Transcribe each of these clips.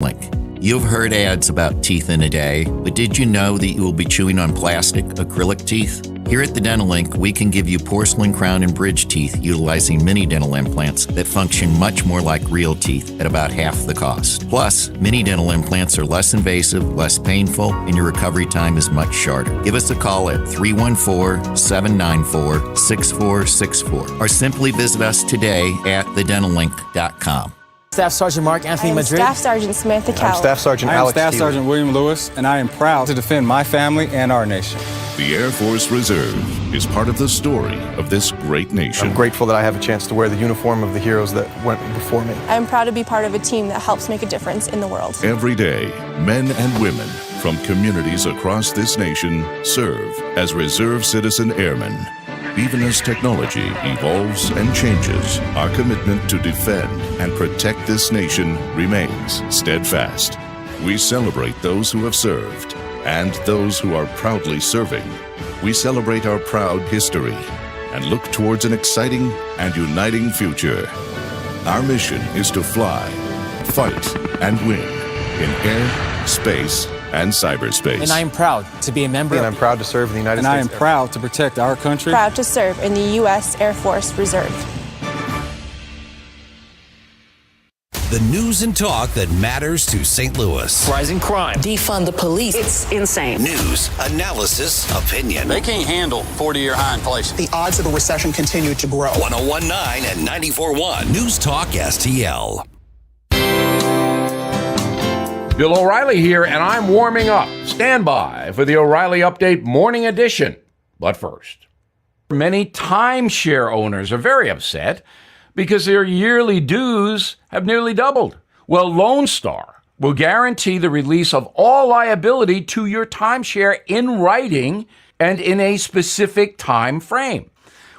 Link. You've heard ads about teeth in a day, but did you know that you will be chewing on plastic, acrylic teeth? Here at the Dental Link, we can give you porcelain crown and bridge teeth utilizing mini dental implants that function much more like real teeth at about half the cost. Plus, mini dental implants are less invasive, less painful, and your recovery time is much shorter. Give us a call at 314-794-6464 or simply visit us today at thedentallink.com. Staff Sergeant Mark Anthony Madrid. Staff Sergeant Samantha Cowell. I'm Staff Sergeant Alex Staff Stewart. Sergeant William Lewis, and I am proud to defend my family and our nation. The Air Force Reserve is part of the story of this great nation. I'm grateful that I have a chance to wear the uniform of the heroes that went before me. I'm proud to be part of a team that helps make a difference in the world. Every day, men and women from communities across this nation serve as reserve citizen airmen. Even as technology evolves and changes, our commitment to defend and protect this nation remains steadfast. We celebrate those who have served and those who are proudly serving. We celebrate our proud history and look towards an exciting and uniting future. Our mission is to fly, fight, and win in air, space, and cyberspace. And I am proud to be a member. And I'm proud to serve in the United And States. I am proud to protect our country. Proud to serve in the U.S. Air Force Reserve. The news and talk that matters to St. Louis. Rising crime. Defund the police. It's insane. News, analysis, opinion. They can't handle 40-year high inflation. The odds of a recession continue to grow. 101.9 and 94.1 NewstalkSTL. Bill O'Reilly here, and I'm warming up. Stand by for the O'Reilly Update Morning Edition. But first, many timeshare owners are very upset because their yearly dues have nearly doubled. Well, Lone Star will guarantee the release of all liability to your timeshare in writing and in a specific time frame.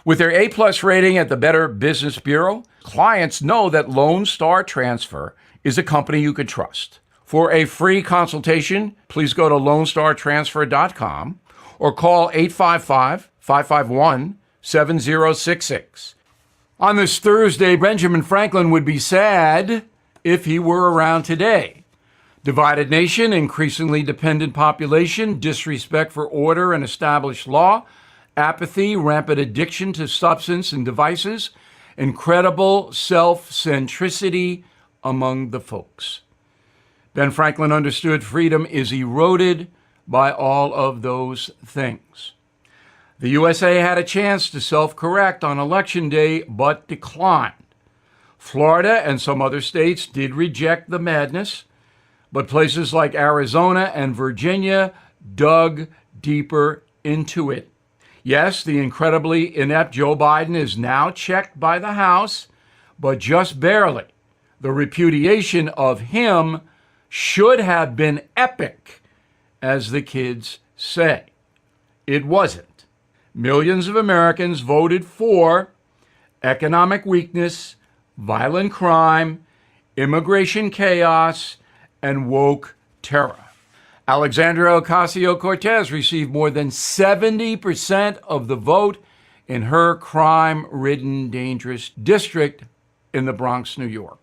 With their A-plus rating at the Better Business Bureau, clients know that Lone Star Transfer is a company you can trust. For a free consultation, please go to LoneStarTransfer.com or call 855-551-7066. On this Thursday, Benjamin Franklin would be sad if he were around today. Divided nation, increasingly dependent population, disrespect for order and established law, apathy, rampant addiction to substance and devices, incredible self-centricity among the folks. Ben Franklin understood freedom is eroded by all of those things. The USA had a chance to self-correct on Election Day, but declined. Florida and some other states did reject the madness, but places like Arizona and Virginia dug deeper into it. Yes, the incredibly inept Joe Biden is now checked by the House, but just barely. The repudiation of him should have been epic, as the kids say. It wasn't. Millions of Americans voted for economic weakness, violent crime, immigration chaos, and woke terror. Alexandria Ocasio-Cortez received more than 70% of the vote in her crime-ridden, dangerous district in the Bronx, New York.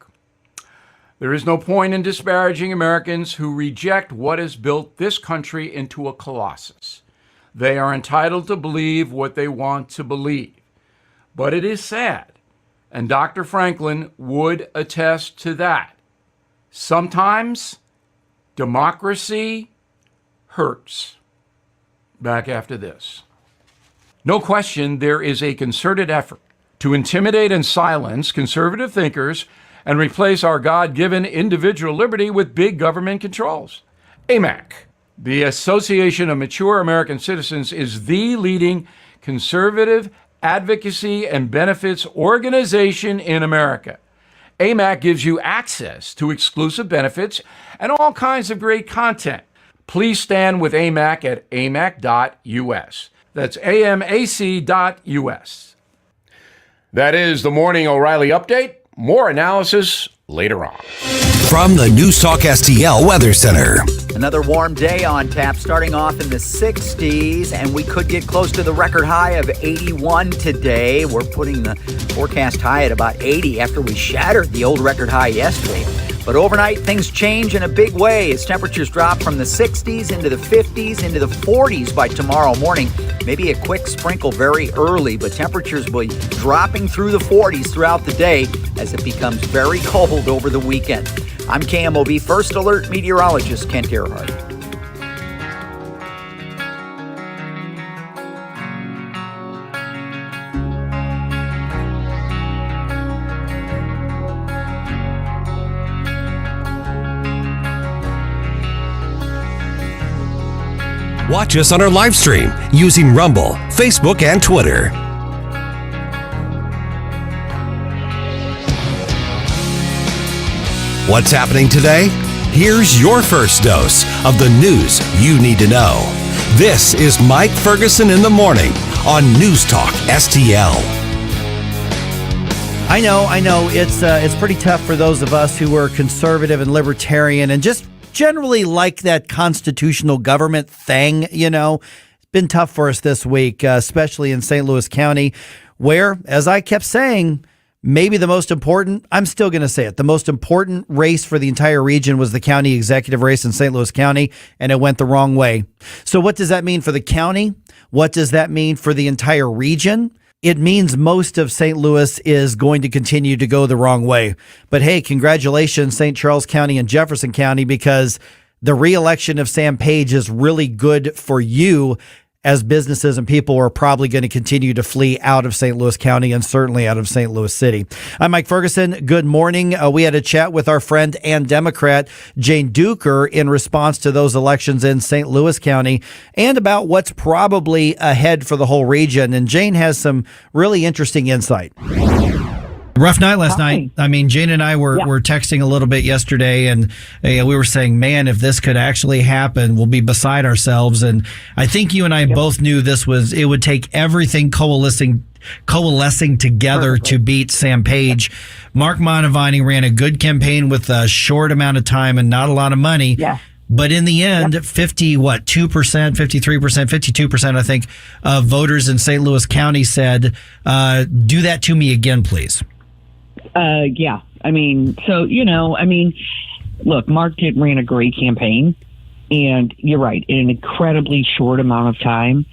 There is no point in disparaging Americans who reject what has built this country into a colossus. They are entitled to believe what they want to believe. But it is sad, and Dr. Franklin would attest to that. Sometimes democracy hurts. Back after this. No question, there is a concerted effort to intimidate and silence conservative thinkers and replace our God-given individual liberty with big government controls. AMAC, the Association of Mature American Citizens, is the leading conservative advocacy and benefits organization in America. AMAC gives you access to exclusive benefits and all kinds of great content. Please stand with AMAC at amac.us. That's amac.us. That is the Morning O'Reilly Update. More analysis later on. From the NewstalkSTL Weather Center. Another warm day on tap, starting off in the 60s, and we could get close to the record high of 81 today. We're putting the forecast high at about 80 after we shattered the old record high yesterday. But overnight, things change in a big way as temperatures drop from the 60s into the 50s, into the 40s by tomorrow morning. Maybe a quick sprinkle very early, but temperatures will be dropping through the 40s throughout the day as it becomes very cold over the weekend. I'm KMOV First Alert meteorologist Kent Gerhardt. Watch us on our live stream using Rumble, Facebook, and Twitter. What's happening today? Here's your first dose of the news you need to know. This is Mike Ferguson in the morning on NewstalkSTL. I know. It's pretty tough for those of us who are conservative and libertarian and just generally like that constitutional government thing, you know. It's been tough for us this week, especially in St. Louis County, where, as I kept saying, maybe the most important, I'm still going to say it, the most important race for the entire region was the county executive race in St. Louis County, and it went the wrong way. So what does that mean for the county? What does that mean for the entire region? It means most of St. Louis is going to continue to go the wrong way. But hey, congratulations, St. Charles County and Jefferson County, because the re-election of Sam Page is really good for you, as businesses and people are probably going to continue to flee out of St. Louis County and certainly out of St. Louis City. I'm Mike Ferguson. Good morning. We had a chat with our friend and Democrat Jane Duker in response to those elections in St. Louis County and about what's probably ahead for the whole region. And Jane has some really interesting insight. Rough night last night. I mean, Jane and I were texting a little bit yesterday, and we were saying, man, if this could actually happen, we'll be beside ourselves. And I think you and I both knew it would take everything coalescing together to beat Sam Page. Mark Mantovani ran a good campaign with a short amount of time and not a lot of money. Yeah. But in the end, 2%, 53%, 52%, I think, of voters in St. Louis County said, do that to me again, please. Yeah. I mean, look, Mark ran a great campaign, and you're right, in an incredibly short amount of time.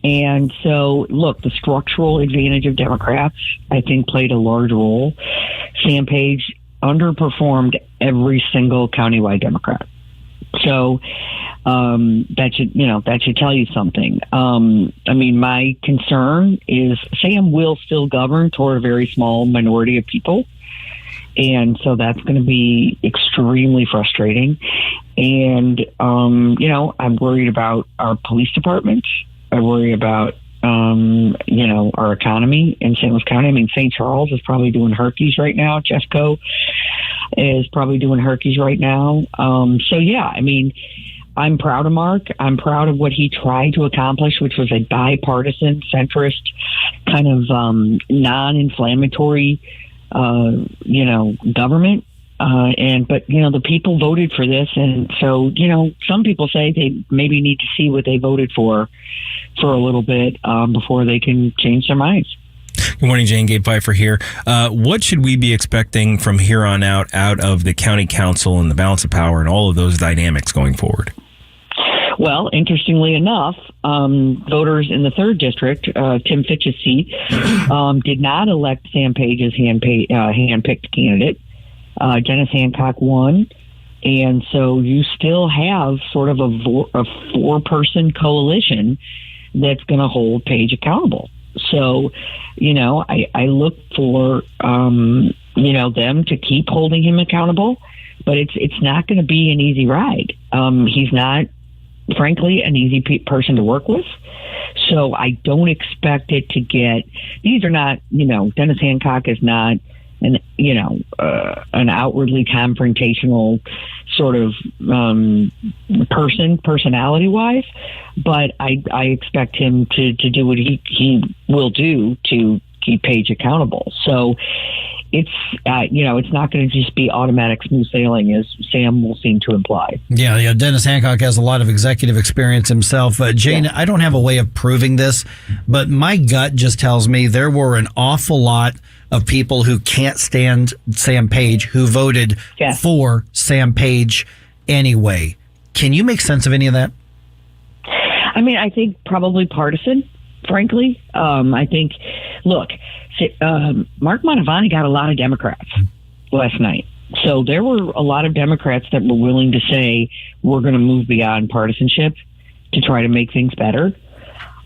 And so, look, the structural advantage of Democrats, I think, played a large role. Sam Page underperformed every single countywide Democrat. So that should tell you something. I mean, my concern is Sam will still govern toward a very small minority of people. And so that's going to be extremely frustrating. And, I'm worried about our police department. I worry about, our economy in St. Louis County. I mean, St. Charles is probably doing herkies right now. Jesco is probably doing herkies right now. I'm proud of Mark. I'm proud of what he tried to accomplish, which was a bipartisan, centrist, kind of non-inflammatory, government. But the people voted for this. And so, some people say they maybe need to see what they voted for a little bit before they can change their minds. Good morning, Jane. Gabe Pfeiffer here. What should we be expecting from here on out of the county council and the balance of power and all of those dynamics going forward? Well, interestingly enough, voters in the 3rd District, Tim Fitch's seat, did not elect Sam Page's hand-picked candidate. Dennis Hancock won. And so you still have sort of a 4-person coalition that's going to hold Page accountable. So, I look for, them to keep holding him accountable, but it's not going to be an easy ride. He's not, frankly, an easy person to work with. So I don't expect it to these are not, Dennis Hancock is not an outwardly confrontational sort of personality wise, but I expect him to do what he will do to keep Page accountable. So it's it's not going to just be automatic smooth sailing, as Sam will seem to imply. Yeah. Dennis Hancock has a lot of executive experience himself. Jane, I don't have a way of proving this, but my gut just tells me there were an awful lot of people who can't stand Sam Page who voted for Sam Page anyway. Can you make sense of any of that? I mean, I think probably partisan, frankly. I think, look, Mark Mantovani got a lot of Democrats last night. So there were a lot of Democrats that were willing to say, we're going to move beyond partisanship to try to make things better.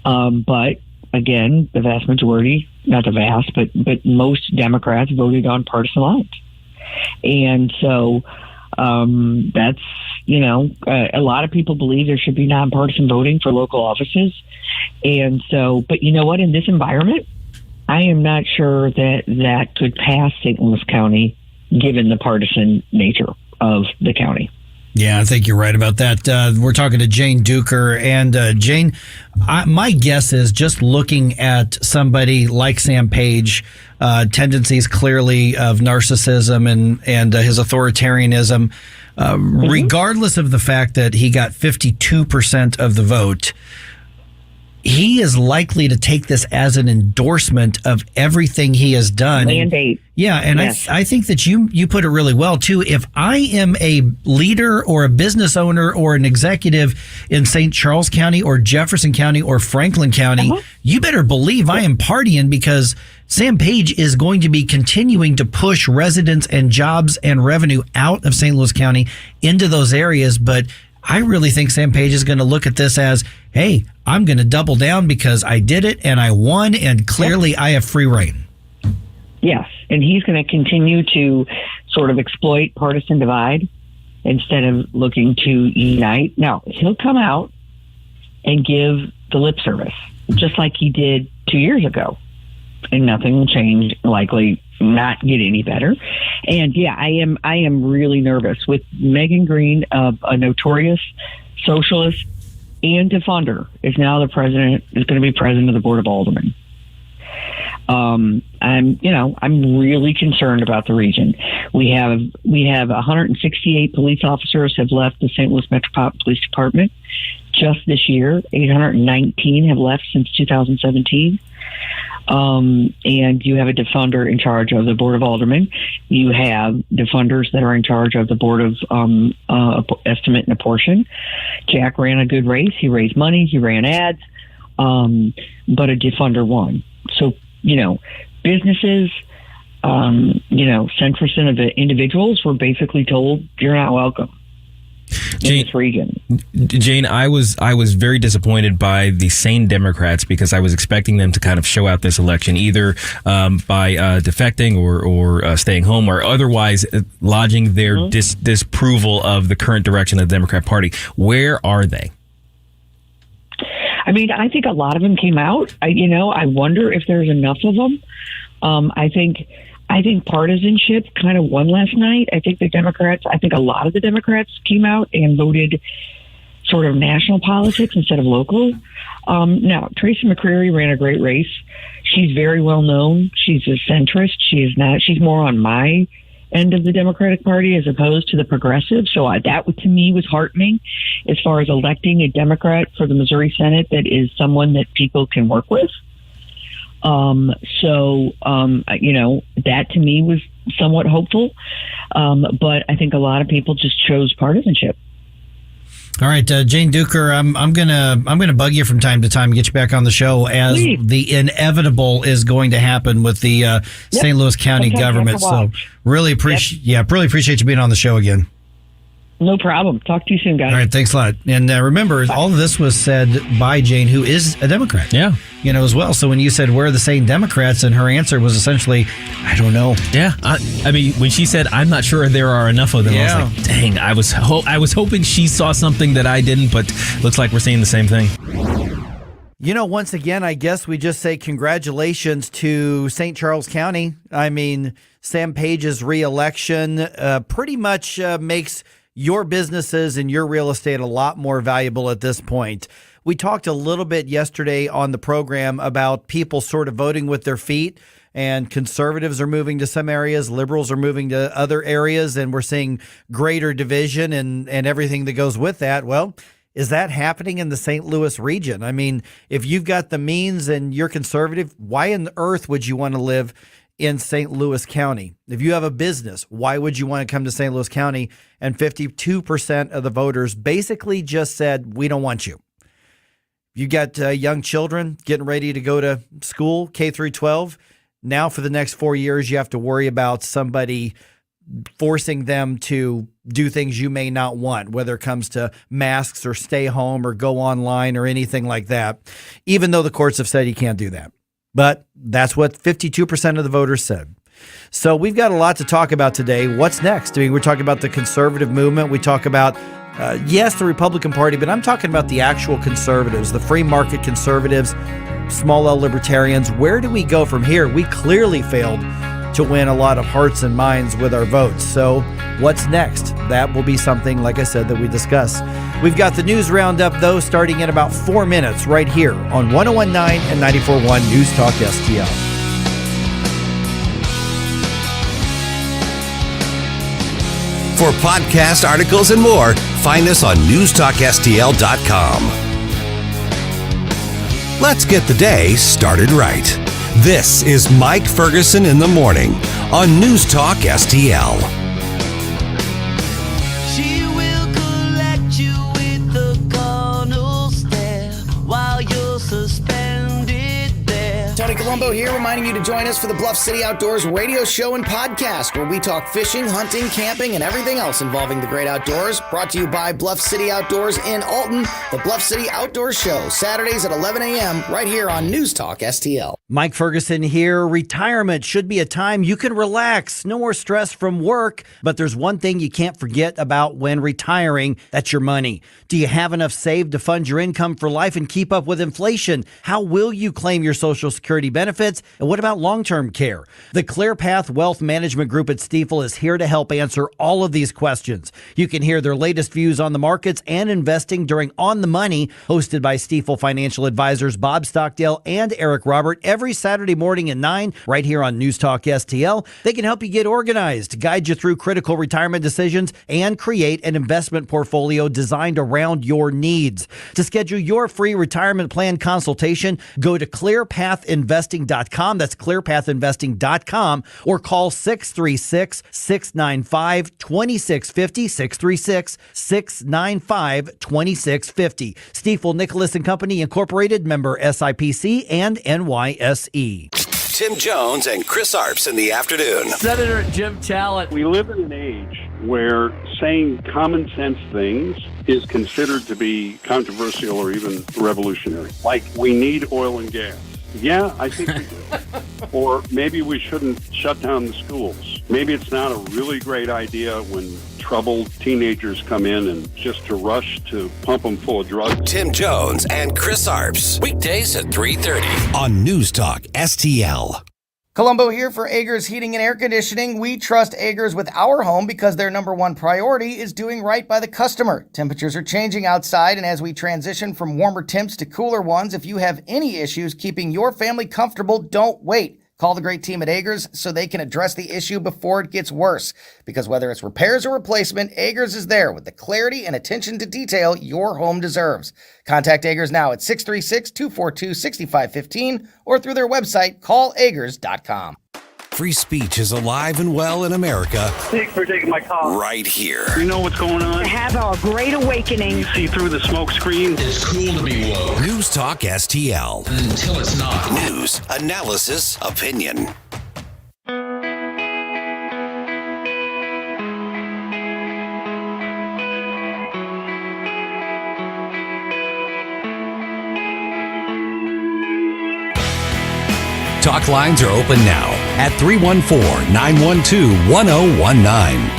But again, the vast majority, not the vast, but most Democrats voted on partisan lines. And so that's, a lot of people believe there should be nonpartisan voting for local offices. And so, but you know what, in this environment, I am not sure that could pass St. Louis County, given the partisan nature of the county. Yeah, I think you're right about that. We're talking to Jane Duker. And Jane, my guess is just looking at somebody like Sam Page, tendencies clearly of narcissism and his authoritarianism, regardless of the fact that he got 52% of the vote, he is likely to take this as an endorsement of everything he has done. Mandate. Yeah, and yes. I think that you put it really well, too. If I am a leader or a business owner or an executive in St. Charles County or Jefferson County or Franklin County, you better believe I am partying, because Sam Page is going to be continuing to push residents and jobs and revenue out of St. Louis County into those areas. But I really think Sam Page is going to look at this as, hey, I'm going to double down because I did it and I won, and clearly I have free reign. Yes, and he's going to continue to sort of exploit partisan divide instead of looking to unite. Now, he'll come out and give the lip service, just like he did 2 years ago, and nothing will change, likely not get any better. And yeah, I am really nervous with Megan Green, a notorious socialist and defunder, is now is going to be president of the Board of Aldermen. I'm really concerned about the region. We have 168 police officers have left the St. Louis Metropolitan Police Department just this year. 819 have left since 2017. And you have a defunder in charge of the Board of Aldermen. You have defunders that are in charge of the Board of Estimate and Apportion. Jack ran a good race. He raised money. He ran ads. But a defunder won. So, businesses, centrist individuals were basically told, you're not welcome. Jane, in this region. Jane, I was very disappointed by the sane Democrats, because I was expecting them to kind of show out this election either by defecting or staying home, or otherwise lodging their disapproval of the current direction of the Democrat Party. Where are they? I mean, I think a lot of them came out. I wonder if there's enough of them. I think partisanship kind of won last night. I think a lot of the Democrats came out and voted sort of national politics instead of local. Now, Tracy McCreary ran a great race. She's very well known. She's a centrist. She's more on my end of the Democratic Party as opposed to the progressive. So that to me was heartening as far as electing a Democrat for the Missouri Senate that is someone that people can work with. That to me was somewhat hopeful. But I think a lot of people just chose partisanship. All right, Jane Duker, I'm gonna bug you from time to time and get you back on the show, as the inevitable is going to happen with the St. Louis County government. So really appreciate you being on the show again. No problem. Talk to you soon, guys. All right, thanks a lot. And remember, all of this was said by Jane, who is a Democrat. Yeah. As well. So when you said, where are the same Democrats? And her answer was essentially, I don't know. Yeah. I mean, when she said, I'm not sure there are enough of them, I was like, dang, I was hoping she saw something that I didn't, but looks like we're seeing the same thing. Once again, I guess we just say congratulations to St. Charles County. I mean, Sam Page's reelection pretty much makes your businesses and your real estate a lot more valuable at this point. We talked a little bit yesterday on the program about people sort of voting with their feet, and conservatives are moving to some areas, liberals are moving to other areas, and we're seeing greater division and everything that goes with that. Well, is that happening in the St. Louis region? I mean, if you've got the means and you're conservative, why on earth would you want to live in St. Louis County? If you have a business, why would you want to come to St. Louis County? And 52% of the voters basically just said, we don't want you. You got young children getting ready to go to school, K through 12. Now for the next 4 years, you have to worry about somebody forcing them to do things you may not want, whether it comes to masks or stay home or go online or anything like that, even though the courts have said you can't do that. But that's what 52% of the voters said. So we've got a lot to talk about today. What's next? I mean, we're talking about the conservative movement. We talk about, yes, the Republican Party, but I'm talking about the actual conservatives, the free market conservatives, small L libertarians. Where do we go from here? We clearly failed to win a lot of hearts and minds with our votes. So what's next? That will be something, like I said, that we discuss. We've got the news roundup, though, starting in about 4 minutes right here on 101.9 and 94.1 News Talk STL. For podcast articles and more, find us on NewstalkSTL.com. Let's get the day started right. This is Mike Ferguson in the morning on News Talk STL. She will collect you with the carnal stare while you're suspended there. Tony Colombo here, reminding you to join us for the Bluff City Outdoors radio show and podcast, where we talk fishing, hunting, camping, and everything else involving the great outdoors. Brought to you by Bluff City Outdoors in Alton, the Bluff City Outdoors Show, Saturdays at 11 a.m. right here on News Talk STL. Mike Ferguson here. Retirement should be a time you can relax. No more stress from work. But there's one thing you can't forget about when retiring. That's your money. Do you have enough saved to fund your income for life and keep up with inflation? How will you claim your Social Security benefits? And what about long-term care? The ClearPath Wealth Management Group at Stifel is here to help answer all of these questions. You can hear their latest views on the markets and investing during On the Money, hosted by Stifel financial advisors Bob Stockdale and Eric Robert, every Saturday morning at 9 right here on News Talk STL. They can help you get organized, guide you through critical retirement decisions, and create an investment portfolio designed around your needs. To schedule your free retirement plan consultation, go to clearpathinvesting.com. That's clearpathinvesting.com, or call 636-695-2650, 636-695-2650. Stifel Nicholas and Company Incorporated, member SIPC and NYSE. Tim Jones and Chris Arps in the afternoon. Senator Jim Talent. We live in an age where saying common sense things is considered to be controversial or even revolutionary. Like, we need oil and gas. Yeah, I think we do. Or maybe we shouldn't shut down the schools. Maybe it's not a really great idea when troubled teenagers come in and just to rush to pump them full of drugs. Tim Jones and Chris Arps. Weekdays at 3:30 on News Talk STL. Colombo here for Agers Heating and Air Conditioning. We trust Agers with our home because their number one priority is doing right by the customer. Temperatures are changing outside, and as we transition from warmer temps to cooler ones, if you have any issues keeping your family comfortable, don't wait. Call the great team at Agers so they can address the issue before it gets worse. Because whether it's repairs or replacement, Agers is there with the clarity and attention to detail your home deserves. Contact Agers now at 636-242-6515 or through their website, callagers.com. Free speech is alive and well in America. Thanks for taking my call. Right here. You know what's going on? Have our great awakening. You see through the smoke screen. It's cool to be woke. News Talk STL. Until it's not. News, analysis, opinion. Talk lines are open now at 314-912-1019.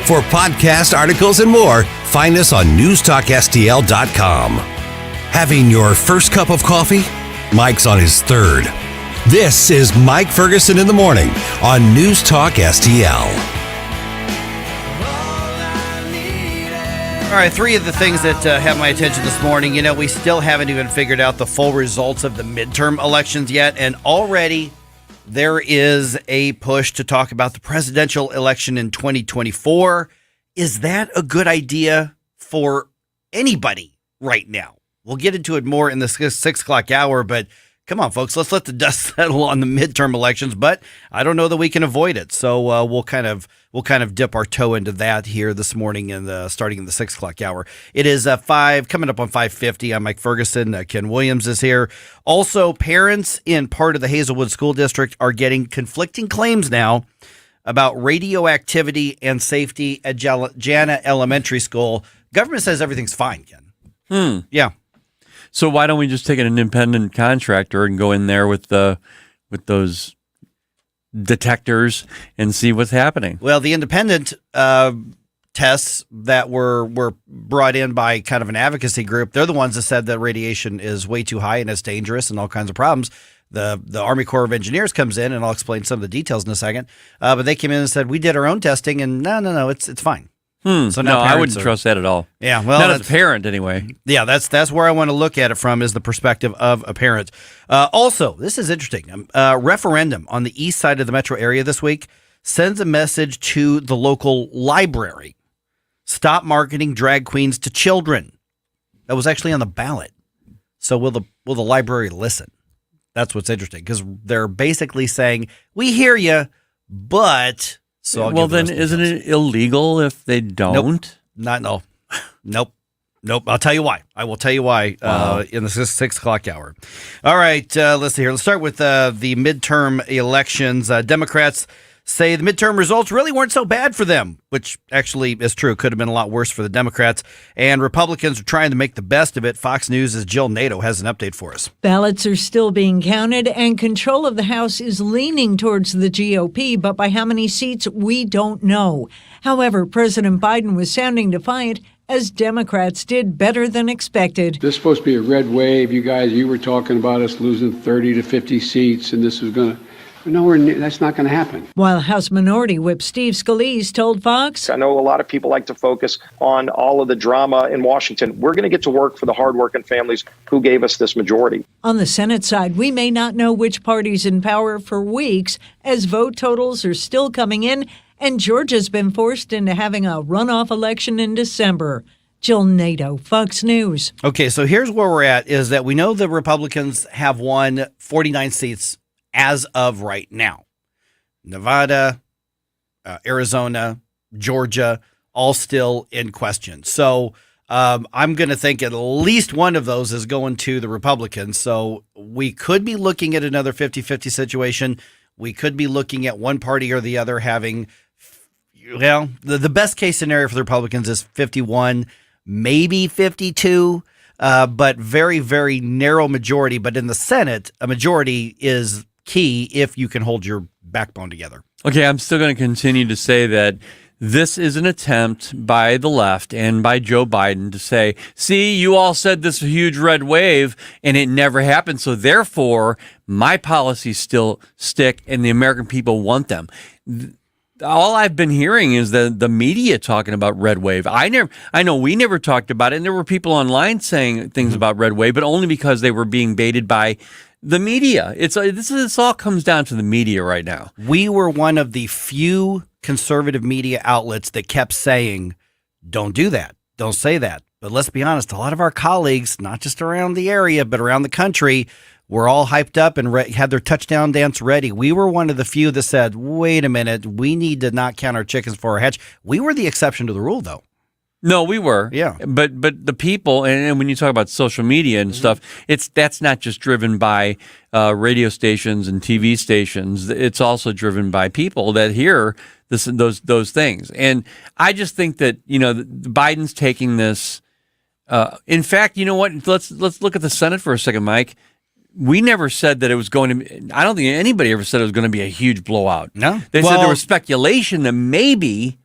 For podcast articles and more, find us on NewstalkSTL.com. Having your first cup of coffee? Mike's on his third. This is Mike Ferguson in the morning on News Talk STL. All All right, three of the things that have my attention this morning. You know, we still haven't even figured out the full results of the midterm elections yet, and already there is a push to talk about the presidential election in 2024. Is that a good idea for anybody right now? We'll get into it more in the 6 o'clock hour, but come on, folks, let's let the dust settle on the midterm elections, but I don't know that we can avoid it. So we'll kind of dip our toe into that here this morning and starting in the 6 o'clock hour. It is 5 coming up on 5:50. I'm Mike Ferguson. Ken Williams is here. Also, parents in part of the Hazelwood School District are getting conflicting claims now about radioactivity and safety at Jana Elementary School. Government says everything's fine, Ken. Yeah. So why don't we just take an independent contractor and go in there with those detectors and see what's happening? Well, the independent tests that were brought in by kind of an advocacy group, they're the ones that said that radiation is way too high and it's dangerous and all kinds of problems. The Army Corps of Engineers comes in, and I'll explain some of the details in a second. But they came in and said, we did our own testing, and no, it's fine. So no, I wouldn't trust that at all. Yeah, well, not as a parent anyway. Yeah, that's where I want to look at it from, is the perspective of a parent. Also, this is interesting. Referendum on the east side of the metro area this week sends a message to the local library: stop marketing drag queens to children. That was actually on the ballot. So will the library listen? That's what's interesting, because they're basically saying, we hear you, but. So well, then isn't it illegal if they don't? Nope. I'll tell you why. I will tell you why in the 6 o'clock hour. All right, let's see here. Let's start with the midterm elections. Democrats say the midterm results really weren't so bad for them, which actually is true. Could have been a lot worse for the Democrats. And Republicans are trying to make the best of it. Fox News' Jill Nato has an update for us. Ballots are still being counted, and control of the House is leaning towards the GOP, but by how many seats, we don't know. However, President Biden was sounding defiant as Democrats did better than expected. This is supposed to be a red wave. You were talking about us losing 30 to 50 seats, and this was going to... No, that's not going to happen. While House Minority Whip Steve Scalise told Fox, I know a lot of people like to focus on all of the drama in Washington. We're going to get to work for the hardworking families who gave us this majority. On the Senate side, we may not know which party's in power for weeks, as vote totals are still coming in, and Georgia's been forced into having a runoff election in December. Jill Nato, Fox News. Okay, so here's where we're at, is that we know the Republicans have won 49 seats as of right now. Nevada, Arizona, Georgia, all still in question. So I'm going to think at least one of those is going to the Republicans. So we could be looking at another 50-50 situation. We could be looking at one party or the other having, well, the best case scenario for the Republicans is 51, maybe 52, but very, very narrow majority. But in the Senate, a majority is key if you can hold your backbone together. Okay, I'm still going to continue to say that this is an attempt by the left and by Joe Biden to say, see, you all said this huge red wave and it never happened. So therefore, my policies still stick and the American people want them. All I've been hearing is the media talking about red wave. I know we never talked about it, and there were people online saying things about red wave, but only because they were being baited by the media. This all comes down to the media right now. We were one of the few conservative media outlets that kept saying, don't do that. Don't say that. But let's be honest, a lot of our colleagues, not just around the area, but around the country, were all hyped up and had their touchdown dance ready. We were one of the few that said, wait a minute, we need to not count our chickens before our hatch. We were the exception to the rule, though. No, we were. Yeah. But the people, and when you talk about social media and stuff, that's not just driven by radio stations and TV stations. It's also driven by people that hear those things. And I just think that, Biden's taking this. In fact, you know what? Let's look at the Senate for a second, Mike. We never said that it was going to be, I don't think anybody ever said it was going to be a huge blowout. No. They said there was speculation that maybe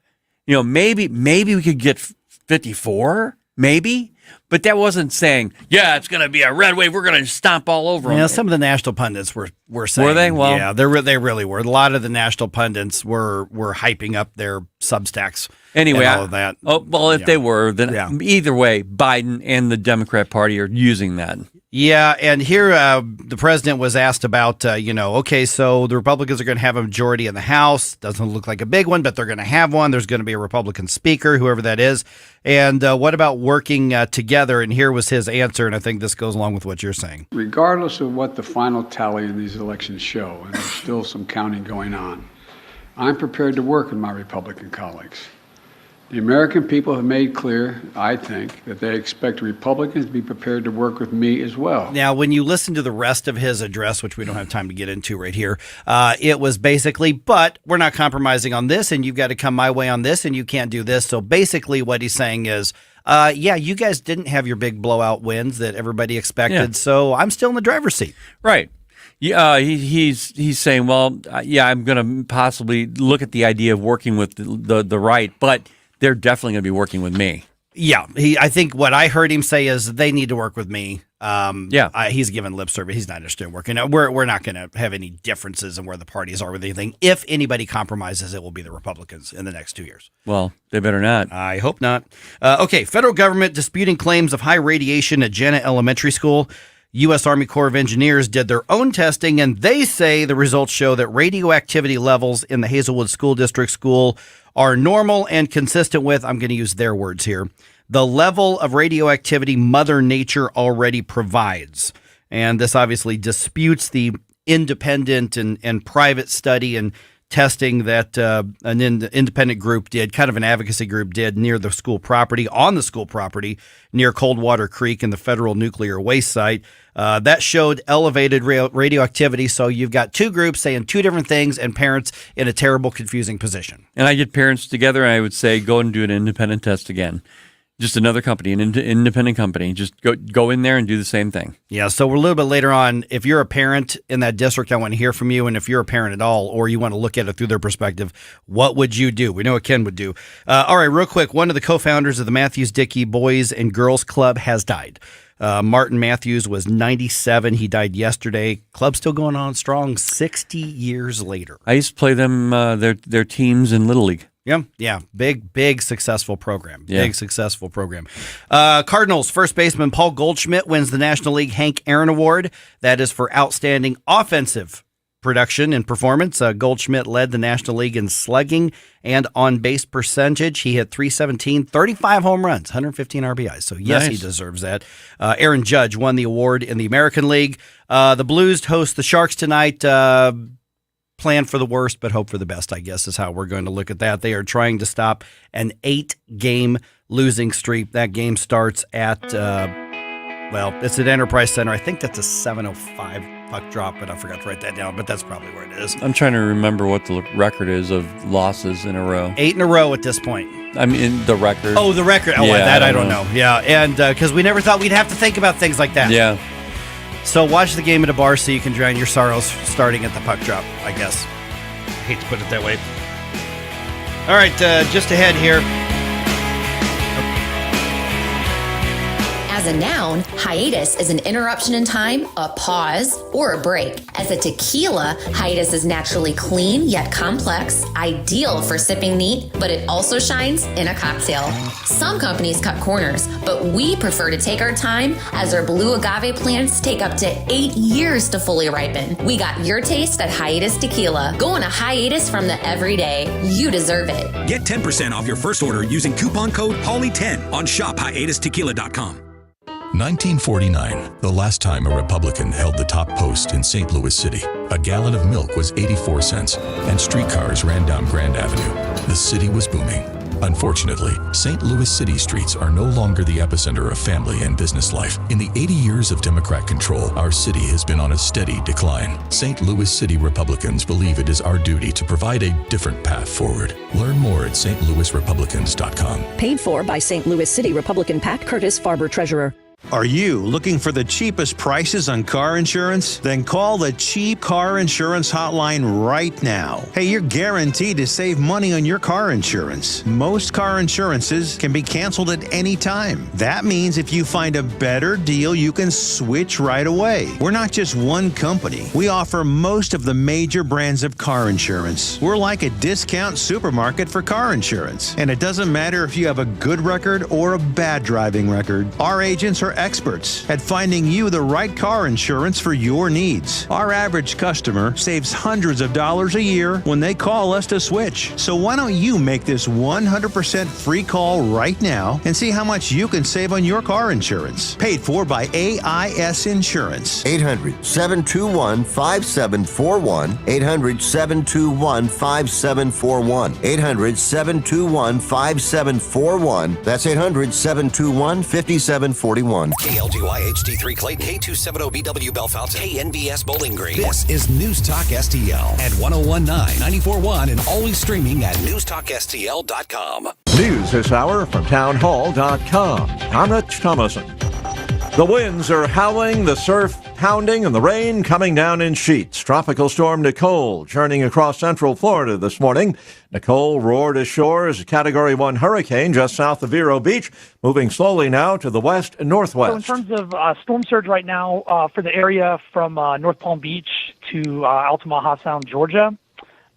we could get 54, maybe. But that wasn't saying, yeah, it's going to be a red wave. We're going to stomp all over them. Yeah, some of the national pundits were saying. Were they? Well, yeah, they really were. A lot of the national pundits were hyping up their Substacks. Anyway, and all of that. Oh, well, if they were, then either way, Biden and the Democrat Party are using that. Yeah, and here the president was asked about, okay, so the Republicans are going to have a majority in the House. Doesn't look like a big one, but they're going to have one. There's going to be a Republican speaker, whoever that is. And what about working together? And here was his answer, and I think this goes along with what you're saying. Regardless of what the final tally in these elections show, and there's still some counting going on, I'm prepared to work with my Republican colleagues. The American people have made clear, I think, that they expect Republicans to be prepared to work with me as well. Now, when you listen to the rest of his address, which we don't have time to get into right here, it was basically, but we're not compromising on this, and you've got to come my way on this, and you can't do this. So basically what he's saying is, you guys didn't have your big blowout wins that everybody expected, so I'm still in the driver's seat. Right. Yeah, he's saying, well, I'm going to possibly look at the idea of working with the right, but they're definitely going to be working with me. Yeah, I think what I heard him say is they need to work with me. He's given lip service. He's not interested in working. We're not going to have any differences in where the parties are with anything. If anybody compromises, it will be the Republicans in the next 2 years. Well, they better not. I hope not. Okay, federal government disputing claims of high radiation at Jenna Elementary School. U.S. Army Corps of Engineers did their own testing, and they say the results show that radioactivity levels in the Hazelwood School District school are normal and consistent with, I'm going to use their words here, the level of radioactivity Mother Nature already provides. And this obviously disputes the independent and private study and testing that an independent group did, kind of an advocacy group did near the school property, on the school property near Coldwater Creek and the federal nuclear waste site. That showed elevated radioactivity. So you've got two groups saying two different things and parents in a terrible, confusing position. And I get parents together and I would say, go and do an independent test again. Just another company, an independent company. Just go in there and do the same thing. Yeah, so we're a little bit later on. If you're a parent in that district, I want to hear from you. And if you're a parent at all, or you want to look at it through their perspective, what would you do? We know what Ken would do. All right, real quick. One of the co-founders of the Matthews-Dickey Boys and Girls Club has died. Martin Matthews was 97. He died yesterday. Club's still going on strong 60 years later. I used to play them, their teams in Little League. Yeah. Big successful program. Big successful program. Cardinals first baseman Paul Goldschmidt wins the National League Hank Aaron Award. That is for outstanding offensive production and performance. Goldschmidt led the National League in slugging and on-base percentage. He hit .317, 35 home runs, 115 RBIs. So, yes, He deserves that. Aaron Judge won the award in the American League. The Blues host the Sharks tonight. Plan for the worst, but hope for the best, I guess, is how we're going to look at that. They are trying to stop an 8-game losing streak. That game starts at, it's at Enterprise Center. I think that's a 7:05 puck drop, but I forgot to write that down, but that's probably where it is. I'm trying to remember what the record is of losses in a row. 8 in a row at this point. I mean, the record. Oh, the record. Oh, yeah, that I don't know. Yeah, and because we never thought we'd have to think about things like that. Yeah. So watch the game at a bar so you can drown your sorrows starting at the puck drop, I guess. I hate to put it that way. All right, just ahead here. As a noun, hiatus is an interruption in time, a pause, or a break. As a tequila, hiatus is naturally clean yet complex, ideal for sipping neat, but it also shines in a cocktail. Some companies cut corners, but we prefer to take our time as our blue agave plants take up to 8 years to fully ripen. We got your taste at Hiatus Tequila. Go on a hiatus from the everyday. You deserve it. Get 10% off your first order using coupon code HOLLY10 on shophiatustequila.com. 1949, the last time a Republican held the top post in St. Louis City. A gallon of milk was 84 cents, and streetcars ran down Grand Avenue. The city was booming. Unfortunately, St. Louis city streets are no longer the epicenter of family and business life. In the 80 years of Democrat control, our city has been on a steady decline. St. Louis City Republicans believe it is our duty to provide a different path forward. Learn more at stlouisrepublicans.com. Paid for by St. Louis City Republican Pat Curtis, Farber Treasurer. Are you looking for the cheapest prices on car insurance? Then call the Cheap Car Insurance Hotline right now. Hey, you're guaranteed to save money on your car insurance. Most car insurances can be canceled at any time. That means if you find a better deal, you can switch right away. We're not just one company. We offer most of the major brands of car insurance. We're like a discount supermarket for car insurance. And it doesn't matter if you have a good record or a bad driving record. Our agents are experts at finding you the right car insurance for your needs. Our average customer saves hundreds of dollars a year when they call us to switch. So why don't you make this 100% free call right now and see how much you can save on your car insurance. Paid for by AIS Insurance. 800-721-5741. 800-721-5741. 800-721-5741. That's 800-721-5741. KLGY HD3 Clayton, K270BW Bellefonte, KNBS Bowling Green. This is News Talk STL at 1019, 94.1, and always streaming at NewstalkSTL.com. News this hour from townhall.com. I'm Rich Thomason. The winds are howling, the surf pounding, and the rain coming down in sheets. Tropical storm Nicole churning across central Florida this morning. Nicole roared ashore as a Category 1 hurricane just south of Vero Beach, moving slowly now to the west and northwest. So in terms of storm surge right now for the area from North Palm Beach to Altamaha Sound, Georgia,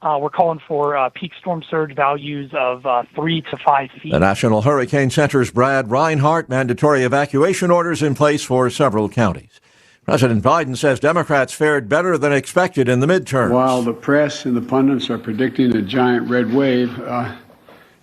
we're calling for peak storm surge values of 3 to 5 feet. The National Hurricane Center's Brad Reinhardt, mandatory evacuation orders in place for several counties. President Biden says Democrats fared better than expected in the midterms. While the press and the pundits are predicting a giant red wave,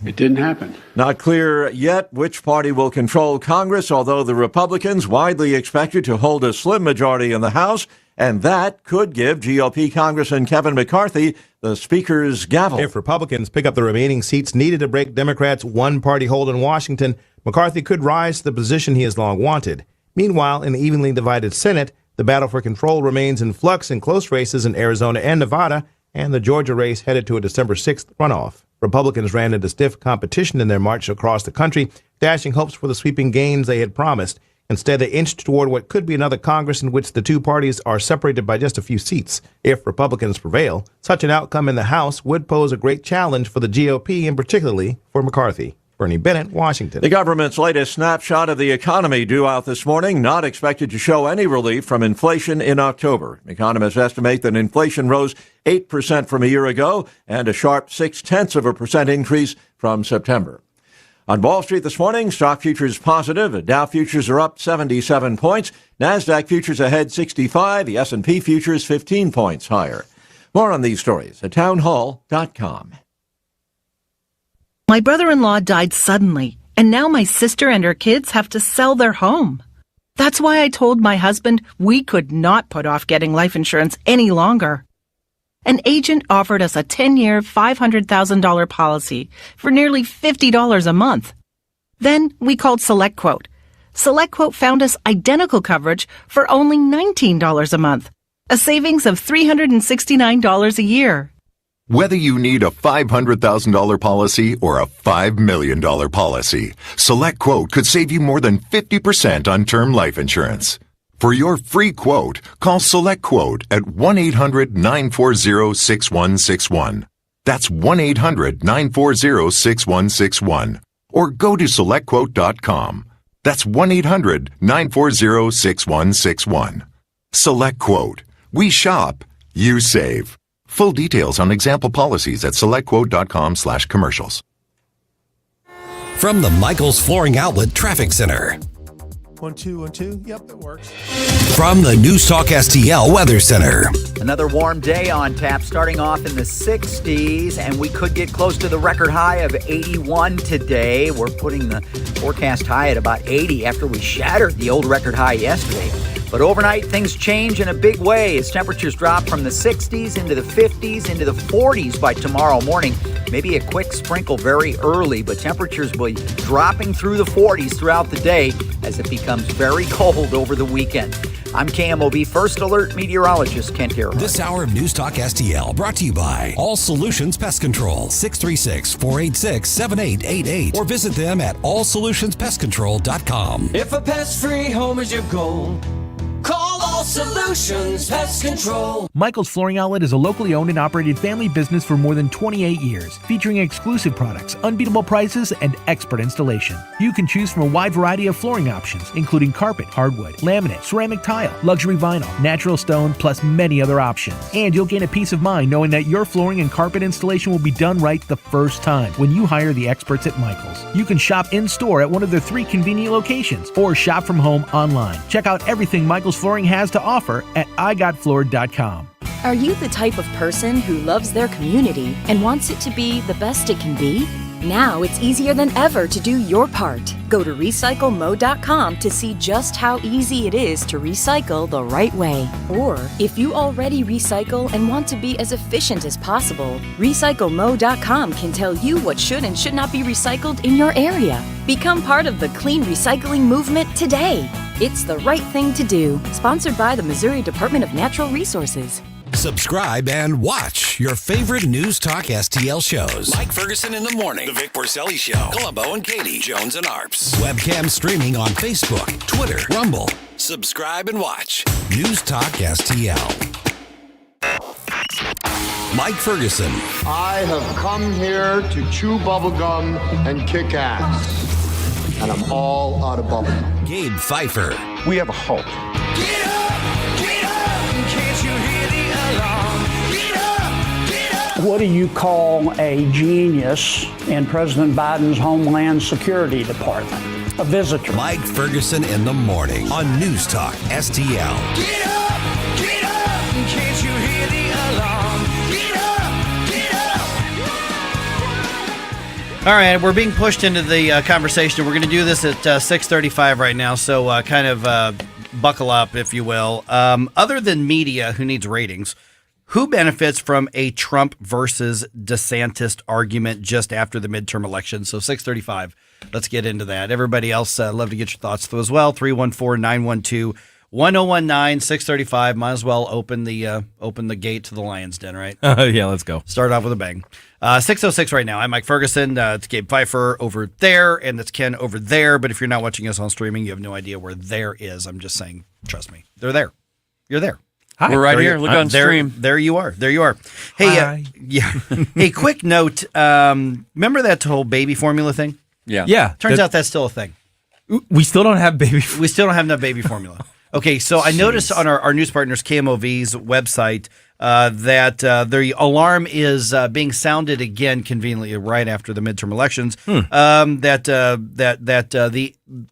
it didn't happen. Not clear yet which party will control Congress, although the Republicans widely expected to hold a slim majority in the House, and that could give GOP Congressman Kevin McCarthy the Speaker's gavel. If Republicans pick up the remaining seats needed to break Democrats' one-party hold in Washington, McCarthy could rise to the position he has long wanted. Meanwhile, in the evenly divided Senate, the battle for control remains in flux in close races in Arizona and Nevada, and the Georgia race headed to a December 6th runoff. Republicans ran into stiff competition in their march across the country, dashing hopes for the sweeping gains they had promised. Instead, they inched toward what could be another Congress in which the two parties are separated by just a few seats. If Republicans prevail, such an outcome in the House would pose a great challenge for the GOP and particularly for McCarthy. Bernie Bennett, Washington. The government's latest snapshot of the economy due out this morning, not expected to show any relief from inflation in October. Economists estimate that inflation rose 8% from a year ago and a sharp 0.6% increase from September. On Wall Street this morning, stock futures positive. Dow futures are up 77 points. NASDAQ futures ahead 65. The S&P futures 15 points higher. More on these stories at townhall.com. My brother-in-law died suddenly, and now my sister and her kids have to sell their home. That's why I told my husband we could not put off getting life insurance any longer. An agent offered us a 10-year, $500,000 policy for nearly $50 a month. Then we called SelectQuote. SelectQuote found us identical coverage for only $19 a month, a savings of $369 a year. Whether you need a $500,000 policy or a $5 million policy, SelectQuote could save you more than 50% on term life insurance. For your free quote, call SelectQuote at 1-800-940-6161. That's 1-800-940-6161. Or go to SelectQuote.com. That's 1-800-940-6161. SelectQuote. We shop. You save. Full details on example policies at SelectQuote.com/commercials. From the Michaels Flooring Outlet Traffic Center. 1, 2, 1, 2. Yep, that works. From the NewstalkSTL Weather Center. Another warm day on tap, starting off in the 60s, and we could get close to the record high of 81 today. We're putting the forecast high at about 80 after we shattered the old record high yesterday. But overnight, things change in a big way as temperatures drop from the 60s into the 50s into the 40s by tomorrow morning. Maybe a quick sprinkle very early, but temperatures will be dropping through the 40s throughout the day as it becomes very cold over the weekend. I'm KMOV First Alert meteorologist Kent Harrow. This hour of News Talk STL brought to you by All Solutions Pest Control, 636-486-7888, or visit them at allsolutionspestcontrol.com. If a pest-free home is your goal, call All Solutions Pest Control. Michael's Flooring Outlet is a locally owned and operated family business for more than 28 years, featuring exclusive products, unbeatable prices, and expert installation. You can choose from a wide variety of flooring options, including carpet, hardwood, laminate, ceramic tile, luxury vinyl, natural stone, plus many other options. And you'll gain a peace of mind knowing that your flooring and carpet installation will be done right the first time when you hire the experts at Michael's. You can shop in-store at one of their 3 convenient locations or shop from home online. Check out everything Michael's Flooring has to offer at igotfloored.com. Are you the type of person who loves their community and wants it to be the best it can be? Now it's easier than ever to do your part. Go to recyclemo.com to see just how easy it is to recycle the right way. Or if you already recycle and want to be as efficient as possible, recyclemo.com can tell you what should and should not be recycled in your area. Become part of the clean recycling movement today. It's the right thing to do. Sponsored by the Missouri Department of Natural Resources. Subscribe and watch your favorite News Talk STL shows. Mike Ferguson in the morning, The Vic Porcelli Show, Columbo and Katie, Jones and Arps. Webcam streaming on Facebook, Twitter, Rumble. Subscribe and watch News Talk STL. Mike Ferguson. I have come here to chew bubblegum and kick ass. And I'm all out of bubblegum. Gabe Pfeiffer. We have a hope. Get up, can't you hear the alarm? Get up. What do you call a genius in President Biden's Homeland Security Department? A visitor. Mike Ferguson in the morning on News Talk STL. Get up, can't you hear the alarm? Get up. All right, we're being pushed into the conversation. We're going to do this at 6:35 right now, so kind of buckle up, if you will. Other than media, who needs ratings, who benefits from a Trump versus DeSantis argument just after the midterm election? So 6:35, let's get into that. Everybody else, love to get your thoughts through as well. 314-912-1019, 6:35. Might as well open the gate to the Lion's Den, right? Yeah, let's go. Start off with a bang. 6:06 right now. I'm Mike Ferguson. It's Gabe Pfeiffer over there, and it's Ken over there. But if you're not watching us on streaming, you have no idea where there is. I'm just saying, trust me. They're there. You're there. Hi. We're right here. Look on stream. There you are. There you are. Hey, yeah. Hey, quick note. Remember that whole baby formula thing? Yeah. Yeah. Turns out that's still a thing. We still don't have baby. We still don't have enough baby formula. Okay, so I noticed on our news partners KMOV's website that the alarm is being sounded again conveniently right after the midterm elections.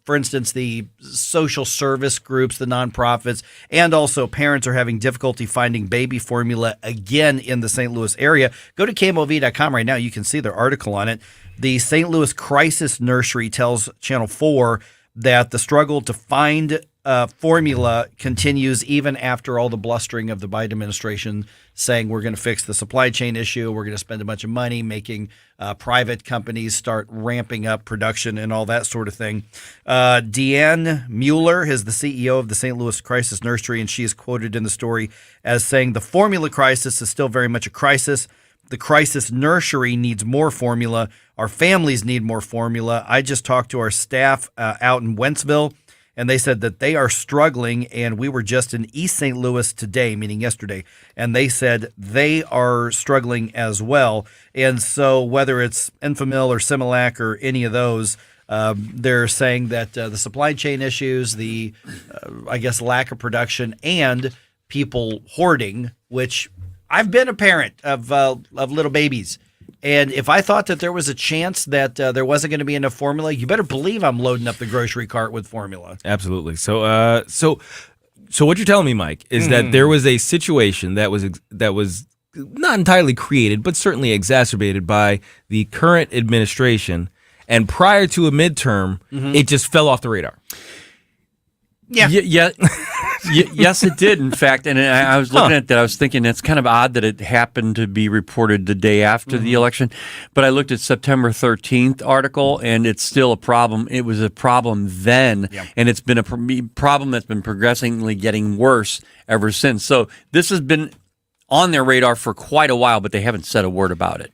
For instance, the social service groups, the nonprofits, and also parents are having difficulty finding baby formula again in the St. Louis area. Go to KMOV.com right now. You can see their article on it. The St. Louis Crisis Nursery tells Channel 4 that the struggle to find formula continues even after all the blustering of the Biden administration saying we're going to fix the supply chain issue, we're going to spend a bunch of money making private companies start ramping up production and all that sort of thing. Deanne Mueller is the CEO of the St. Louis Crisis Nursery, and she is quoted in the story as saying the formula crisis is still very much a crisis. The crisis nursery needs more formula. Our families need more formula. I just talked to our staff out in Wentzville, and they said that they are struggling, and we were just in East St. Louis today, meaning yesterday, and they said they are struggling as well. And so whether it's Enfamil or Similac or any of those, they're saying that the supply chain issues, the, I guess, lack of production, and people hoarding, which I've been a parent of little babies. And if I thought that there was a chance that there wasn't going to be enough formula, you better believe I'm loading up the grocery cart with formula. Absolutely. So what you're telling me, Mike, is that there was a situation that was not entirely created, but certainly exacerbated by the current administration, and prior to a midterm, it just fell off the radar. Yes, it did. In fact, and I was looking at that. I was thinking it's kind of odd that it happened to be reported the day after the election. But I looked at September 13th article, and it's still a problem. It was a problem then, and it's been a problem that's been progressively getting worse ever since. So this has been on their radar for quite a while, but they haven't said a word about it.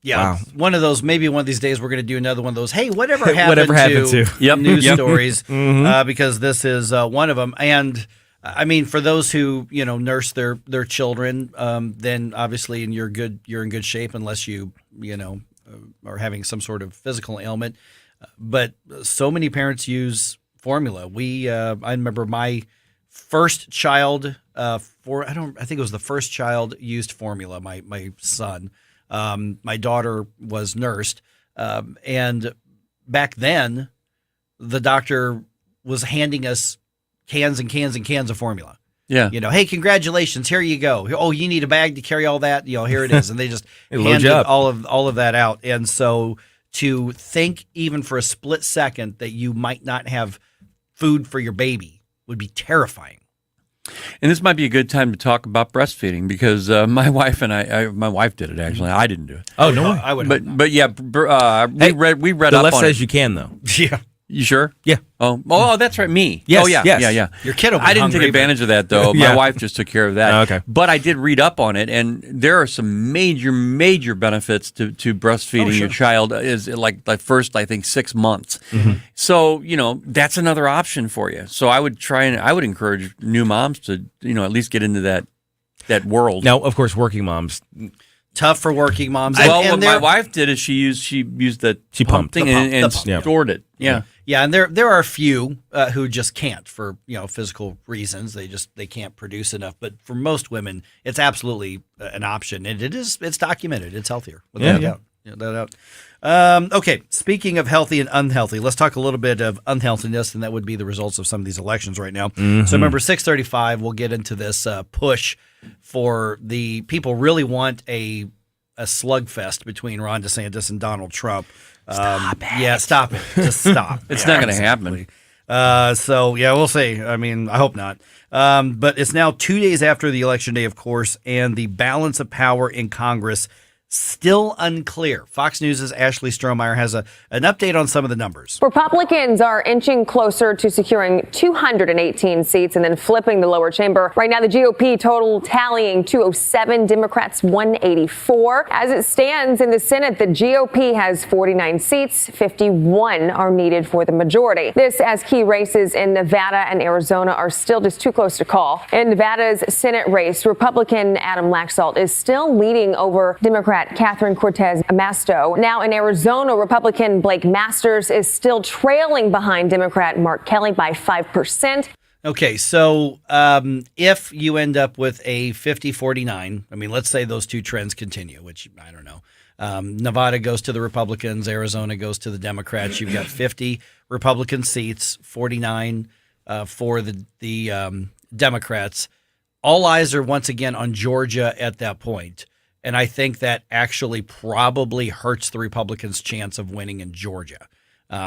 Yeah, one of those. Maybe one of these days we're going to do another one of those. Hey, whatever happened to news stories? Because this is one of them. And I mean, for those who nurse their children, then obviously, you're in good shape unless you are having some sort of physical ailment. But so many parents use formula. I remember my first child. I think it was the first child used formula. My son. My daughter was nursed, and back then, the doctor was handing us cans and cans and cans of formula. Yeah. Hey, congratulations, here you go. Oh, you need a bag to carry all that? Here it is. And they just handed all of that out. And so to think even for a split second that you might not have food for your baby would be terrifying. And this might be a good time to talk about breastfeeding because my wife and my wife did it actually. I didn't do it. Oh no, I would. But yeah, we read the up left on says it. you can though. Yeah. You sure? Yeah. Oh, that's right. Me. Yes, Oh, yeah. yes. Yeah. Your kid will be I didn't hungry, take advantage of that though. Yeah. My wife just took care of that. Okay. But I did read up on it, and there are some major benefits to breastfeeding your child. Is like the first, I think, 6 months. So that's another option for you. So I would encourage new moms to at least get into that world. Now, of course, working moms. Tough for working moms. What my wife did is she used the pump thing and stored it. Yeah. Yeah, and there are a few who just can't for physical reasons. They can't produce enough. But for most women, it's absolutely an option, and it's documented. It's healthier, without a doubt. Okay, speaking of healthy and unhealthy, let's talk a little bit of unhealthiness, and that would be the results of some of these elections right now. So remember, 6:35, we'll get into this push for the people really want a slugfest between Ron DeSantis and Donald Trump. Stop it. Yeah, stop it. Just stop. It's not going to happen. So, yeah, we'll see. I mean, I hope not. But it's now 2 days after the election day, of course, and the balance of power in Congress still unclear. Fox News' Ashley Strohmeyer has an update on some of the numbers. Republicans are inching closer to securing 218 seats and then flipping the lower chamber. Right now, the GOP total tallying 207, Democrats 184. As it stands in the Senate, the GOP has 49 seats, 51 are needed for the majority. This as key races in Nevada and Arizona are still just too close to call. In Nevada's Senate race, Republican Adam Laxalt is still leading over Democrat Catherine Cortez Masto. Now in Arizona, Republican Blake Masters is still trailing behind Democrat Mark Kelly by 5%. Okay, so if you end up with a 50-49, I mean, let's say those two trends continue, which I don't know. Nevada goes to the Republicans, Arizona goes to the Democrats. You've got 50 Republican seats, 49 for the Democrats. All eyes are once again on Georgia at that point. And I think that actually probably hurts the Republicans' chance of winning in Georgia.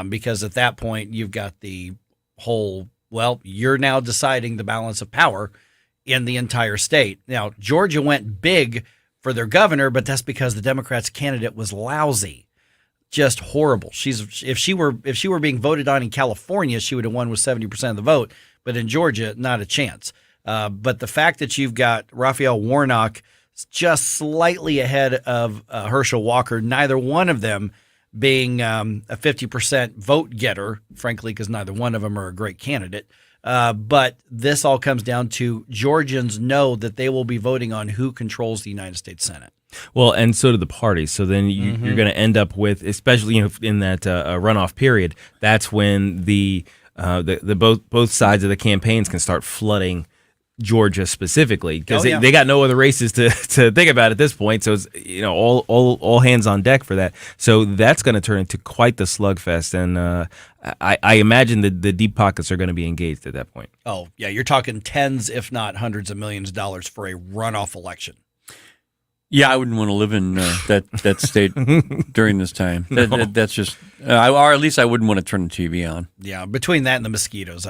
Because at that point, you've got the whole, you're now deciding the balance of power in the entire state. Now, Georgia went big for their governor, but that's because the Democrats' candidate was lousy. Just horrible. If she were being voted on in California, she would have won with 70% of the vote. But in Georgia, not a chance. But the fact that you've got Raphael Warnock just slightly ahead of Herschel Walker, neither one of them being a 50% vote getter, frankly, because neither one of them are a great candidate. But this all comes down to Georgians know that they will be voting on who controls the United States Senate. Well, and so do the parties. So then you're going to end up with, especially in that runoff period, that's when the both sides of the campaigns can start flooding Georgia specifically, because they got no other races to think about at this point. So it's all hands on deck for that. So that's going to turn into quite the slugfest, and I imagine the deep pockets are going to be engaged at that point. Oh yeah, you're talking tens, if not hundreds of millions of dollars for a runoff election. Yeah, I wouldn't want to live in that state during this time. That's just, or at least I wouldn't want to turn the TV on. Yeah, between that and the mosquitoes,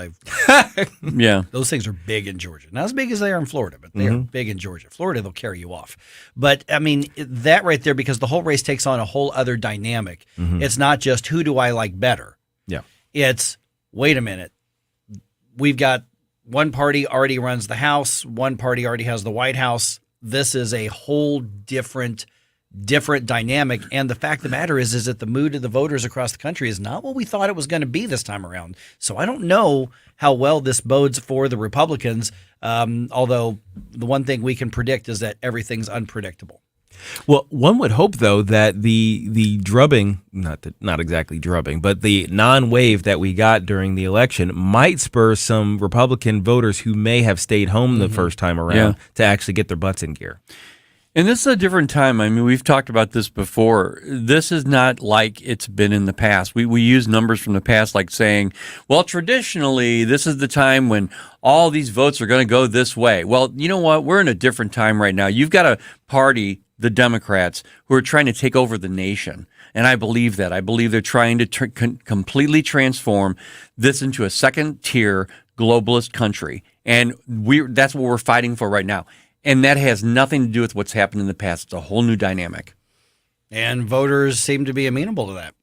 yeah, those things are big in Georgia. Not as big as they are in Florida, but they are big in Georgia. Florida, they'll carry you off. But I mean, that right there, because the whole race takes on a whole other dynamic. It's not just who do I like better. Yeah, it's wait a minute, we've got one party already runs the House, one party already has the White House. This is a whole different dynamic. And the fact of the matter is that the mood of the voters across the country is not what we thought it was going to be this time around. So I don't know how well this bodes for the Republicans, although the one thing we can predict is that everything's unpredictable. Well, one would hope, though, that the drubbing, not exactly drubbing, but the non-wave that we got during the election might spur some Republican voters who may have stayed home the first time around to actually get their butts in gear. And this is a different time. I mean, we've talked about this before. This is not like it's been in the past. We use numbers from the past like saying, well, traditionally, this is the time when all these votes are going to go this way. Well, you know what? We're in a different time right now. You've got a party, the Democrats, who are trying to take over the nation. And I believe that. I believe they're trying to completely transform this into a second-tier globalist country. And that's what we're fighting for right now. And that has nothing to do with what's happened in the past. It's a whole new dynamic. And voters seem to be amenable to that.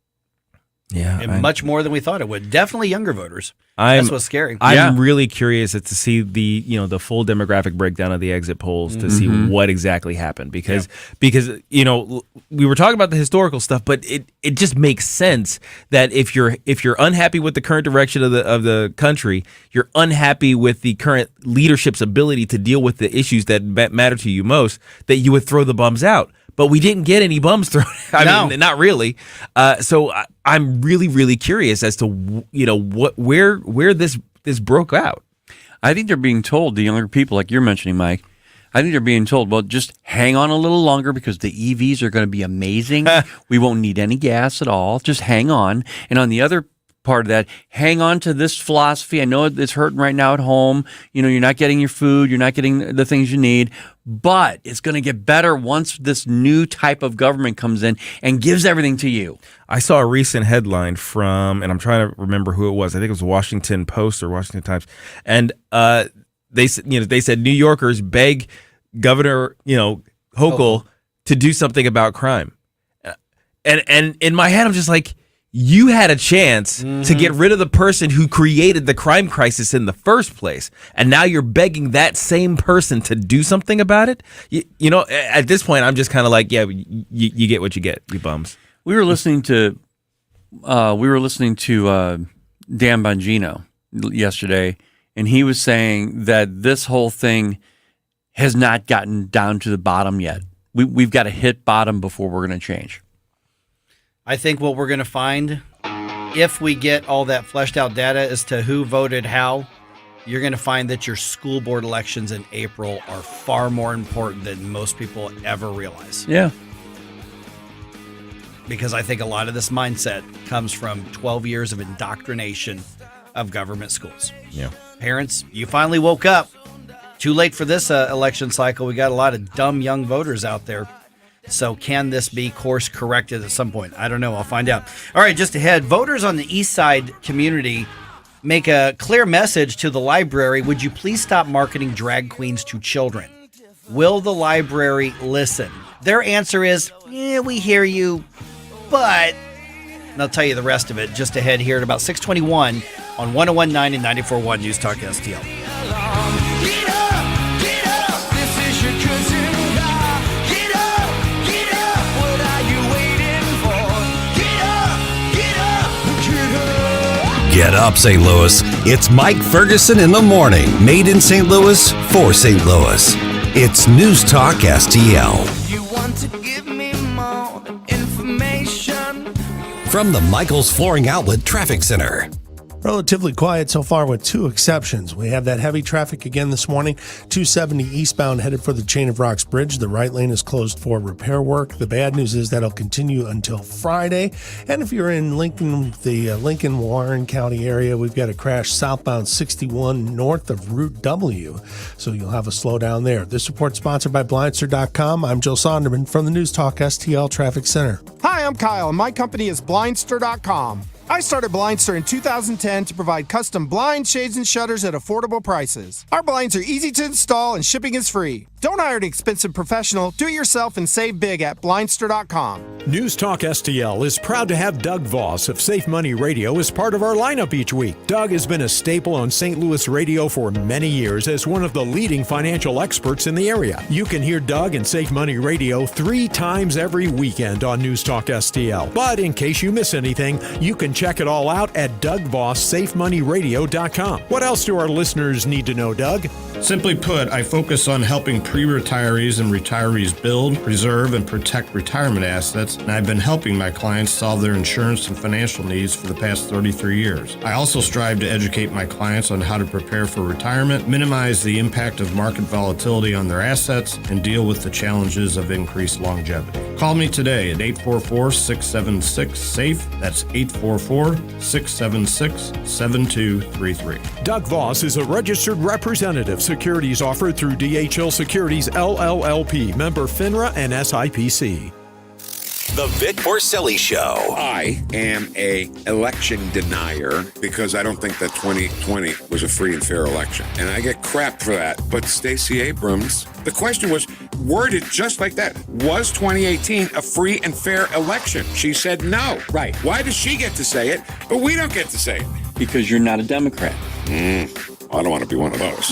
Yeah, and much more than we thought it would. Definitely younger voters. That's what's scary. I'm really curious to see the full demographic breakdown of the exit polls to see what exactly happened because we were talking about the historical stuff, but it just makes sense that if you're unhappy with the current direction of the country, you're unhappy with the current leadership's ability to deal with the issues that matter to you most, that you would throw the bums out. But we didn't get any bums thrown. I mean, not really. So I'm really, really curious as to where this broke out. I think they're being told, the younger people, like you're mentioning, Mike. I think they're being told, well, just hang on a little longer because the EVs are going to be amazing. We won't need any gas at all. Just hang on. And on the other part of that, hang on to this philosophy. I know it's hurting right now at home. You're not getting your food. You're not getting the things you need. But it's going to get better once this new type of government comes in and gives everything to you. I saw a recent headline from, and I'm trying to remember who it was. I think it was Washington Post or Washington Times. And they said New Yorkers beg Governor, Hochul to do something about crime. And in my head, I'm just like, you had a chance to get rid of the person who created the crime crisis in the first place, and now you're begging that same person to do something about it. At this point, I'm just kind of like, yeah, you get what you get, you bums. We were listening to Dan Bongino yesterday, and he was saying that this whole thing has not gotten down to the bottom yet. We've got to hit bottom before we're going to change. I think what we're going to find, if we get all that fleshed out data as to who voted how, you're going to find that your school board elections in April are far more important than most people ever realize. Yeah. Because I think a lot of this mindset comes from 12 years of indoctrination of government schools. Yeah. Parents, you finally woke up. Too late for this election cycle. We got a lot of dumb young voters out there. So can this be course corrected at some point? I don't know. I'll find out. All right, just ahead, voters on the East Side community make a clear message to the library. Would you please stop marketing drag queens to children? Will the library listen? Their answer is, yeah, we hear you, but... And I'll tell you the rest of it just ahead here at about 6:21 on 101.9 and 94.1 News Talk STL. Get up, St. Louis. It's Mike Ferguson in the morning. Made in St. Louis for St. Louis. It's News Talk STL. You want to give me more information From the Michaels Flooring Outlet Traffic Center. Relatively quiet so far with two exceptions. We have that heavy traffic again this morning. 270 eastbound headed for the Chain of Rocks Bridge. The right lane is closed for repair work. The bad news is that'll continue until Friday. And if you're in Lincoln, the Lincoln-Warren County area, we've got a crash southbound 61 north of Route W. So you'll have a slowdown there. This report sponsored by Blindster.com. I'm Joe Sonderman from the News Talk STL Traffic Center. Hi, I'm Kyle, and my company is Blindster.com. I started Blindster in 2010 to provide custom blinds, shades, and shutters at affordable prices. Our blinds are easy to install and shipping is free. Don't hire an expensive professional. Do it yourself and save big at Blindster.com. News Talk STL is proud to have Doug Voss of Safe Money Radio as part of our lineup each week. Doug has been a staple on St. Louis radio for many years as one of the leading financial experts in the area. You can hear Doug and Safe Money Radio 3 times every weekend on News Talk STL. But in case you miss anything, you can check it all out at DougVossSafeMoneyRadio.com. What else do our listeners need to know, Doug? Simply put, I focus on helping pre-retirees and retirees build, preserve, and protect retirement assets, and I've been helping my clients solve their insurance and financial needs for the past 33 years. I also strive to educate my clients on how to prepare for retirement, minimize the impact of market volatility on their assets, and deal with the challenges of increased longevity. Call me today at 844-676-SAFE. That's 844-676-7233. Doug Voss is a registered representative. Securities offered through DHL Securities LLLP, member FINRA and SIPC. The Vic Porcelli Show. I am a election denier because I don't think that 2020 was a free and fair election. And I get crap for that. But Stacey Abrams, the question was worded just like that. Was 2018 a free and fair election? She said no. Right. Why does she get to say it, but we don't get to say it? Because you're not a Democrat. I don't want to be one of those.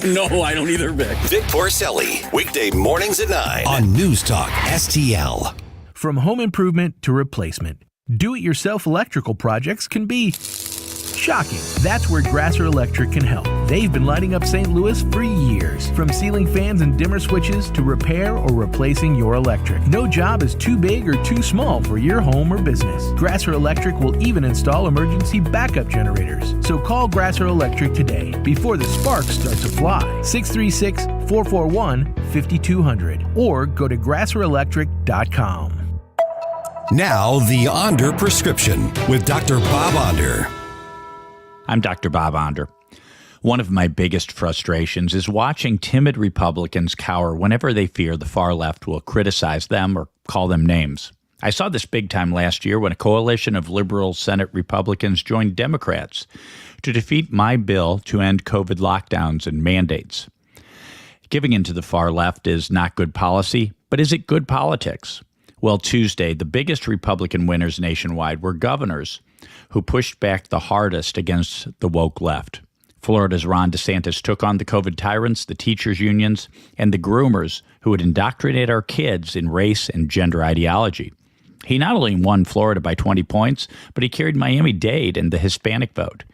No, I don't either, Vic. Vic Porcelli, weekday mornings at 9 on News Talk STL. From home improvement to replacement, do-it-yourself electrical projects can be shocking. That's where Grasser Electric can help. They've been lighting up St. Louis for years. From ceiling fans and dimmer switches to repair or replacing your electric. No job is too big or too small for your home or business. Grasser Electric will even install emergency backup generators. So call Grasser Electric today before the sparks start to fly. 636-441-5200 or go to grasserelectric.com. Now, the Onder Prescription with Dr. Bob Onder. I'm Dr. Bob Onder. One of my biggest frustrations is watching timid Republicans cower whenever they fear the far left will criticize them or call them names. I saw this big time last year when a coalition of liberal Senate Republicans joined Democrats to defeat my bill to end COVID lockdowns and mandates. Giving in to the far left is not good policy, but is it good politics? Well, Tuesday, the biggest Republican winners nationwide were governors who pushed back the hardest against the woke left. Florida's Ron DeSantis took on the COVID tyrants, the teachers' unions, and the groomers who would indoctrinate our kids in race and gender ideology. He not only won Florida by 20 points, but he carried Miami-Dade and the Hispanic vote.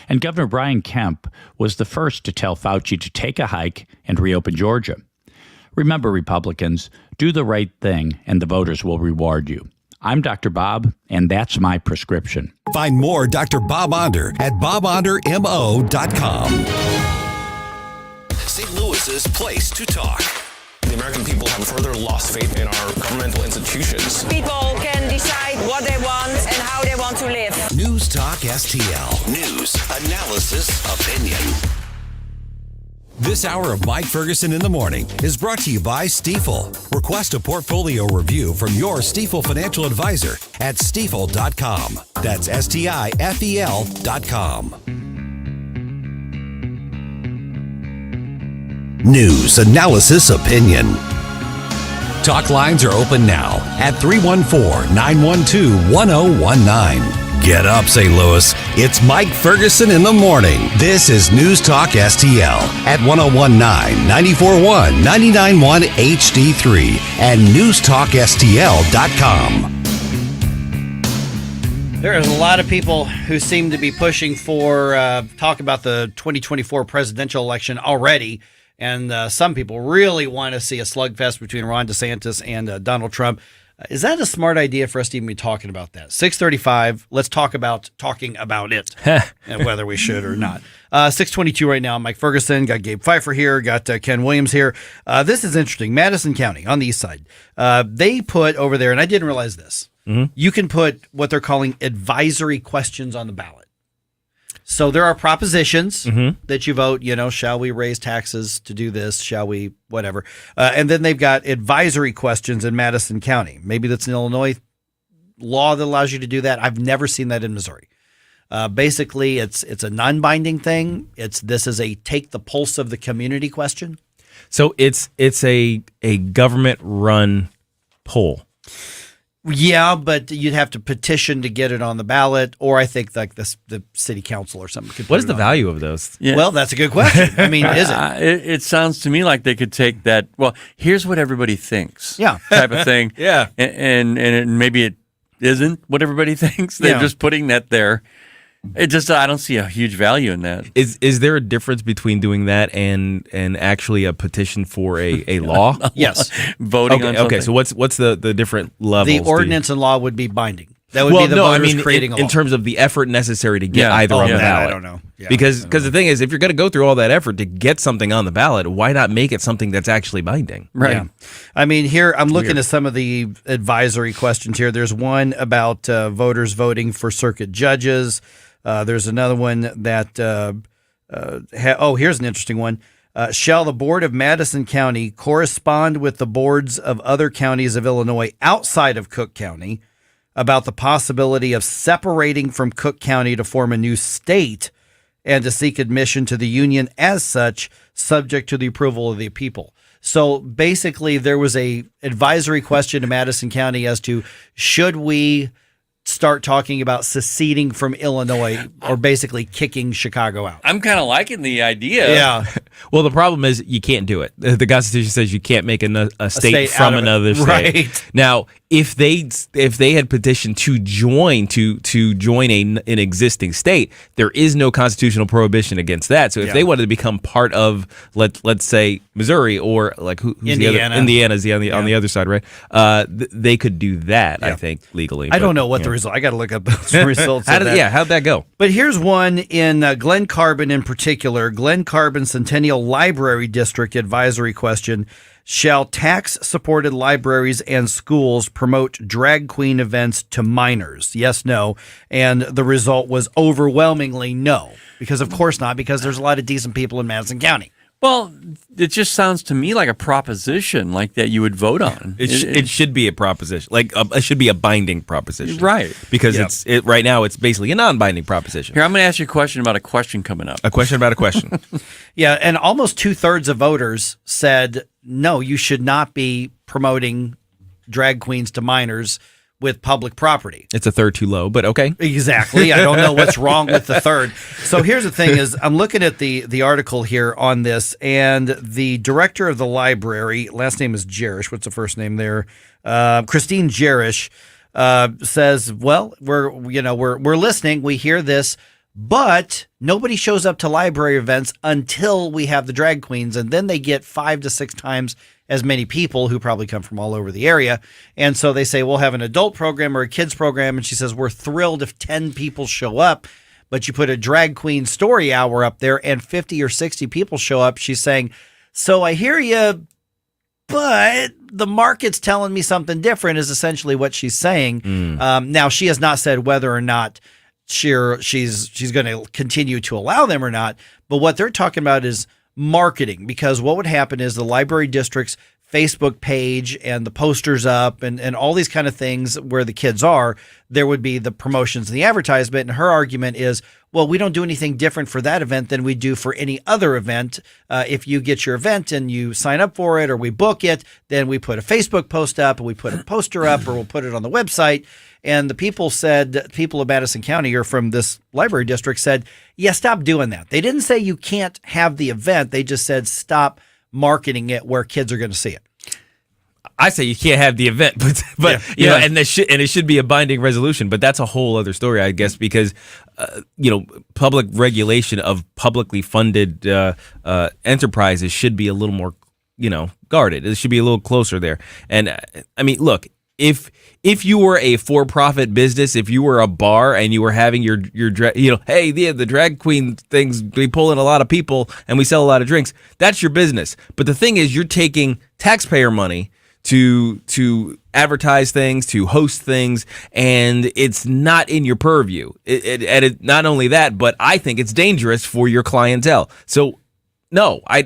And Governor Brian Kemp was the first to tell Fauci to take a hike and reopen Georgia. Remember, Republicans, do the right thing and the voters will reward you. I'm Dr. Bob, and that's my prescription. Find more Dr. Bob Onder at bobondermo.com. St. Louis's place to talk. The American people have further lost faith in our governmental institutions. People can decide what they want and how they want to live. News Talk STL. News, analysis, opinion. This hour of Mike Ferguson in the Morning is brought to you by Stifel. Request a portfolio review from your Stifel financial advisor at stifel.com. That's STIFEL.com. News, analysis, opinion. Talk lines are open now at 314-912-1019. Get up, St. Louis. It's Mike Ferguson in the Morning. This is News Talk STL at 1019, 94.1, 99.1 HD3 and NewstalkSTL.com. There is a lot of people who seem to be pushing for talk about the 2024 presidential election already. And some people really want to see a slugfest between Ron DeSantis and Donald Trump. Is that a smart idea for us to even be talking about that? 6:35. Let's talk about talking about it and whether we should or not. 6:22 right now. Mike Ferguson, got Gabe Pfeiffer here, got Ken Williams here. This is interesting. Madison County on the east side. They put over there, and I didn't realize this. You can put what they're calling advisory questions on the ballot. So there are propositions that you vote, shall we raise taxes to do this? Shall we, whatever. And then they've got advisory questions in Madison County. Maybe that's an Illinois law that allows you to do that. I've never seen that in Missouri. Basically, it's a non-binding thing. This is a take the pulse of the community question. So it's a government-run poll. Yeah, but you'd have to petition to get it on the ballot, or I think like the city council or something. Could what is the value of those? Yeah. Well, that's a good question. I mean, is it? It sounds to me like they could take that. Well, here's what everybody thinks. Yeah, type of thing. Yeah, and maybe it isn't what everybody thinks. They're just putting that there. It just I don't see a huge value in that. Is there a difference between doing that and actually a petition for a law? Yes, voting on something. Okay, so what's the different levels? The ordinance and law would be binding. That would be the voters creating a law. In terms of the effort necessary to get either on the ballot. I don't know. Yeah, because the thing is, if you're going to go through all that effort to get something on the ballot, why not make it something that's actually binding? Right. Yeah. I mean, here I'm looking at some of the advisory questions here. There's one about voters voting for circuit judges. There's another one that, here's an interesting one. Shall the board of Madison County correspond with the boards of other counties of Illinois outside of Cook County about the possibility of separating from Cook County to form a new state and to seek admission to the union as such, subject to the approval of the people? So basically, there was a advisory question to Madison County as to should we start talking about seceding from Illinois or basically kicking Chicago out. I'm kind of liking the idea. Yeah. Well, the problem is you can't do it. The Constitution says you can't make a state from another state. Right. Now, if they had petitioned to join an existing state, there is no constitutional prohibition against that. So if they wanted to become part of let's say Missouri or like who's Indiana. the other? Indiana's on the other side, right? They could do that, I think, legally. I don't know what the result. I got to look up those results. How'd that go? But here's one in Glen Carbon in particular. Glen Carbon Centennial Library District advisory question. Shall tax-supported libraries and schools promote drag queen events to minors? Yes, no. And the result was overwhelmingly no. Because of course not, because there's a lot of decent people in Madison County. Well, it just sounds to me like a proposition like that you would vote on. It should be a proposition. It should be a binding proposition. Right. Because right now it's basically a non-binding proposition. Here, I'm going to ask you a question about a question coming up. A question about a question. Yeah, and almost 2/3 of voters said, no, you should not be promoting drag queens to minors with public property. It's a third too low, but okay. Exactly. I don't know what's wrong with the third. So here's the thing is I'm looking at the article here on this, and the director of the library, last name is Jerish. What's the first name there? Christine Jerish says, well, we're listening. We hear this, but nobody shows up to library events until we have the drag queens, and then they get 5 to 6 times as many people who probably come from all over the area. And so they say, we'll have an adult program or a kids program. And she says, we're thrilled if 10 people show up, but you put a drag queen story hour up there and 50 or 60 people show up. She's saying, so I hear you, but the market's telling me something different is essentially what she's saying. Now, she has not said whether or not she's going to continue to allow them or not. But what they're talking about is marketing, because what would happen is the library district's Facebook page and the posters up and all these kind of things where the kids are, there would be the promotions and the advertisement. And her argument is, well, we don't do anything different for that event than we do for any other event. If you get your event and you sign up for it or we book it, then we put a Facebook post up and we put a poster up or we'll put it on the website. And the people of Madison County or from this library district said, yeah, stop doing that. They didn't say you can't have the event. They just said stop marketing it where kids are going to see it. I say you can't have the event, but you know, and it should be a binding resolution. But that's a whole other story, I guess, because public regulation of publicly funded enterprises should be a little more guarded. It should be a little closer there. And I mean, look, if you were a for-profit business, if you were a bar and you were having your hey, the drag queen things, we pull in a lot of people and we sell a lot of drinks, that's your business. But the thing is, you're taking taxpayer money to advertise things, to host things, and it's not in your purview. Not only that, but I think it's dangerous for your clientele. So no, I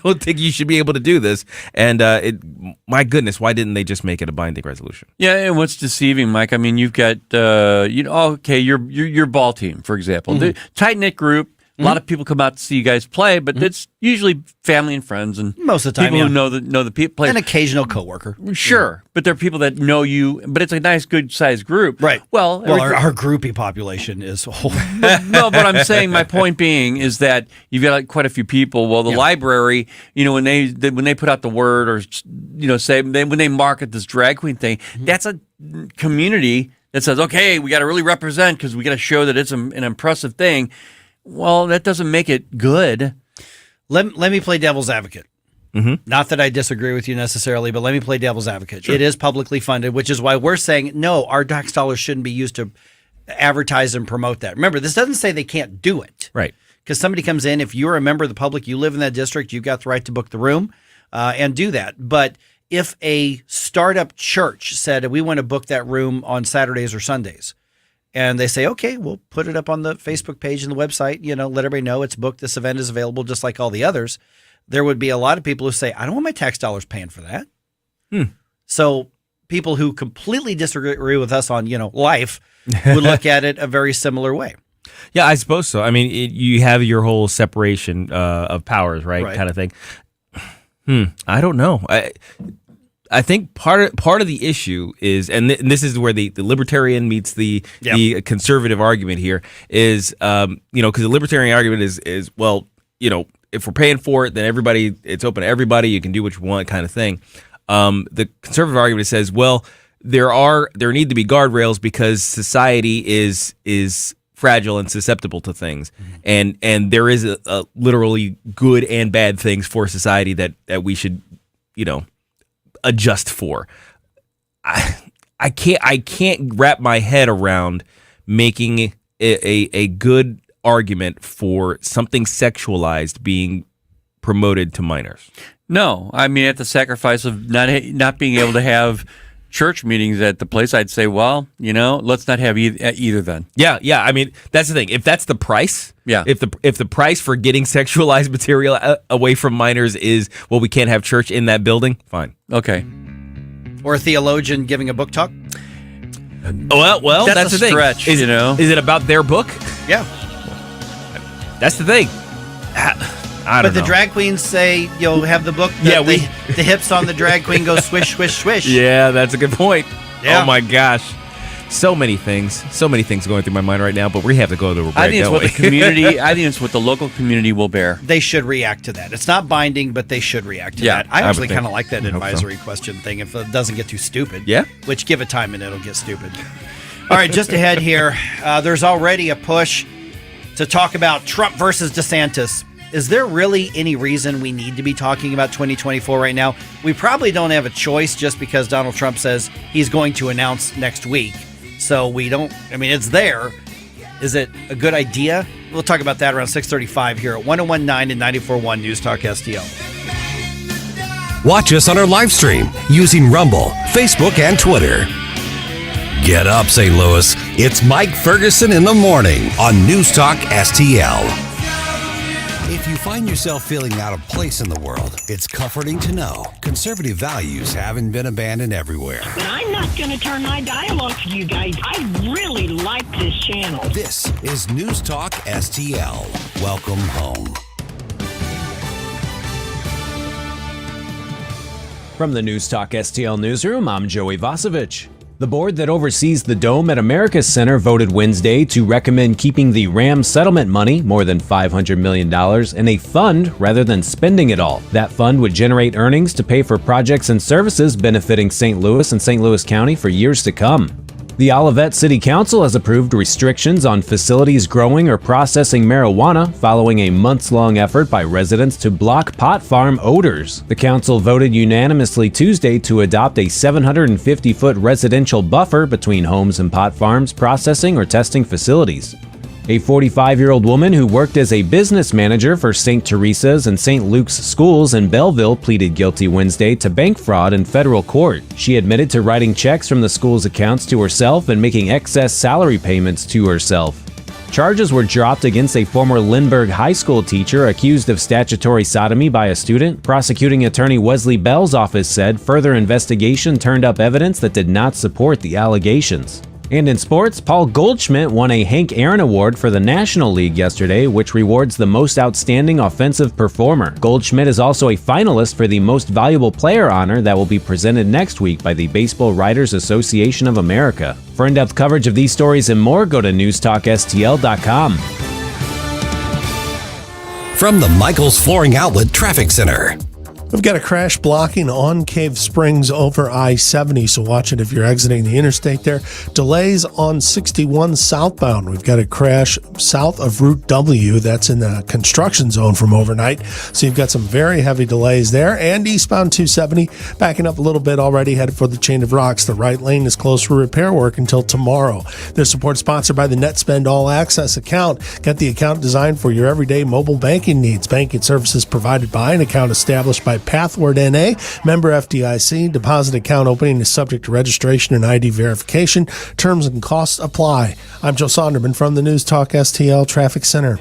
don't think you should be able to do this. And my goodness, why didn't they just make it a binding resolution? Yeah, and what's deceiving, Mike? I mean, you've got your ball team, for example, the tight-knit group. A lot of people come out to see you guys play, but it's usually family and friends, and most of the time, people who know the players. An occasional coworker, sure, but they're people that know you. But it's a nice, good-sized group, right? Well, our groupie population is. No, but I'm saying my point being is that you've got quite a few people. Well, the library, when they put out the word, or say when they market this drag queen thing, that's a community that says, okay, we got to really represent because we got to show that it's an impressive thing. Well, that doesn't make it good. Let me play devil's advocate. Not that I disagree with you necessarily, but let me play devil's advocate. Sure. It is publicly funded, which is why we're saying, no, our tax dollars shouldn't be used to advertise and promote that. Remember, this doesn't say they can't do it. Right. Because somebody comes in, if you're a member of the public, you live in that district, you've got the right to book the room and do that. But if a startup church said, we want to book that room on Saturdays or Sundays, and they say, okay, we'll put it up on the Facebook page and the website, let everybody know it's booked. This event is available just like all the others. There would be a lot of people who say, I don't want my tax dollars paying for that. So people who completely disagree with us on, life would look at it a very similar way. Yeah, I suppose so. I mean, you have your whole separation of powers, right? Kind of thing. I don't know. I think part of the issue is, and this is where the libertarian meets the conservative argument here, is because the libertarian argument is well, if we're paying for it, then it's open to everybody. You can do what you want, kind of thing. The conservative argument says, well, there need to be guardrails because society is fragile and susceptible to things, and there is a literally good and bad things for society that we should adjust for. I can't wrap my head around making a good argument for something sexualized being promoted to minors. No, I mean at the sacrifice of not being able to have church meetings at the place, I'd say, well, let's not have either then. Yeah. I mean, that's the thing. If that's the price, if the price for getting sexualized material away from minors is, well, we can't have church in that building, fine. Okay. Or a theologian giving a book talk. Well, that's a the thing. Stretch, Is it about their book? Yeah. That's the thing. I don't know. But the drag queens say, have the book. The hips on the drag queen go swish, swish, swish. Yeah, that's a good point. Yeah. Oh my gosh. So many things going through my mind right now, but we have to go to a break. I think it's what the community, I think it's what the local community will bear. They should react to that. It's not binding, but they should react to that. I actually kind of like that advisory question thing if it doesn't get too stupid. Yeah. Which, give it time and it'll get stupid. All right, just ahead here, there's already a push to talk about Trump versus DeSantis. Is there really any reason we need to be talking about 2024 right now? We probably don't have a choice just because Donald Trump says he's going to announce next week. So we don't, it's there. Is it a good idea? We'll talk about that around 6:35 here at 101.9 and 94.1 News Talk STL. Watch us on our live stream using Rumble, Facebook, and Twitter. Get up, St. Louis. It's Mike Ferguson in the morning on News Talk STL. If you find yourself feeling out of place in the world, it's comforting to know conservative values haven't been abandoned everywhere. But I'm not going to turn my dial off to you guys. I really like this channel. This is News Talk STL. Welcome home. From the News Talk STL newsroom, I'm Joey Vasevich. The board that oversees the Dome at America's Center voted Wednesday to recommend keeping the RAM settlement money, more than $500 million, in a fund rather than spending it all. That fund would generate earnings to pay for projects and services benefiting St. Louis and St. Louis County for years to come. The Olivet City Council has approved restrictions on facilities growing or processing marijuana following a months-long effort by residents to block pot farm odors. The council voted unanimously Tuesday to adopt a 750-foot residential buffer between homes and pot farms processing or testing facilities. A 45-year-old woman who worked as a business manager for St. Teresa's and St. Luke's schools in Belleville pleaded guilty Wednesday to bank fraud in federal court. She admitted to writing checks from the school's accounts to herself and making excess salary payments to herself. Charges were dropped against a former Lindbergh High School teacher accused of statutory sodomy by a student. Prosecuting attorney Wesley Bell's office said further investigation turned up evidence that did not support the allegations. And in sports, Paul Goldschmidt won a Hank Aaron Award for the National League yesterday, which rewards the most outstanding offensive performer. Goldschmidt is also a finalist for the Most Valuable Player honor that will be presented next week by the Baseball Writers Association of America. For in-depth coverage of these stories and more, go to NewstalkSTL.com. From the Michaels Flooring Outlet Traffic Center. We've got a crash blocking on Cave Springs over I-70, so watch it if you're exiting the interstate there. Delays on 61 southbound. We've got a crash south of Route W. That's in the construction zone from overnight. So you've got some very heavy delays there. And eastbound 270, backing up a little bit already, headed for the Chain of Rocks. The right lane is closed for repair work until tomorrow. This support sponsored by the NetSpend All Access account. Get the account designed for your everyday mobile banking needs. Banking services provided by an account established by Pathward NA, member FDIC. Deposit account opening is subject to registration and ID verification. Terms and costs apply. I'm Joe Sonderman from the News Talk STL Traffic Center.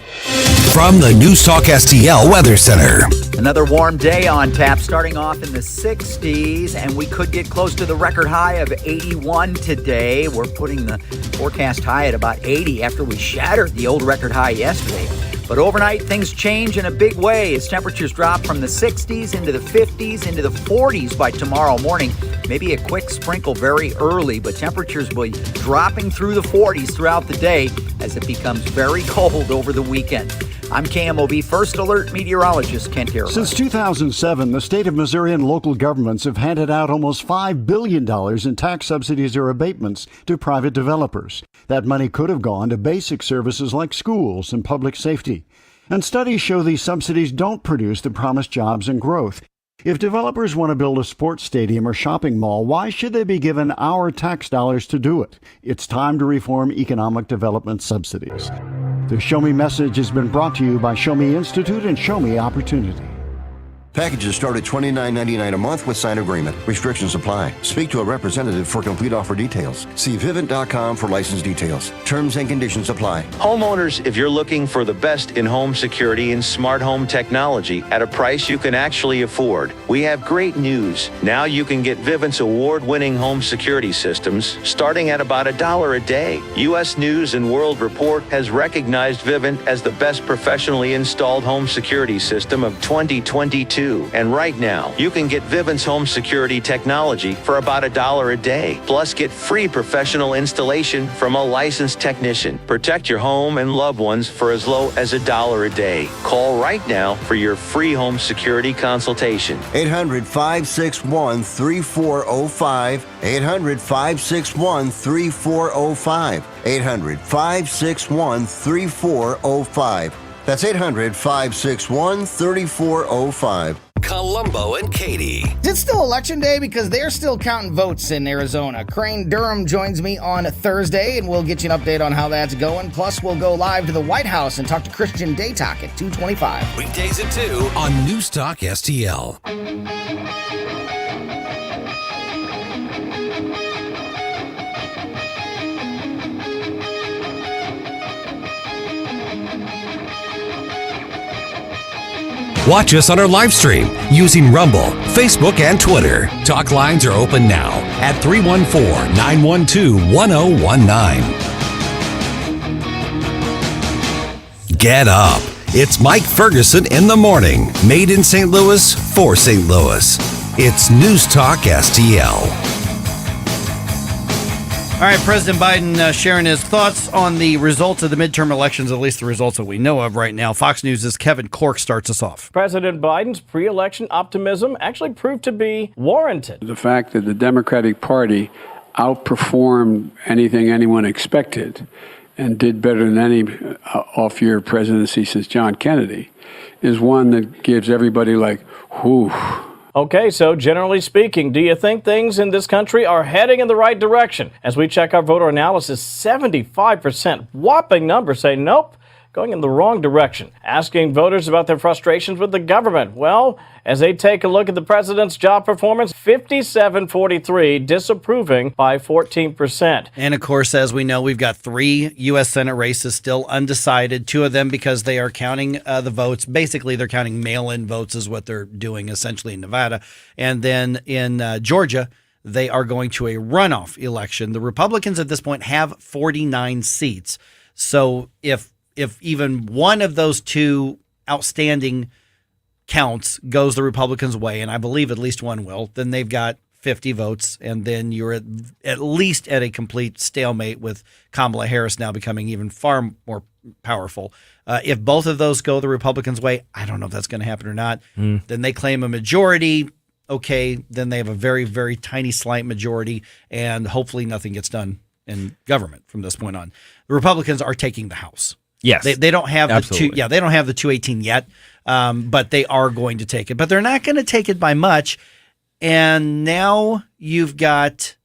From the News Talk STL Weather Center. Another warm day on tap, starting off in the 60s, and we could get close to the record high of 81 today. We're putting the forecast high at about 80 after we shattered the old record high yesterday. But overnight, things change in a big way as temperatures drop from the 60s into the 50s, into the 40s by tomorrow morning. Maybe a quick sprinkle very early, but temperatures will be dropping through the 40s throughout the day as it becomes very cold over the weekend. I'm KMOB First Alert meteorologist Kent Harrell. Since 2007, the state of Missouri and local governments have handed out almost $5 billion in tax subsidies or abatements to private developers. That money could have gone to basic services like schools and public safety. And studies show these subsidies don't produce the promised jobs and growth. If developers want to build a sports stadium or shopping mall, why should they be given our tax dollars to do it? It's time to reform economic development subsidies. The Show Me message has been brought to you by Show Me Institute and Show Me Opportunity. Packages start at $29.99 a month with signed agreement. Restrictions apply. Speak to a representative for complete offer details. See Vivint.com for license details. Terms and conditions apply. Homeowners, if you're looking for the best in home security and smart home technology at a price you can actually afford, we have great news. Now you can get Vivint's award-winning home security systems starting at about $1 a day. U.S. News and World Report has recognized Vivint as the best professionally installed home security system of 2022. And right now, you can get Vivint's home security technology for about $1 a day. Plus, get free professional installation from a licensed technician. Protect your home and loved ones for as low as $1 a day. Call right now for your free home security consultation. 800-561-3405. 800-561-3405. 800-561-3405. That's 800-561-3405. Columbo and Katie. Is it still election day? Because they're still counting votes in Arizona. Crane Durham joins me on Thursday, and we'll get you an update on how that's going. Plus, we'll go live to the White House and talk to Christian Daytalk at 2:25. Weekdays at 2 on News Talk STL. Watch us on our live stream using Rumble, Facebook, and Twitter. Talk lines are open now at 314-912-1019. Get up. It's Mike Ferguson in the morning. Made in St. Louis for St. Louis. It's News Talk STL. All right, President Biden sharing his thoughts on the results of the midterm elections, at least the results that we know of right now. Fox News' Kevin Cork starts us off. President Biden's pre-election optimism actually proved to be warranted. The fact that the Democratic Party outperformed anything anyone expected and did better than any off-year presidency since John Kennedy is one that gives everybody like, whew. Okay, so generally speaking, do you think things in this country are heading in the right direction? As we check our voter analysis, 75%, whopping number, say nope, going in the wrong direction. Asking voters about their frustrations with the government. Well, as they take a look at the president's job performance, 57-43, disapproving by 14%. And of course, as we know, we've got 3 U.S. Senate races still undecided. 2 of them because they are counting the votes. Basically, they're counting mail-in votes is what they're doing essentially in Nevada. And then in Georgia, they are going to a runoff election. The Republicans at this point have 49 seats. So if even one of those 2 outstanding counts goes the Republicans' way, and I believe at least one will, then they've got 50 votes, and then you're at least at a complete stalemate with Kamala Harris now becoming even far more powerful. If both of those go the Republicans' way, I don't know if that's going to happen or not. Then they claim a majority. Okay, then they have a very, very tiny, slight majority, and hopefully nothing gets done in government from this point on. The Republicans are taking the House. Yes, they don't have absolutely. the 2. Yeah, they don't have the 218 yet, but they are going to take it. But they're not going to take it by much. And now you've got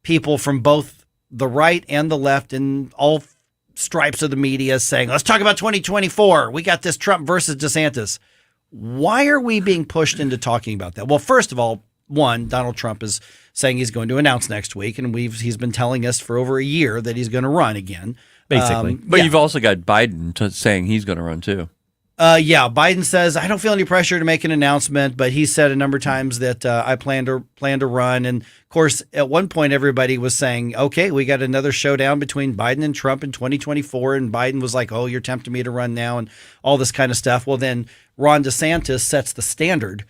people from both the right and the left and all stripes of the media saying, "Let's talk about 2024. We got this Trump versus DeSantis." Why are we being pushed into talking about that? Well, first of all, one, Donald Trump is saying he's going to announce next week, and he's been telling us for over a year that he's going to run again. Basically. But you've also got Biden saying he's going to run too. Biden says, I don't feel any pressure to make an announcement, but he said a number of times that I plan to run. And of course, at one point, everybody was saying, okay, we got another showdown between Biden and Trump in 2024. And Biden was like, oh, you're tempting me to run now and all this kind of stuff. Well, then Ron DeSantis sets the standard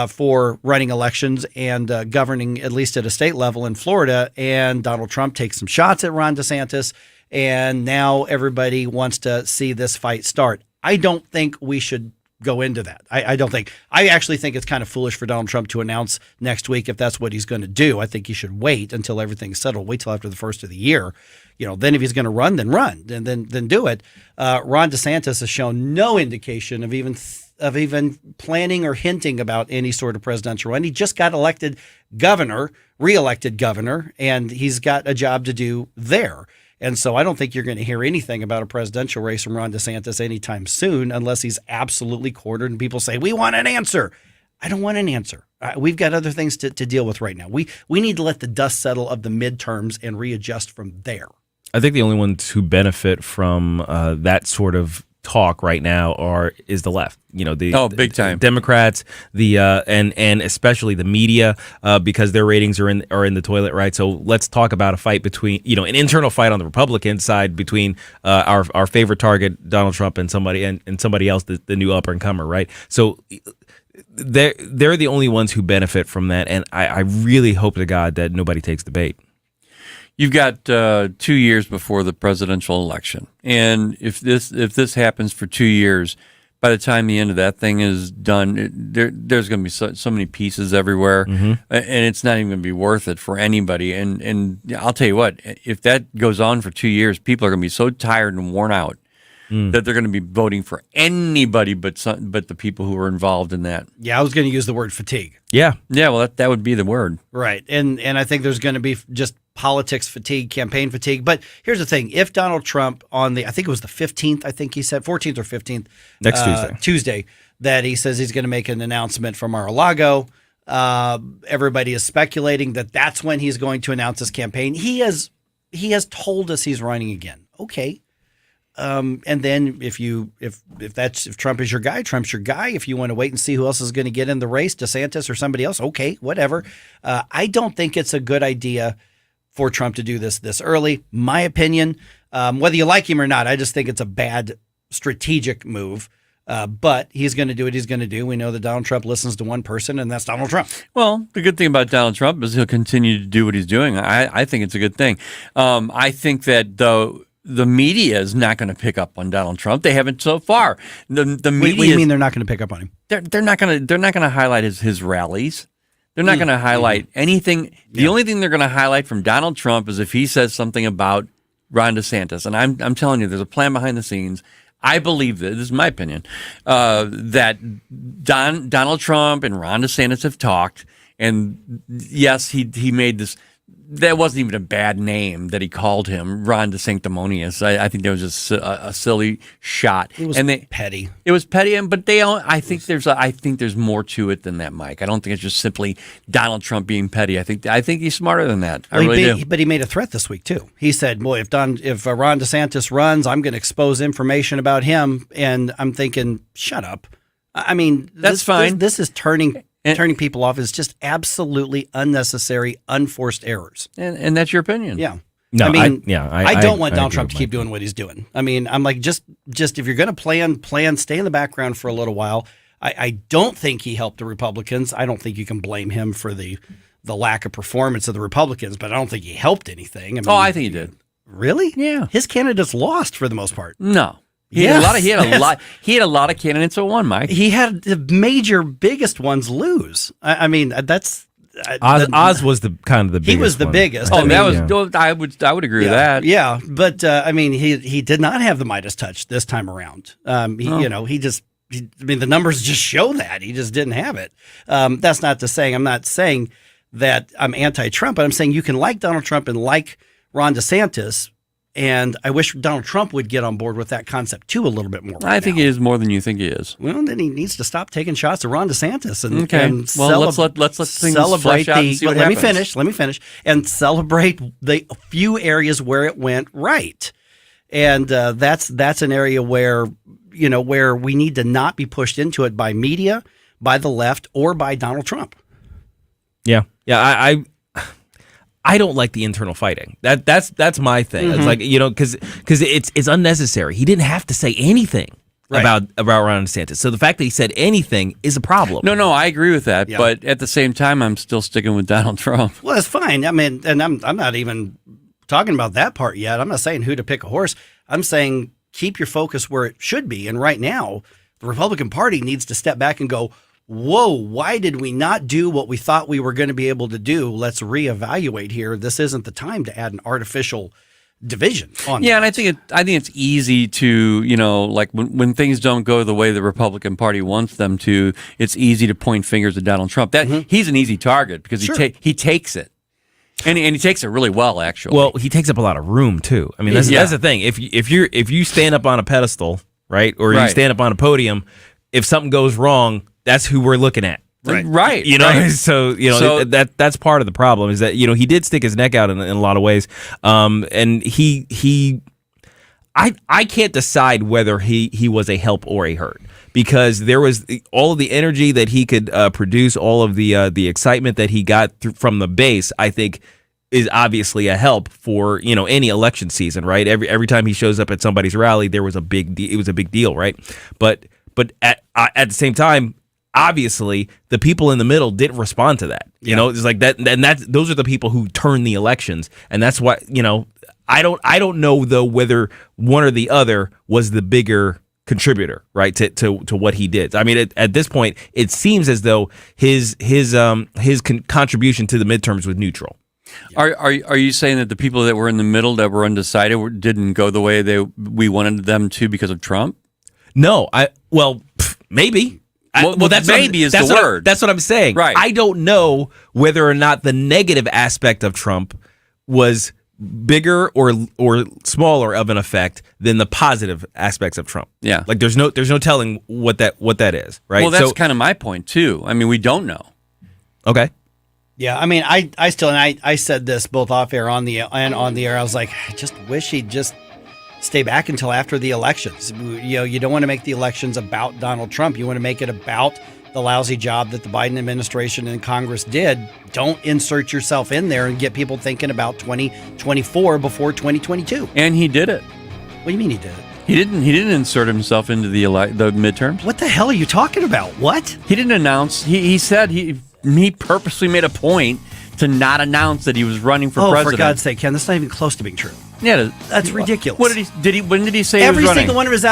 for running elections and governing, at least at a state level in Florida. And Donald Trump takes some shots at Ron DeSantis. And now everybody wants to see this fight start. I don't think we should go into that. I don't think. I actually think it's kind of foolish for Donald Trump to announce next week if that's what he's going to do. I think he should wait until everything's settled. Wait till after the first of the year. Then if he's going to run, then run, and then do it. Ron DeSantis has shown no indication of even planning or hinting about any sort of presidential run. He just got reelected governor, and he's got a job to do there. And so I don't think you're going to hear anything about a presidential race from Ron DeSantis anytime soon unless he's absolutely cornered and people say, we want an answer. I don't want an answer. We've got other things to deal with right now. We need to let the dust settle of the midterms and readjust from there. I think the only ones who benefit from that sort of talk right now is the left. Big time Democrats, and especially the media, because their ratings are in the toilet, right? So let's talk about a fight between an internal fight on the Republican side between our favorite target Donald Trump and somebody else, the new up and comer, right? So they're the only ones who benefit from that, and I really hope to God that nobody takes the bait. You've got 2 years before the presidential election, and if this happens for 2 years, by the time the end of that thing is done, there's going to be so many pieces everywhere, and it's not even going to be worth it for anybody. And I'll tell you what, if that goes on for 2 years, people are going to be so tired and worn out that they're going to be voting for anybody but the people who are involved in that. Yeah, I was going to use the word fatigue. Yeah. Well, that would be the word, right? And I think there's going to be just politics fatigue, campaign fatigue. But here's the thing: if Donald Trump I think it was the 15th, I think he said 14th or 15th, next Tuesday, that he says he's going to make an announcement from Mar-a-Lago. Everybody is speculating that that's when he's going to announce his campaign. He has told us he's running again. Okay. And then if Trump is your guy, Trump's your guy. If you want to wait and see who else is going to get in the race, DeSantis or somebody else, okay, whatever. I don't think it's a good idea for Trump to do this early. My opinion, whether you like him or not, I just think it's a bad strategic move. But he's going to do what he's going to do. We know that Donald Trump listens to one person, and that's Donald Trump. Well, the good thing about Donald Trump is he'll continue to do what he's doing. I think it's a good thing. I think that the media is not going to pick up on Donald Trump. They haven't so far. The media. What do you mean they're not going to pick up on him? They're not going to highlight his rallies. They're not going to highlight anything. The only thing they're going to highlight from Donald Trump is if he says something about Ron DeSantis. And I'm telling you, there's a plan behind the scenes. I believe that, this is my opinion, that Donald Trump and Ron DeSantis have talked. And yes, he made this. That wasn't even a bad name that he called him, Ron DeSanctimonious. I think that was just a silly shot. It was petty. It was petty, but I think there's more to it than that, Mike. I don't think it's just simply Donald Trump being petty. I think he's smarter than that. I really do. But he made a threat this week too. He said, "Boy, if Ron DeSantis runs, I'm going to expose information about him." And I'm thinking, shut up. I mean, that's fine. This is turning people off is just absolutely unnecessary, unforced errors. And that's your opinion. Yeah. No, I don't want Donald Trump to keep doing what he's doing. I mean, I'm like, just if you're going to plan, stay in the background for a little while. I don't think he helped the Republicans. I don't think you can blame him for the lack of performance of the Republicans, but I don't think he helped anything. I mean, I think he did. Really? Yeah. His candidates lost for the most part. No. He had a lot of candidates that won, Mike. He had the major biggest ones lose. I mean, that's Oz was the kind of the biggest. He was the biggest. I would agree with that. Yeah, but I mean, he did not have the Midas touch this time around. I mean, the numbers just show that he just didn't have it. That's not to say I'm not saying that I'm anti-Trump, but I'm saying you can like Donald Trump and like Ron DeSantis. And I wish Donald Trump would get on board with that concept too a little bit more. I think he is more than you think he is. Well, then he needs to stop taking shots at Ron DeSantis and let's let things celebrate flesh out and see what happens. Let me finish and celebrate the few areas where it went right. And that's an area where we need to not be pushed into it by media, by the left, or by Donald Trump. Yeah, I don't like the internal fighting. That's my thing. Mm-hmm. It's like, because it's unnecessary. He didn't have to say anything about Ron DeSantis. So the fact that he said anything is a problem. No, I agree with that. Yeah. But at the same time, I'm still sticking with Donald Trump. Well, that's fine. I mean, and I'm not even talking about that part yet. I'm not saying who to pick a horse. I'm saying keep your focus where it should be. And right now, the Republican Party needs to step back and go, whoa, why did we not do what we thought we were going to be able to do? Let's reevaluate here. This isn't the time to add an artificial division on that. And I think it's easy to, like when things don't go the way the Republican Party wants them to, it's easy to point fingers at Donald Trump. He's an easy target because he takes it. And he takes it really well, actually. Well, he takes up a lot of room too. I mean, that's the thing. If you stand up on a pedestal, right, or you stand up on a podium, if something goes wrong, that's who we're looking at. Right. So that's part of the problem is that, he did stick his neck out in a lot of ways. And I can't decide whether he was a help or a hurt because there was all of the energy that he could produce, all of the excitement that he got from the base, I think is obviously a help for, any election season, right? Every time he shows up at somebody's rally, it was a big deal, right? But at the same time, obviously, the people in the middle didn't respond to that. It's like that, and those are the people who turn the elections, and that's why I don't know though whether one or the other was the bigger contributor, right, to what he did. I mean, at this point, it seems as though his contribution to the midterms was neutral. Are you saying that the people that were in the middle that were undecided didn't go the way we wanted them to because of Trump? No, maybe. That's maybe is the word. That's what I'm saying. Right. I don't know whether or not the negative aspect of Trump was bigger or smaller of an effect than the positive aspects of Trump. Yeah. Like there's no telling what that is, right? Well, that's kind of my point too. I mean, we don't know. Okay. Yeah, I mean, I still, and I said this both off air on the air. I was like, I just wish he'd just stay back until after the elections. You don't want to make the elections about Donald Trump. You want to make it about the lousy job that the Biden administration and Congress did. Don't insert yourself in there and get people thinking about 2024 before 2022. And he did it. What do you mean he did it? He didn't insert himself into the midterms. What the hell are you talking about? What? He didn't announce. He said he purposely made a point to not announce that he was running for president. For God's sake, Ken, that's not even close to being true. Yeah, that's ridiculous. What did he? When did he say Every he was running? single one of his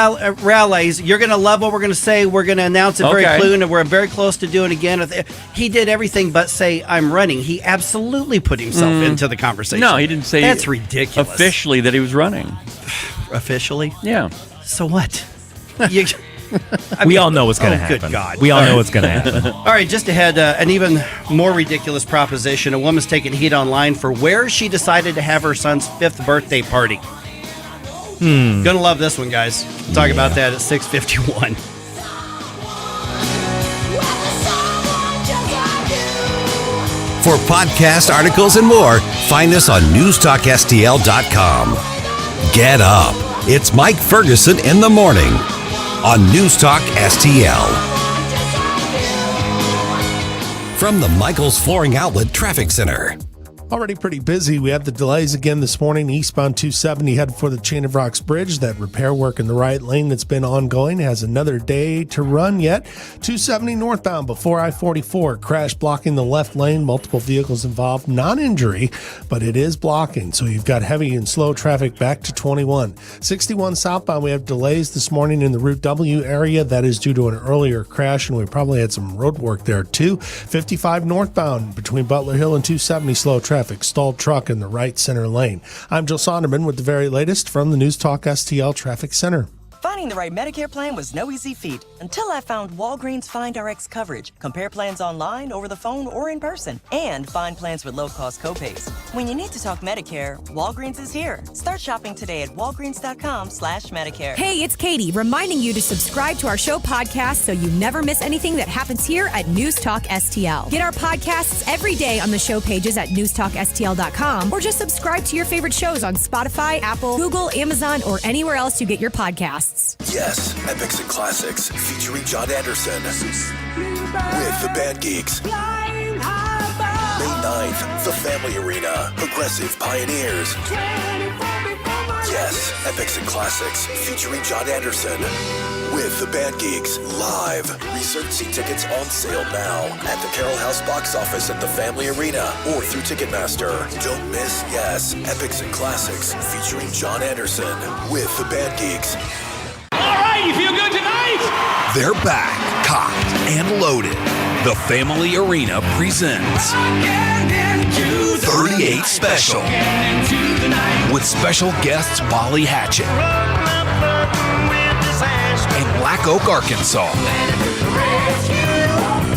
rallies, you're going to love what we're going to say. We're going to announce it very soon, and we're very close to doing it again. He did everything but say, I'm running. He absolutely put himself into the conversation. No, he didn't say that's ridiculous. Officially that he was running. Officially? Yeah. So what? We all know what's going to happen. Good God. We all know what's going to happen. All right, just ahead, an even more ridiculous proposition. A woman's taking heat online for where she decided to have her son's 5th birthday party. Gonna love this one, guys. We'll talk about that at 6:51. For podcast articles and more, find us on NewstalkSTL.com. Get up. It's Mike Ferguson in the morning on Newstalk STL. From the Michaels Flooring Outlet Traffic Center. Already pretty busy. We have the delays again this morning. Eastbound 270 headed for the Chain of Rocks Bridge. That repair work in the right lane that's been ongoing has another day to run yet. 270 northbound before I-44. Crash blocking the left lane. Multiple vehicles involved. Non-injury, but it is blocking. So you've got heavy and slow traffic back to 21. 61 southbound. We have delays this morning in the Route W area. That is due to an earlier crash, and we probably had some road work there too. 55 northbound between Butler Hill and 270 slow traffic. Stalled truck in the right center lane. I'm Joe Sonderman with the very latest from the Newstalk STL Traffic Center. Finding the right Medicare plan was no easy feat until I found Walgreens Find RX coverage. Compare plans online, over the phone, or in person, and find plans with low-cost copays. When you need to talk Medicare, Walgreens is here. Start shopping today at walgreens.com/Medicare. Hey, it's Katie, reminding you to subscribe to our show podcast so you never miss anything that happens here at Newstalk STL. Get our podcasts every day on the show pages at NewstalkSTL.com, or just subscribe to your favorite shows on Spotify, Apple, Google, Amazon, or anywhere else you get your podcasts. Yes, Epics and Classics featuring John Anderson with the Band Geeks. May 9th, the Family Arena, Progressive Pioneers. Yes, Epics and Classics featuring John Anderson with the Band Geeks live. Research seat tickets on sale now at the Carroll House box office at the Family Arena or through Ticketmaster. Don't miss Yes, Epics and Classics featuring John Anderson with the Band Geeks. You feel good tonight? They're back, cocked and loaded. The Family Arena presents 38 Special with special guests Molly Hatchet and Black Oak, Arkansas.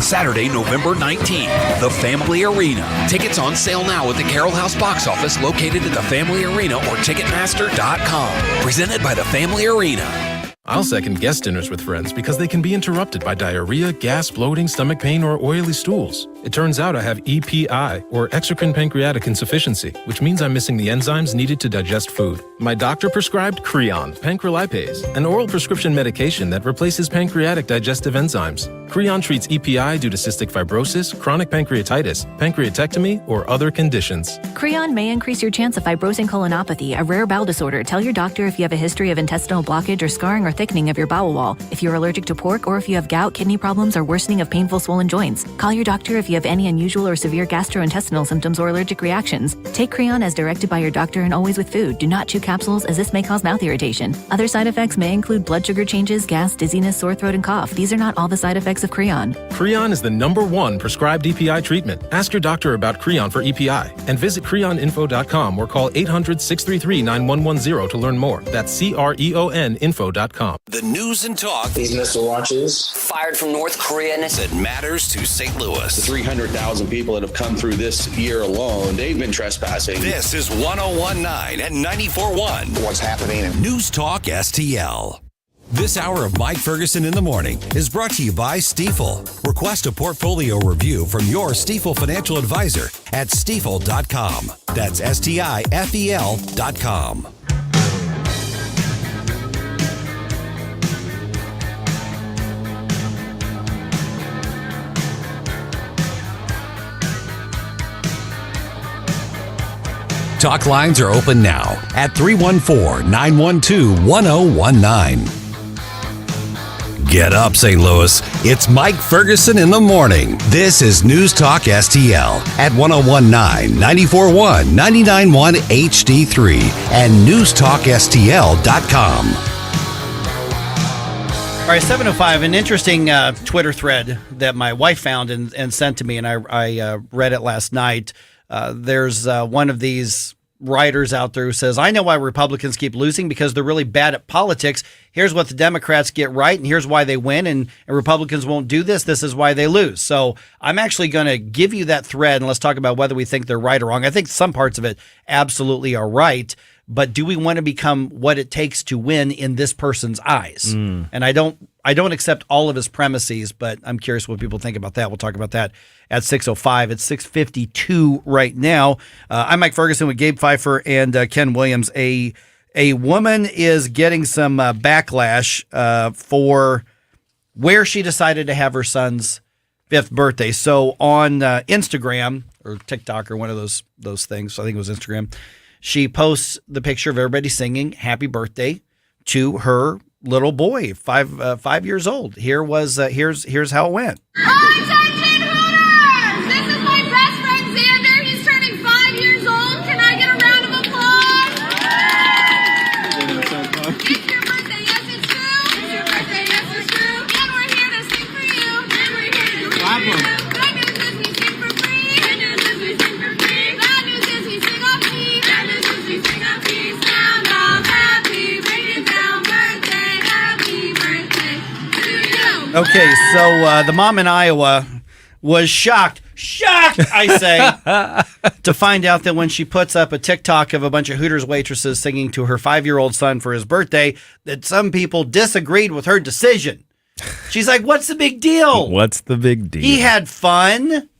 Saturday, November 19th, the Family Arena. Tickets on sale now at the Carroll House box office located at the Family Arena or Ticketmaster.com. Presented by the Family Arena. I'll second guest dinners with friends because they can be interrupted by diarrhea, gas, bloating, stomach pain, or oily stools. It turns out I have EPI, or exocrine pancreatic insufficiency, which means I'm missing the enzymes needed to digest food. My doctor prescribed Creon, pancrelipase, an oral prescription medication that replaces pancreatic digestive enzymes. Creon treats EPI due to cystic fibrosis, chronic pancreatitis, pancreatectomy, or other conditions. Creon may increase your chance of fibrosing colonopathy, a rare bowel disorder. Tell your doctor if you have a history of intestinal blockage or scarring or thickening of your bowel wall, if you're allergic to pork, or if you have gout, kidney problems, or worsening of painful swollen joints. Call your doctor if you have any unusual or severe gastrointestinal symptoms or allergic reactions. Take Creon as directed by your doctor and always with food. Do not chew capsules as this may cause mouth irritation. Other side effects may include blood sugar changes, gas, dizziness, sore throat, and cough. These are not all the side effects of Creon. Creon is the #1 prescribed EPI treatment. Ask your doctor about Creon for EPI and visit creoninfo.com or call 800-633-9110 to learn more. That's CREONinfo.com. The news and talk. These missile launches. Fired from North Korea. That matters to St. Louis. The 300,000 people that have come through this year alone, they've been trespassing. This is 101.9 and 94.1. What's happening? News Talk STL. This hour of Mike Ferguson in the Morning is brought to you by Stifel. Request a portfolio review from your Stifel financial advisor at stifel.com. That's STIFEL.com. Talk lines are open now at 314-912-1019. Get up, St. Louis. It's Mike Ferguson in the morning. This is News Talk STL at 1019, 94.1, 99.1 HD3 and NewstalkSTL.com. All right, 7:05. An interesting Twitter thread that my wife found and sent to me, and I read it last night. There's one of these writers out there who says, I know why Republicans keep losing, because they're really bad at politics. Here's what the Democrats get right, and here's why they win, and Republicans won't do this. This is why they lose. So I'm actually going to give you that thread, and let's talk about whether we think they're right or wrong. I think some parts of it absolutely are right, but do we want to become what it takes to win in this person's eyes? And I don't accept all of his premises, but I'm curious what people think about that. We'll talk about that at 6:05. It's 6:52 right now. I'm Mike Ferguson with Gabe Pfeiffer and Ken Williams. A woman is getting some backlash for where she decided to have her son's 5th birthday. So on Instagram or TikTok or one of those things, I think it was Instagram, she posts the picture of everybody singing "Happy Birthday" to her little boy, 5 years old. Here's how it went. Attention Hooters! This is my best friend Xander. He's turning 5 years old. Can I get a round of applause? It's your birthday, yes it's true. It's your birthday, yes it's true. And we're here to sing for you. And we're here to sing for you. Good news is we sing for free. Good news is we sing for free. Bad news is we sing off key. Bad news is we sing off key. Sound off happy. Bring it down birthday. Happy birthday to you. Okay, so the mom in Iowa was shocked, I say, to find out that when she puts up a TikTok of a bunch of Hooters waitresses singing to her 5-year-old son for his birthday, that some people disagreed with her decision. She's like, what's the big deal? What's the big deal? He had fun.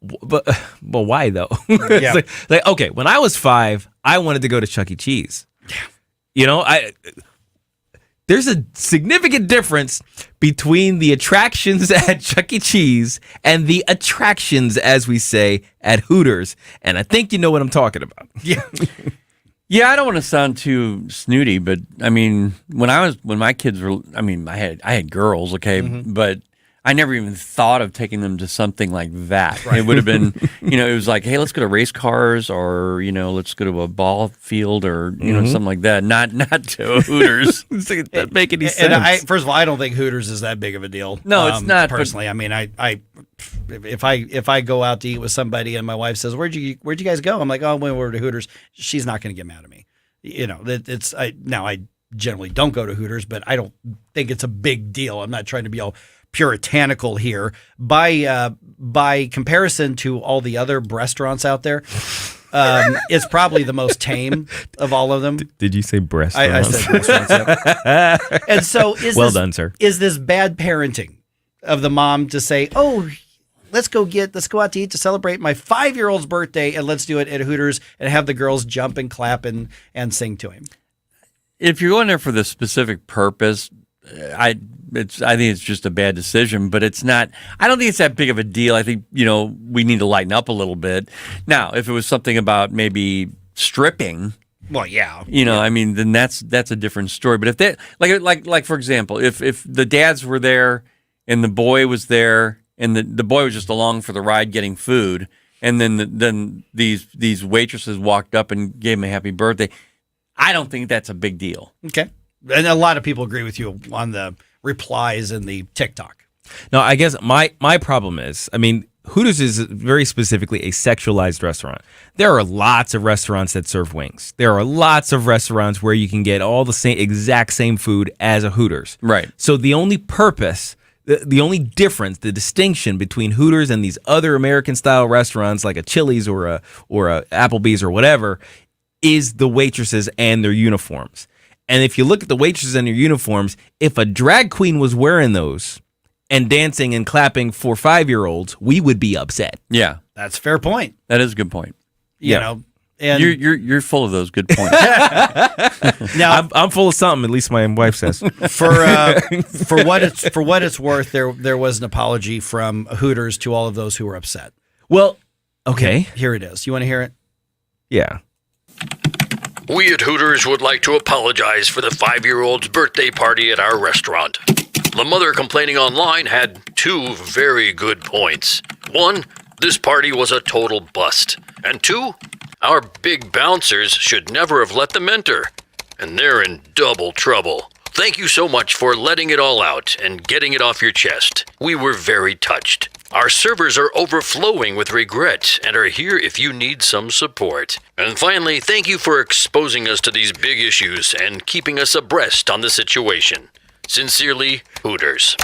But why though? Yeah. It's like, okay, when I was 5, I wanted to go to Chuck E. Cheese. You know, there's a significant difference between the attractions at Chuck E. Cheese and the attractions, as we say, at Hooters. And I think you know what I'm talking about. Yeah. Yeah, I don't want to sound too snooty, but I mean, when my kids were, I mean, I had girls, okay, but I never even thought of taking them to something like that. Right. It would have been, it was like, hey, let's go to race cars, or let's go to a ball field, or something like that. Not to Hooters. That doesn't make any sense. And first of all, I don't think Hooters is that big of a deal. No, it's not. Personally, I mean, if I go out to eat with somebody and my wife says, "Where'd you guys go?" I'm like, "Oh, we went to Hooters." She's not going to get mad at me. I generally don't go to Hooters, but I don't think it's a big deal. I'm not trying to be all puritanical here. By comparison to all the other restaurants out there, it's probably the most tame of all of them. Did you say breast? I said restaurants. Yep. And so done, sir. Is this bad parenting of the mom to say, "Oh, let's go out to eat to celebrate my 5-year-old's birthday, and let's do it at Hooters and have the girls jump and clap and sing to him"? If you're going there for the specific purpose, I think it's just a bad decision, but it's not. I don't think it's that big of a deal. I think we need to lighten up a little bit. Now, if it was something about maybe stripping, well, yeah, I mean, then that's a different story. But if they like for example, if the dads were there and the boy was there and the boy was just along for the ride getting food, and then these waitresses walked up and gave him a happy birthday, I don't think that's a big deal. Okay. And a lot of people agree with you on the replies in the TikTok. No, I guess my problem is, I mean, Hooters is very specifically a sexualized restaurant. There are lots of restaurants that serve wings. There are lots of restaurants where you can get all the exact same food as a Hooters. Right. So the only purpose, the only difference, the distinction between Hooters and these other American-style restaurants like a Chili's or a Applebee's or whatever is the waitresses and their uniforms. And if you look at the waitresses and their uniforms, if a drag queen was wearing those and dancing and clapping for 5-year-olds, we would be upset. Yeah, that's a fair point. That is a good point. You know, and you're full of those good points. Now I'm full of something. At least my wife says. For what it's worth, there was an apology from Hooters to all of those who were upset. Well, okay, here it is. You want to hear it? Yeah. We at Hooters would like to apologize for the 5-year-old's birthday party at our restaurant. The mother complaining online had 2 very good points. 1, this party was a total bust. And 2, our big bouncers should never have let them enter. And they're in double trouble. Thank you so much for letting it all out and getting it off your chest. We were very touched. Our servers are overflowing with regret and are here if you need some support. And finally, thank you for exposing us to these big issues and keeping us abreast on the situation. Sincerely, Hooters.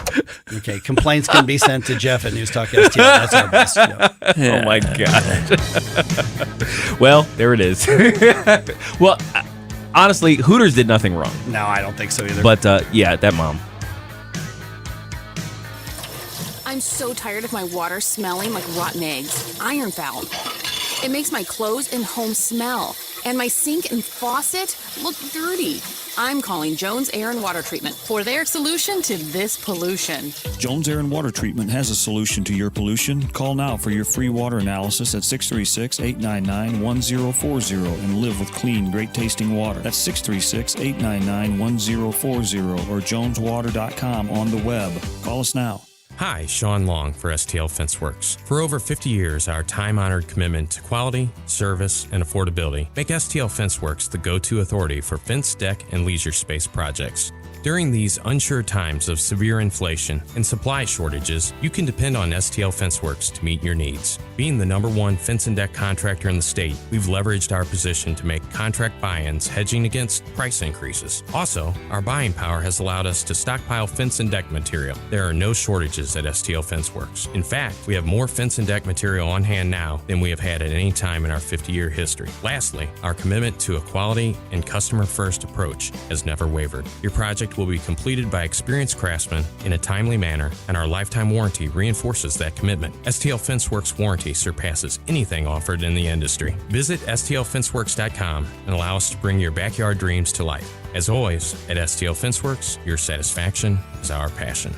Okay, complaints can be sent to Jeff at NewstalkSTL. That's our best. Oh, my God. Well, there it is. Well, honestly, Hooters did nothing wrong. No, I don't think so either. But, yeah, that mom. I'm so tired of my water smelling like rotten eggs. Iron foul. It makes my clothes and home smell. And my sink and faucet look dirty. I'm calling Jones Air and Water Treatment for their solution to this pollution. Jones Air and Water Treatment has a solution to your pollution. Call now for your free water analysis at 636-899-1040 and live with clean, great-tasting water. That's 636-899-1040 or joneswater.com on the web. Call us now. Hi, Sean Long for STL FenceWorks. For over 50 years, our time-honored commitment to quality, service, and affordability make STL FenceWorks the go-to authority for fence, deck, and leisure space projects. During these unsure times of severe inflation and supply shortages, you can depend on STL FenceWorks to meet your needs. Being the #1 fence and deck contractor in the state, we've leveraged our position to make contract buy-ins hedging against price increases. Also, our buying power has allowed us to stockpile fence and deck material. There are no shortages at STL FenceWorks. In fact, we have more fence and deck material on hand now than we have had at any time in our 50-year history. Lastly, our commitment to a quality and customer-first approach has never wavered. Your project will be completed by experienced craftsmen in a timely manner, and our lifetime warranty reinforces that commitment. STL FenceWorks warranty surpasses anything offered in the industry. Visit stlfenceworks.com and allow us to bring your backyard dreams to life. As always, at STL FenceWorks, your satisfaction is our passion.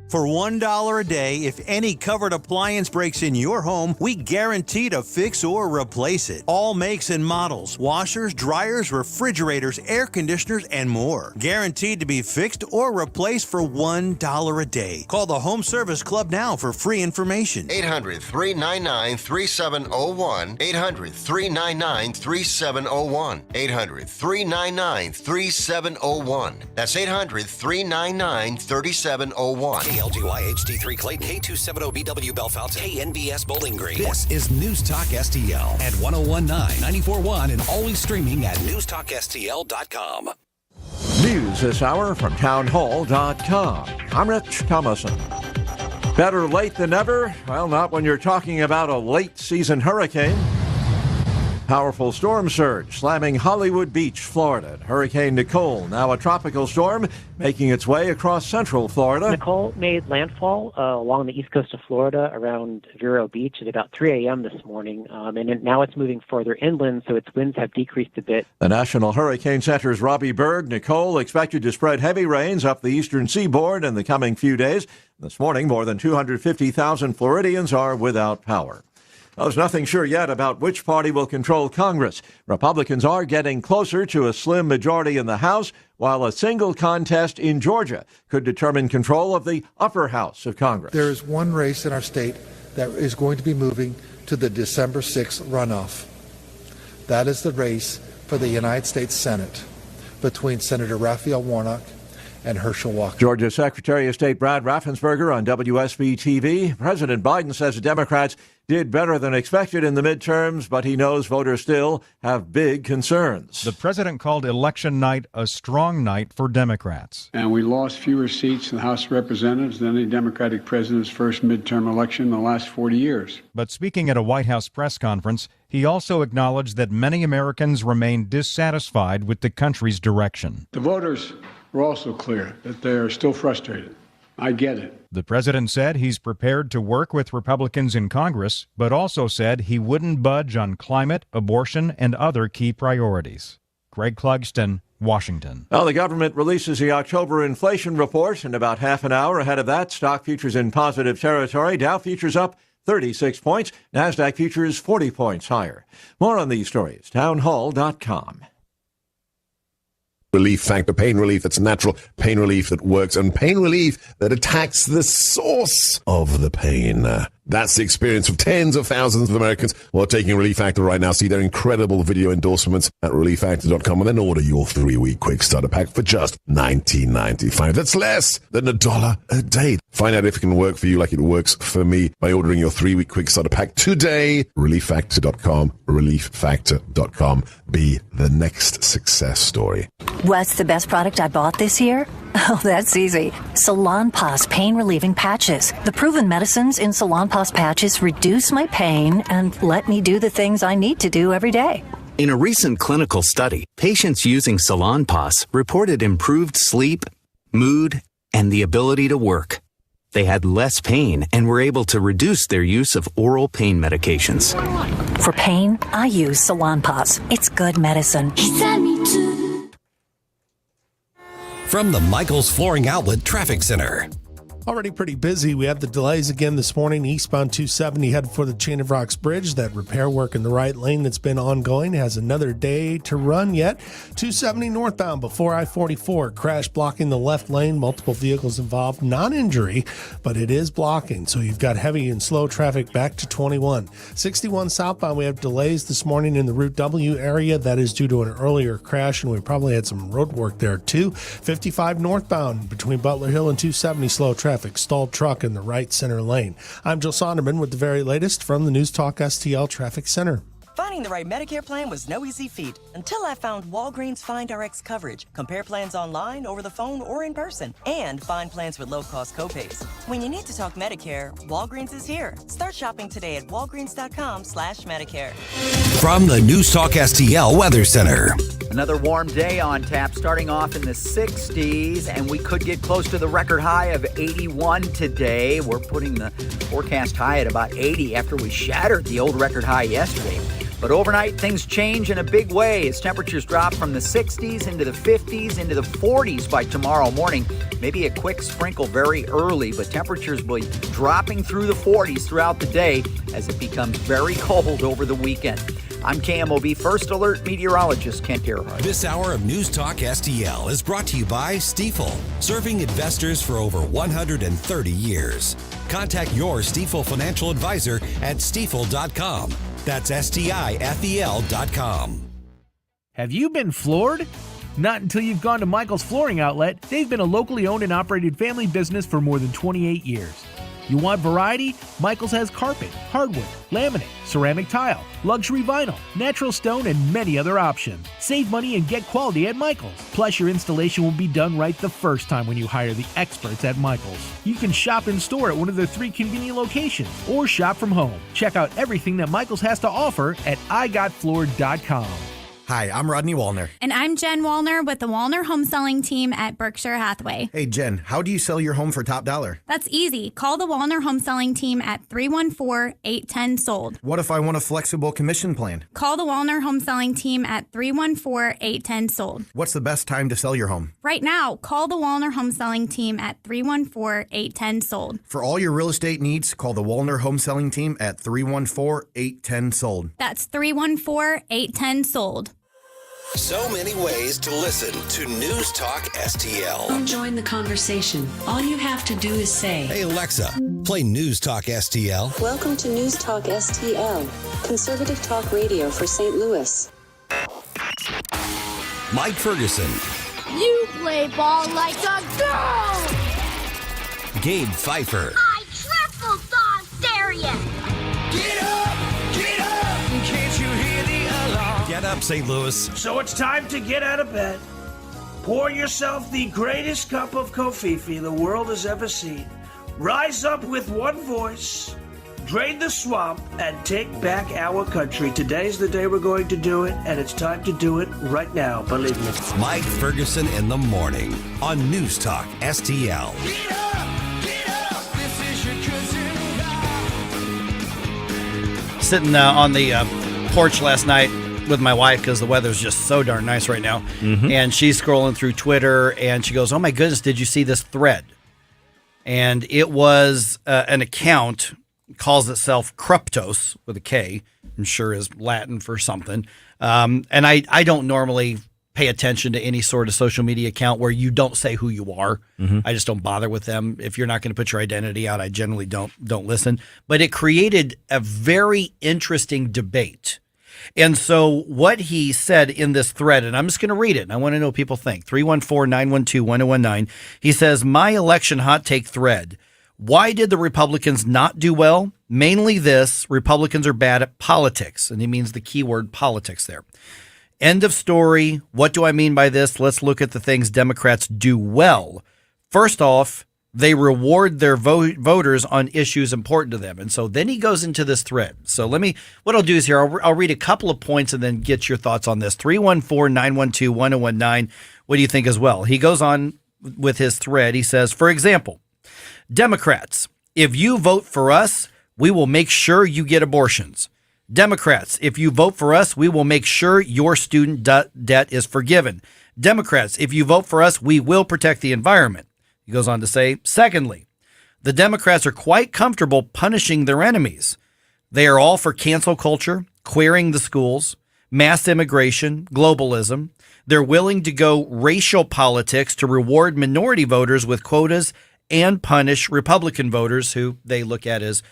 For $1 a day, if any covered appliance breaks in your home, we guarantee to fix or replace it. All makes and models, washers, dryers, refrigerators, air conditioners, and more. Guaranteed to be fixed or replaced for $1 a day. Call the Home Service Club now for free information. 800-399-3701. 800-399-3701. 800-399-3701. That's 800-399-3701. KLGY HD3 Clayton, K270BW Bellefonte, KNBS Bowling Green. This is News Talk STL at 1019, 94.1, and always streaming at NewstalkSTL.com. News this hour from townhall.com. I'm Rich Thomason. Better late than never? Well, not when you're talking about a late season hurricane. Powerful storm surge slamming Hollywood Beach, Florida. Hurricane Nicole, now a tropical storm, making its way across central Florida. Nicole made landfall along the east coast of Florida around Vero Beach at about 3 a.m. this morning, and now it's moving further inland, so its winds have decreased a bit. The National Hurricane Center's Robbie Berg. Nicole expected to spread heavy rains up the eastern seaboard in the coming few days. This morning, more than 250,000 Floridians are without power. There's nothing sure yet about which party will control Congress. Republicans are getting closer to a slim majority in the House, while a single contest in Georgia could determine control of the upper house of Congress. There is one race in our state that is going to be moving to the December 6th runoff. That is the race for the United States Senate between Senator Raphael Warnock and Herschel Walker. Georgia Secretary of State Brad Raffensperger on WSB-TV. President Biden says the Democrats did better than expected in the midterms, but he knows voters still have big concerns. The president called election night a strong night for Democrats. And we lost fewer seats in the House of Representatives than any Democratic president's first midterm election in the last 40 years. But speaking at a White House press conference, he also acknowledged that many Americans remain dissatisfied with the country's direction. The voters were also clear that they are still frustrated. I get it. The president said he's prepared to work with Republicans in Congress, but also said he wouldn't budge on climate, abortion, and other key priorities. Greg Clugston, Washington. Well, the government releases the October inflation report in about half an hour. Ahead of that, stock futures in positive territory. Dow futures up 36 points. NASDAQ futures 40 points higher. More on these stories, townhall.com. Relief Factor, pain relief that's natural, pain relief that works, and pain relief that attacks the source of the pain. That's the experience of tens of thousands of Americans who are taking Relief Factor right now. See their incredible video endorsements at relieffactor.com and then order your 3-week quick starter pack for just $19.95. That's less than $1 a day. Find out if it can work for you like it works for me by ordering your 3-week quick starter pack today. relieffactor.com, relieffactor.com. Be the next success story. What's the best product I bought this year? Oh, that's easy. Salonpas pain relieving patches. The proven medicines in Salonpas patches reduce my pain and let me do the things I need to do every day. In a recent clinical study, patients using Salonpas reported improved sleep, mood, and the ability to work. They had less pain and were able to reduce their use of oral pain medications. For pain, I use Salonpas. It's good medicine. From the Michaels Flooring Outlet Traffic Center. Already pretty busy. We have the delays again this morning. Eastbound 270 headed for the Chain of Rocks Bridge. That repair work in the right lane that's been ongoing has another day to run yet. 270 northbound before I-44. Crash blocking the left lane. Multiple vehicles involved. Non-injury, but it is blocking. So you've got heavy and slow traffic back to 21. 61 southbound. We have delays this morning in the Route W area. That is due to an earlier crash, and we probably had some road work there too. 55 northbound between Butler Hill and 270. Slow traffic. Stalled truck in the right center lane. I'm Jill Sonderman with the very latest from the News Talk STL Traffic Center. Finding the right Medicare plan was no easy feat until I found Walgreens Find Rx coverage. Compare plans online, over the phone, or in person, and find plans with low-cost copays. When you need to talk Medicare, Walgreens is here. Start shopping today at walgreens.com/Medicare. From the News Talk STL Weather Center. Another warm day on tap, starting off in the 60s, and we could get close to the record high of 81 today. We're putting the forecast high at about 80 after we shattered the old record high yesterday. But overnight, things change in a big way as temperatures drop from the 60s into the 50s, into the 40s by tomorrow morning. Maybe a quick sprinkle very early, but temperatures will be dropping through the 40s throughout the day as it becomes very cold over the weekend. I'm KMOV First Alert meteorologist Kent Earhart. This hour of News Talk STL is brought to you by Stifel, serving investors for over 130 years. Contact your Stifel financial advisor at stifel.com. That's STIFEL.com. Have you been floored? Not until you've gone to Michael's Flooring Outlet. They've been a locally owned and operated family business for more than 28 years. You want variety? Michael's has carpet, hardwood, laminate, ceramic tile, luxury vinyl, natural stone, and many other options. Save money and get quality at Michael's. Plus, your installation will be done right the first time when you hire the experts at Michael's. You can shop in store at one of their 3 convenient locations or shop from home. Check out everything that Michael's has to offer at igotfloored.com. Hi, I'm Rodney Wallner. And I'm Jen Wallner with the Wallner Home Selling Team at Berkshire Hathaway. Hey, Jen, how do you sell your home for top dollar? That's easy. Call the Wallner Home Selling Team at 314-810-SOLD. What if I want a flexible commission plan? Call the Wallner Home Selling Team at 314-810-SOLD. What's the best time to sell your home? Right now, call the Wallner Home Selling Team at 314-810-SOLD. For all your real estate needs, call the Wallner Home Selling Team at 314-810-SOLD. That's 314-810-SOLD. So many ways to listen to News Talk STL. Join the conversation. All you have to do is say, Hey Alexa, play News Talk STL. Welcome to News Talk STL, conservative talk radio for St. Louis. Mike Ferguson. You play ball like a girl! Gabe Pfeiffer. I triple dog dare you! Get up! Get up! Can't you hear the alarm? Get up, St. Louis. So it's time to get out of bed. Pour yourself the greatest cup of Kofifi the world has ever seen. Rise up with one voice, drain the swamp, and take back our country. Today's the day we're going to do it, and it's time to do it right now, believe me. Mike Ferguson in the morning on News Talk STL. Get up! Get up! This is your cousin. Sitting on the porch last night with my wife because the weather's just so darn nice right now. Mm-hmm. And she's scrolling through Twitter and she goes, oh my goodness, did you see this thread? And it was an account calls itself Kruptos with a K. I'm sure is Latin for something. And I don't normally pay attention to any sort of social media account where you don't say who you are. I just don't bother with them. If you're not going to put your identity out, I generally don't listen. But it created a very interesting debate. And so what he said in this thread, and I'm just going to read it, and I want to know what people think. 314-912-1019. He says, my election hot take thread. Why did the Republicans not do well? Mainly this, Republicans are bad at politics. And he means the keyword politics there. End of story. What do I mean by this? Let's look at the things Democrats do well. First off, they reward their voters on issues important to them. And so then he goes into this thread. So what I'll do is here, I'll read a couple of points and then get your thoughts on this. 314-912-1019. What do you think as well? He goes on with his thread. He says, for example, Democrats, if you vote for us, we will make sure you get abortions. Democrats, if you vote for us, we will make sure your student debt is forgiven. Democrats, if you vote for us, we will protect the environment. He goes on to say, secondly, the Democrats are quite comfortable punishing their enemies. They are all for cancel culture, queering the schools, mass immigration, globalism. They're willing to go racial politics to reward minority voters with quotas and punish Republican voters who they look at as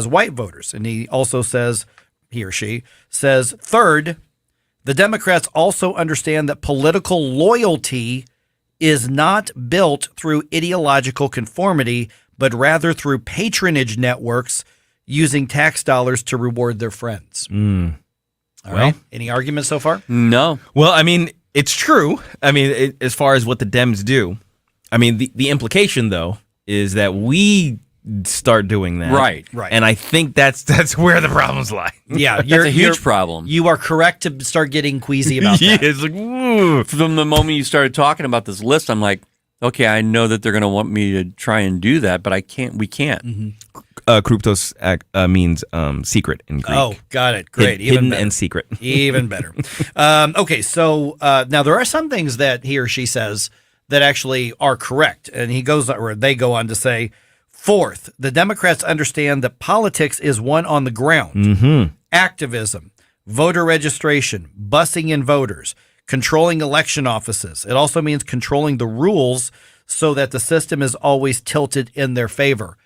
white voters. And he also says, he or she says, third, the Democrats also understand that political loyalty is not built through ideological conformity, but rather through patronage networks using tax dollars to reward their friends. All right. Any arguments so far? No. Well, I mean, it's true. I mean, as far as what the Dems do, I mean, the implication, though, is that we start doing that. Right. And I think that's where the problems lie. Yeah. That's a huge problem. You are correct to start getting queasy about that. It's like, ooh. From the moment you started talking about this list, I'm like, okay, I know that they're going to want me to try and do that, but we can't. Kruptos means secret in Greek. Oh, got it. Great. Hidden and secret. Even better. Okay, so now there are some things that he or she says that actually are correct. And they go on to say, fourth, the Democrats understand that politics is won on the ground. Activism, voter registration, busing in voters, controlling election offices. It also means controlling the rules so that the system is always tilted in their favor.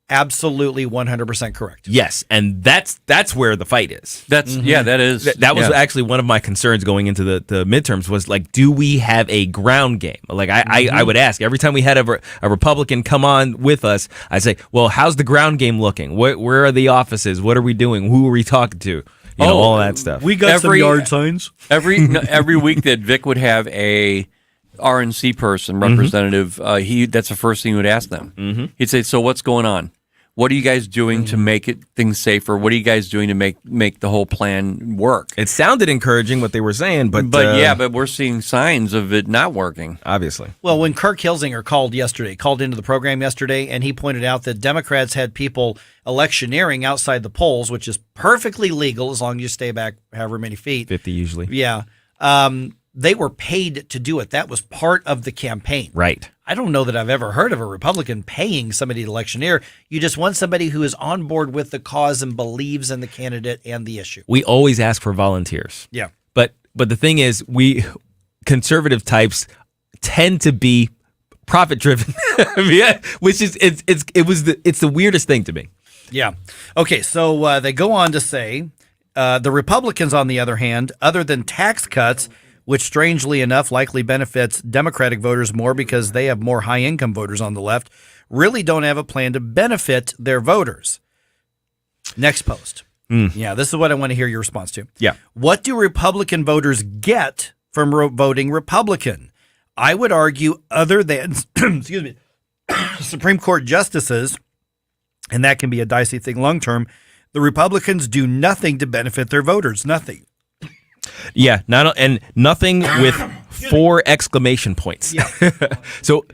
Absolutely 100% correct. Yes, and that's where the fight is. That is. That was actually one of my concerns going into the midterms was like, do we have a ground game? Like I would ask every time we had a Republican come on with us, I'd say, well, how's the ground game looking? Where are the offices? What are we doing? Who are we talking to? All that stuff. We got some yard signs. Every week that Vic would have a RNC person, representative, that's the first thing he would ask them. He'd say, so what's going on? What are you guys doing to make things safer? What are you guys doing to make the whole plan work? It sounded encouraging what they were saying, but we're seeing signs of it not working. Obviously. Well, when Kirk Hilsinger called into the program yesterday, and he pointed out that Democrats had people electioneering outside the polls, which is perfectly legal as long as you stay back however many feet. 50 usually. Yeah. They were paid to do it. That was part of the campaign. Right. I don't know that I've ever heard of a Republican paying somebody to electioneer. You just want somebody who is on board with the cause and believes in the candidate and the issue. We always ask for volunteers. Yeah. But the thing is, we conservative types tend to be profit driven. Which is it's the weirdest thing to me. Yeah. Okay, so they go on to say the Republicans, on the other hand, other than tax cuts, which strangely enough likely benefits Democratic voters more because they have more high-income voters on the left, really don't have a plan to benefit their voters. Next post. Yeah, this is what I want to hear your response to. Yeah. What do Republican voters get from voting Republican? I would argue other than, excuse me, Supreme Court justices, and that can be a dicey thing long-term, the Republicans do nothing to benefit their voters. Nothing. Yeah, nothing with 4 exclamation points. Yeah. So,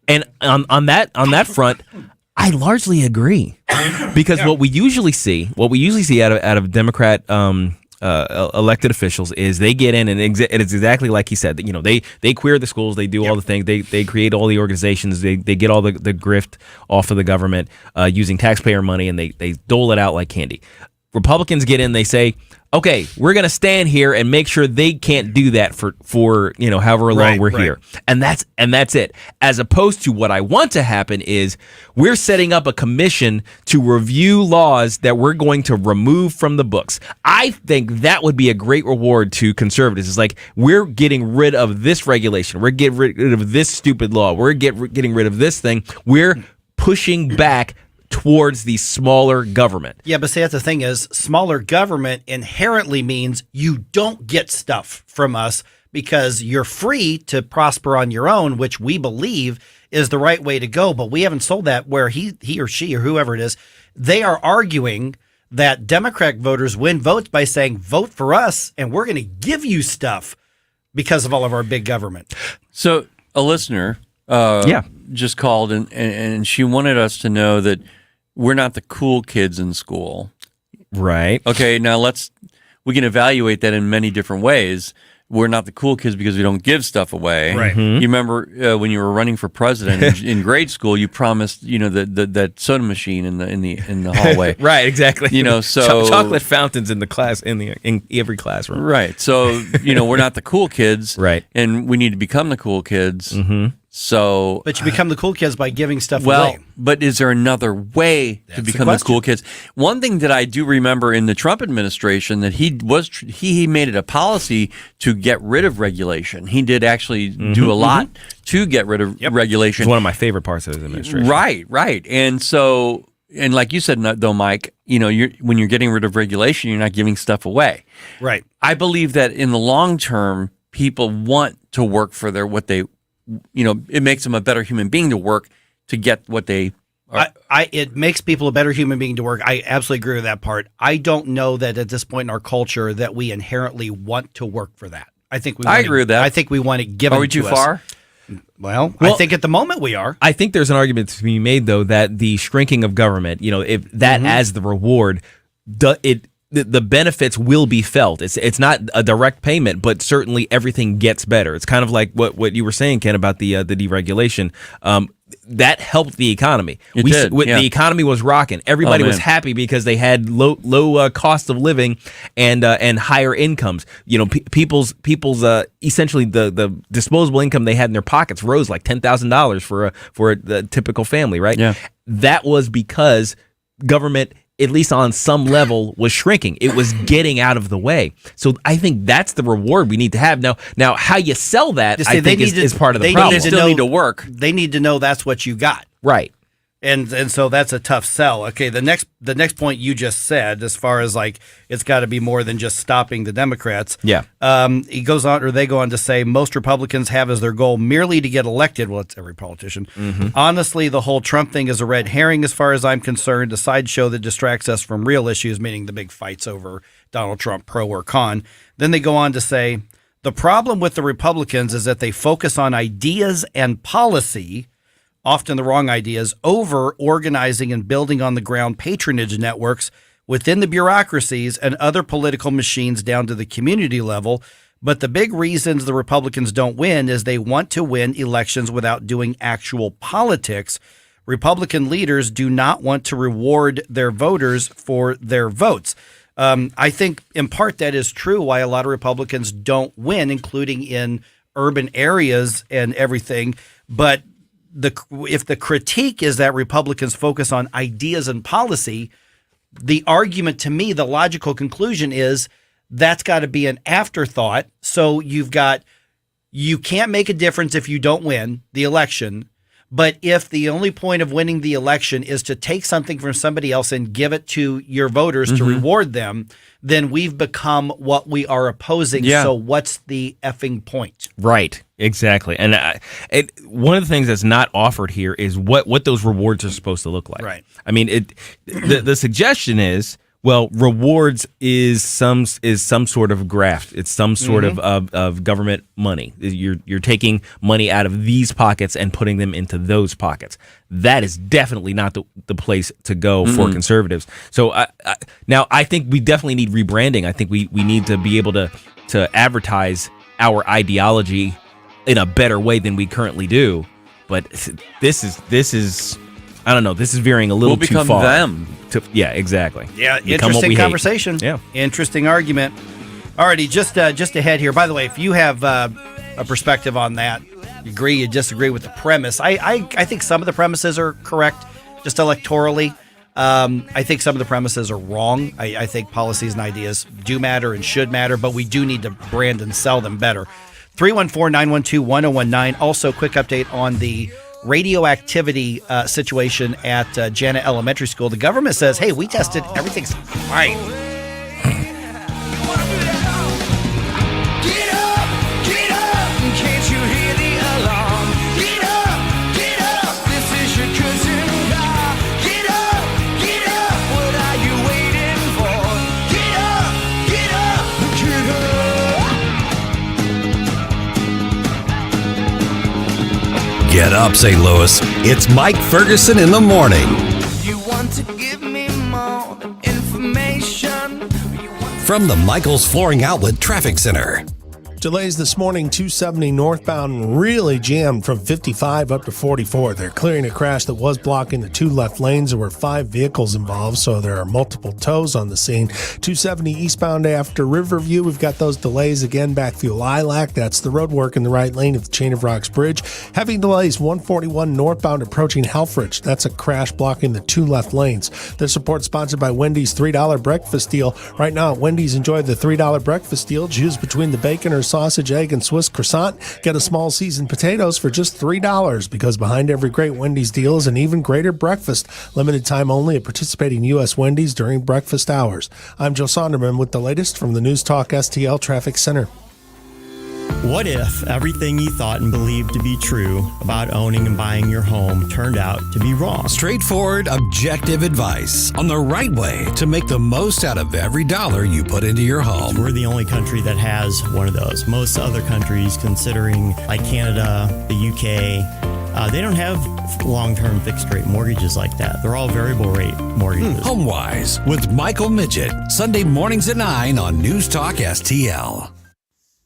and on that front, I largely agree because what we usually see out of Democrat elected officials is they get in and it's exactly like he said. That they queer the schools, they do all the things, they create all the organizations, they get all the grift off of the government using taxpayer money, and they dole it out like candy. Republicans get in, they say, okay, we're going to stand here and make sure they can't do that for however long we're here. And that's it. As opposed to what I want to happen is we're setting up a commission to review laws that we're going to remove from the books. I think that would be a great reward to conservatives. It's like, we're getting rid of this regulation. We're getting rid of this stupid law. We're getting rid of this thing. We're pushing back towards the smaller government. Yeah, but see, that's the thing is, smaller government inherently means you don't get stuff from us because you're free to prosper on your own, which we believe is the right way to go. But we haven't sold that, where he or she or whoever it is, they are arguing that Democrat voters win votes by saying, vote for us and we're going to give you stuff because of all of our big government. So a listener just called and she wanted us to know that we're not the cool kids in school. Right. Okay, now we can evaluate that in many different ways. We're not the cool kids because we don't give stuff away. Right. You remember when you were running for president in grade school, you promised, that soda machine in the hallway. Right, exactly. So chocolate fountains in the class in every classroom. Right. So, we're not the cool kids. Right. And we need to become the cool kids. Mm-hmm. So, but you become the cool kids by giving stuff well, away. But is there another way to become the cool kids? One thing that I do remember in the Trump administration that he made it a policy to get rid of regulation. He did actually do a lot to get rid of regulation. It's one of my favorite parts of his administration. Right. And so, and like you said, though, Mike, when you're getting rid of regulation, you're not giving stuff away. Right. I believe that in the long term, people want to work for what they. It makes them a better human being to work to get what they are. It makes people a better human being to work. I absolutely agree with that part. I don't know that at this point in our culture that we inherently want to work for that. I agree with that. I think we want to give it to us. Are we too far? Well, I think at the moment we are. I think there's an argument to be made, though, that the shrinking of government, if that as the reward, the benefits will be felt. It's not a direct payment, but certainly everything gets better. It's kind of like what you were saying, Ken, about the deregulation. That helped the economy. The economy was rocking. Everybody was happy because they had low cost of living and higher incomes. People's essentially the disposable income they had in their pockets rose like $10,000 for a typical family, right? Yeah. That was because government, at least on some level, was shrinking. It was getting out of the way. So I think that's the reward we need to have. Now how you sell that, I think, is part of the problem. They still need to work. They need to know that's what you got. Right. And so that's a tough sell. Okay, the next point you just said, as far as like it's got to be more than just stopping the Democrats. Yeah. They go on to say most Republicans have as their goal merely to get elected. Well, it's every politician. Honestly, the whole Trump thing is a red herring as far as I'm concerned, a sideshow that distracts us from real issues, meaning the big fights over Donald Trump, pro or con. Then they go on to say the problem with the Republicans is that they focus on ideas and policy, often the wrong ideas, over organizing and building on the ground patronage networks within the bureaucracies and other political machines down to the community level. But the big reasons the Republicans don't win is they want to win elections without doing actual politics. Republican leaders do not want to reward their voters for their votes. I think in part that is true why a lot of Republicans don't win, including in urban areas and everything. But if the critique is that Republicans focus on ideas and policy, the argument to me, the logical conclusion is that's got to be an afterthought. So you can't make a difference if you don't win the election. But if the only point of winning the election is to take something from somebody else and give it to your voters to reward them, then we've become what we are opposing. Yeah. So what's the effing point? Right. Exactly. And one of the things that's not offered here is what those rewards are supposed to look like. Right. I mean, the suggestion is, Well, rewards is some sort of graft. It's some sort of government money. You're taking money out of these pockets and putting them into those pockets. That is definitely not the place to go for conservatives. So now I think we definitely need rebranding. I think we need to be able to advertise our ideology in a better way than we currently do. But this is I don't know. This is veering a little too far. We'll become them. Yeah, exactly. Yeah, Become interesting what we conversation. hate. Yeah. Interesting argument. Alrighty, just ahead here. By the way, if you have a perspective on that, you agree, you disagree with the premise. I think some of the premises are correct, just electorally. I think some of the premises are wrong. I think policies and ideas do matter and should matter, but we do need to brand and sell them better. 314-912-1019. Also, quick update on the radioactivity situation at Jana Elementary School. The government says, hey, we tested, everything's fine. Get up, St. Louis. It's Mike Ferguson in the morning. You want to give me more information? From the Michaels Flooring Outlet Traffic Center. Delays this morning, 270 northbound, really jammed from 55 up to 44. They're clearing a crash that was blocking the two left lanes. There were 5 vehicles involved, so there are multiple tows on the scene. 270 eastbound after Riverview, we've got those delays again, back through Lilac. That's the road work in the right lane of the Chain of Rocks Bridge. Heavy delays, 141 northbound approaching Helfrich. That's a crash blocking the 2 left lanes. This report sponsored by Wendy's $3 breakfast deal. Right now at Wendy's, enjoy the $3 breakfast deal. Choose between the bacon or sausage, egg, and Swiss croissant. Get a small seasoned potatoes for just $3, because behind every great Wendy's deal is an even greater breakfast. Limited time only at participating U.S. Wendy's during breakfast hours. I'm Joe Sonderman with the latest from the News Talk STL Traffic Center. What if everything you thought and believed to be true about owning and buying your home turned out to be wrong? Straightforward, objective advice on the right way to make the most out of every dollar you put into your home. We're the only country that has one of those. Most other countries, considering like Canada, the UK, they don't have long-term fixed-rate mortgages like that. They're all variable-rate mortgages. HomeWise with Michael Midget, Sunday mornings at 9 on News Talk STL.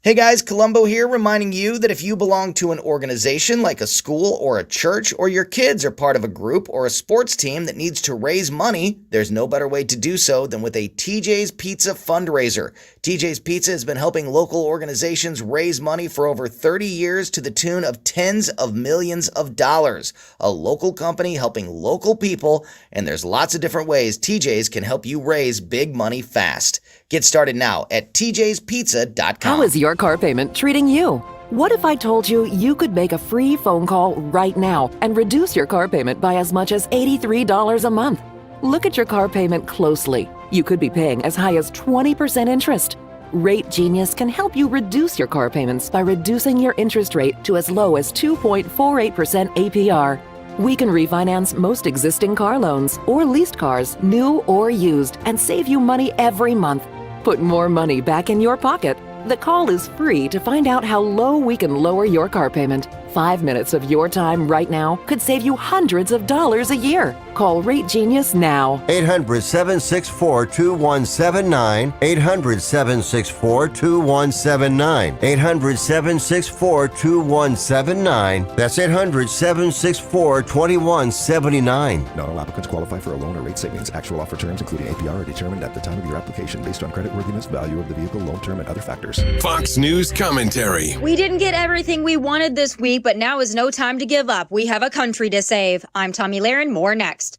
Hey guys, Columbo here, reminding you that if you belong to an organization like a school or a church, or your kids are part of a group or a sports team that needs to raise money, there's no better way to do so than with a TJ's Pizza fundraiser. TJ's Pizza has been helping local organizations raise money for over 30 years to the tune of tens of millions of dollars. A local company helping local people, and there's lots of different ways TJ's can help you raise big money fast. Get started now at tjspizza.com. How is your car payment treating you? What if I told you you could make a free phone call right now and reduce your car payment by as much as $83 a month? Look at your car payment closely. You could be paying as high as 20% interest. Rate Genius can help you reduce your car payments by reducing your interest rate to as low as 2.48% APR. We can refinance most existing car loans or leased cars, new or used, and save you money every month. Put more money back in your pocket. The call is free to find out how low we can lower your car payment. 5 minutes of your time right now could save you hundreds of dollars a year. Call Rate Genius now. 800-764-2179. 800-764-2179. 800-764-2179. That's 800-764-2179. Not all applicants qualify for a loan or rate savings. Actual offer terms, including APR, are determined at the time of your application based on creditworthiness, value of the vehicle, loan term, and other factors. Fox News commentary. We didn't get everything we wanted this week, but now is no time to give up. We have a country to save. I'm Tommy Lahren. More next.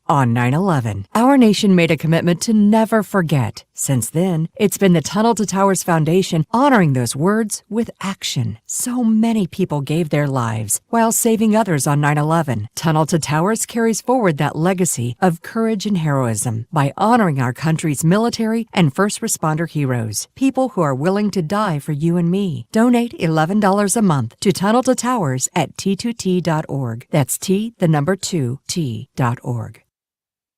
On 9/11, our nation made a commitment to never forget. Since then, it's been the Tunnel to Towers Foundation honoring those words with action. So many people gave their lives while saving others on 9/11. Tunnel to Towers carries forward that legacy of courage and heroism by honoring our country's military and first responder heroes, people who are willing to die for you and me. Donate $11 a month to Tunnel to Towers at T2T.org. That's T2T.org.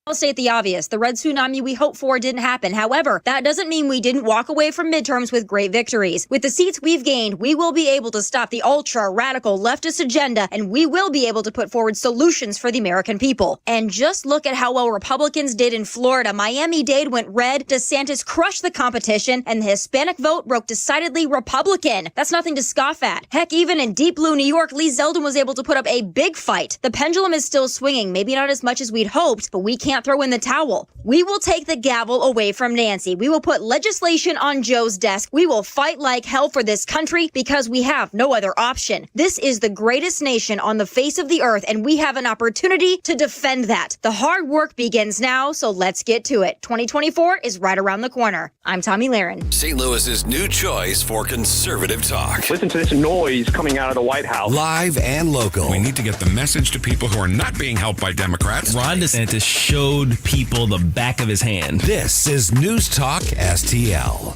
I'll state the obvious. The red tsunami we hoped for didn't happen. However, that doesn't mean we didn't walk away from midterms with great victories. With the seats we've gained, we will be able to stop the ultra-radical leftist agenda, and we will be able to put forward solutions for the American people. And just look at how well Republicans did in Florida. Miami-Dade went red, DeSantis crushed the competition, and the Hispanic vote broke decidedly Republican. That's nothing to scoff at. Heck, even in deep blue New York, Lee Zeldin was able to put up a big fight. The pendulum is still swinging, maybe not as much as we'd hoped, but we can't throw in the towel. We will take the gavel away from Nancy. We will put legislation on Joe's desk. We will fight like hell for this country because we have no other option. This is the greatest nation on the face of the earth, and we have an opportunity to defend that. The hard work begins now, so let's get to it. 2024 is right around the corner. I'm Tommy Lahren. St. Louis's new choice for conservative talk. Listen to this noise coming out of the White House. Live and local. We need to get the message to people who are not being helped by Democrats. Ron DeSantis showed people the back of his hand. This is News Talk STL.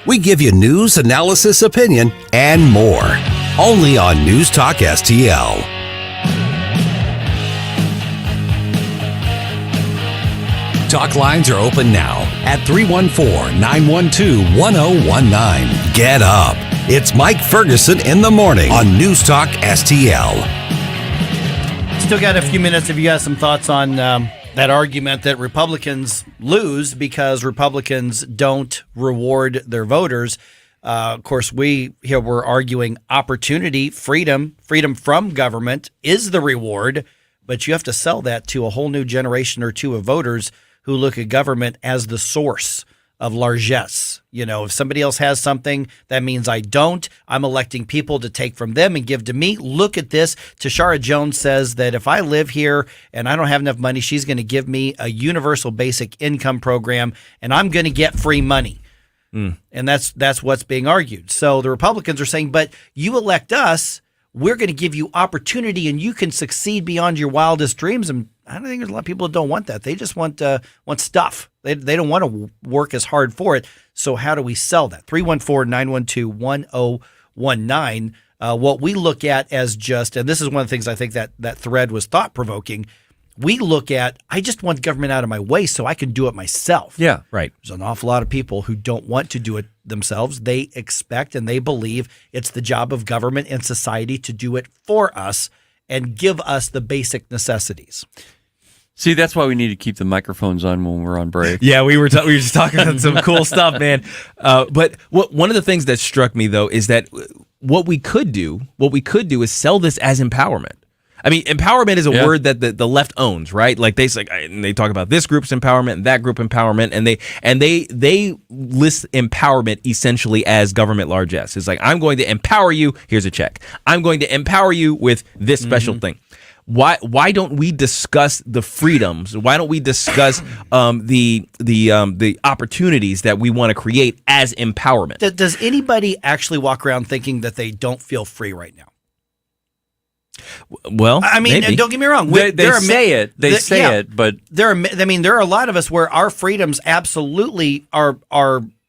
We give you news, analysis, opinion, and more. Only on News Talk STL. Talk lines are open now at 314-912-1019. Get up. It's Mike Ferguson in the morning on News Talk STL. Still got a few minutes if you got some thoughts on that argument that Republicans lose because Republicans don't reward their voters. Of course, we're arguing opportunity, freedom from government is the reward, but you have to sell that to a whole new generation or two of voters who look at government as the source of largesse. You know, if somebody else has something, that means I don't. I'm electing people to take from them and give to me. Look at this. Tashara Jones says that if I live here and I don't have enough money, she's going to give me a universal basic income program and I'm going to get free money. And that's what's being argued. So the Republicans are saying, but you elect us, we're going to give you opportunity and you can succeed beyond your wildest dreams. And I don't think there's a lot of people that don't want that. They just want stuff. They don't want to work as hard for it. So how do we sell that? 314-912-1019. What we look at as just, and this is one of the things I think that thread was thought-provoking, we look at, I just want government out of my way so I can do it myself. Yeah, right. There's an awful lot of people who don't want to do it themselves. They expect and they believe it's the job of government and society to do it for us and give us the basic necessities. See, that's why we need to keep the microphones on when we're on break. Yeah, we were just talking about some cool stuff, man. But one of the things that struck me though is that what we could do is sell this as empowerment. I mean, empowerment is a word that the left owns, right? Like they talk about this group's empowerment and that group empowerment, and they list empowerment essentially as government largesse. It's like, I'm going to empower you. Here's a check. I'm going to empower you with this special thing. Why don't we discuss the freedoms? Why don't we discuss the opportunities that we want to create as empowerment? Does anybody actually walk around thinking that they don't feel free right now? Well, I mean, maybe. Don't get me wrong. They say it, but there are a lot of us where our freedoms absolutely are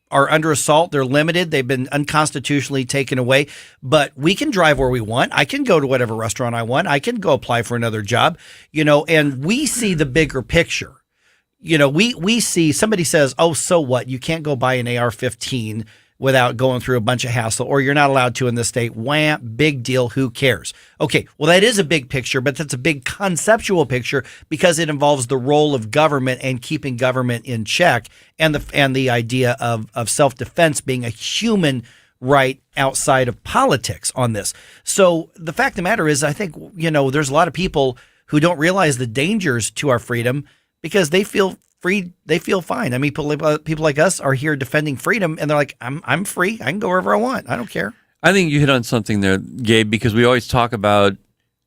under assault. They're limited. They've been unconstitutionally taken away. But we can drive where we want. I can go to whatever restaurant I want. I can go apply for another job. And we see the bigger picture. We see somebody says, "Oh, so what? You can't go buy an AR-15." Without going through a bunch of hassle, or you're not allowed to in the state. Wham, big deal, who cares? Okay, well, that is a big picture, but that's a big conceptual picture because it involves the role of government and keeping government in check and the idea of self-defense being a human right outside of politics on this. So the fact of the matter is, I think, there's a lot of people who don't realize the dangers to our freedom because they feel free, they feel fine. I mean, people like us are here defending freedom, and they're like, I'm free. I can go wherever I want. I don't care. I think you hit on something there, Gabe, because we always talk about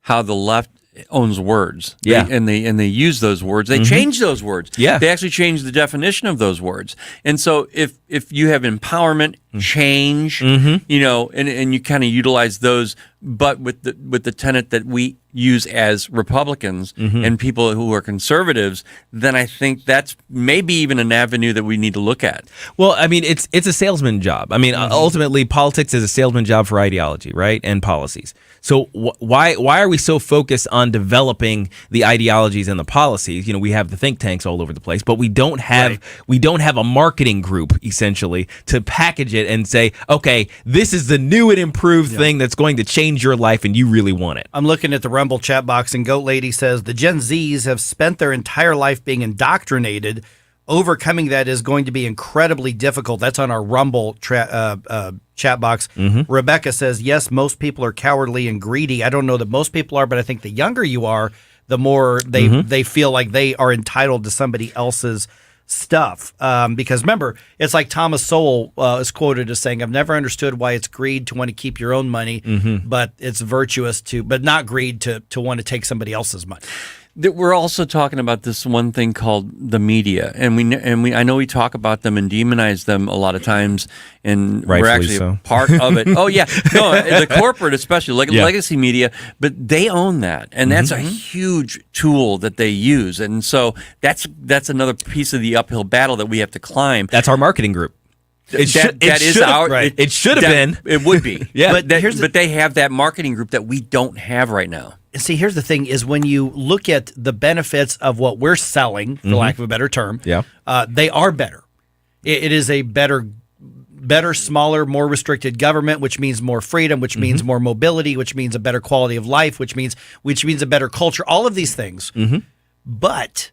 how the left owns words. Yeah. And they use those words. They change those words. Yeah. They actually change the definition of those words. And so if you have empowerment, change, and you kind of utilize those, but with the tenet that we use as Republicans and people who are conservatives, then I think that's maybe even an avenue that we need to look at. Well, I mean, it's a salesman job. I mean, ultimately, politics is a salesman job for ideology, right, and policies. So why are we so focused on developing the ideologies and the policies? You know, we have the think tanks all over the place, but we don't have a marketing group essentially to package it and say, okay, this is the new and improved thing that's going to change your life, and you really want it. I'm looking at the Rumble chat box, and Goat Lady says the Gen Zs have spent their entire life being indoctrinated. Overcoming that is going to be incredibly difficult. That's on our Rumble chat box. Rebecca says, yes, most people are cowardly and greedy. I don't know that most people are, but I think the younger you are, the more they feel like they are entitled to somebody else's stuff. Because remember, it's like Thomas Sowell is quoted as saying, I've never understood why it's greed to want to keep your own money, but it's virtuous but not greed to want to take somebody else's money. We're also talking about this one thing called the media, and we I know we talk about them and demonize them a lot of times, and Rightfully we're actually so. a part of it. Oh yeah, no, the corporate especially, like legacy media, but they own that, and that's a huge tool that they use, and so that's another piece of the uphill battle that we have to climb. That's our marketing group. It should have been. It would be. Yeah, but they have that marketing group that we don't have right now. See, here's the thing: is when you look at the benefits of what we're selling, for lack of a better term, they are better. It is a better, smaller, more restricted government, which means more freedom, which means more mobility, which means a better quality of life, which means a better culture. All of these things, but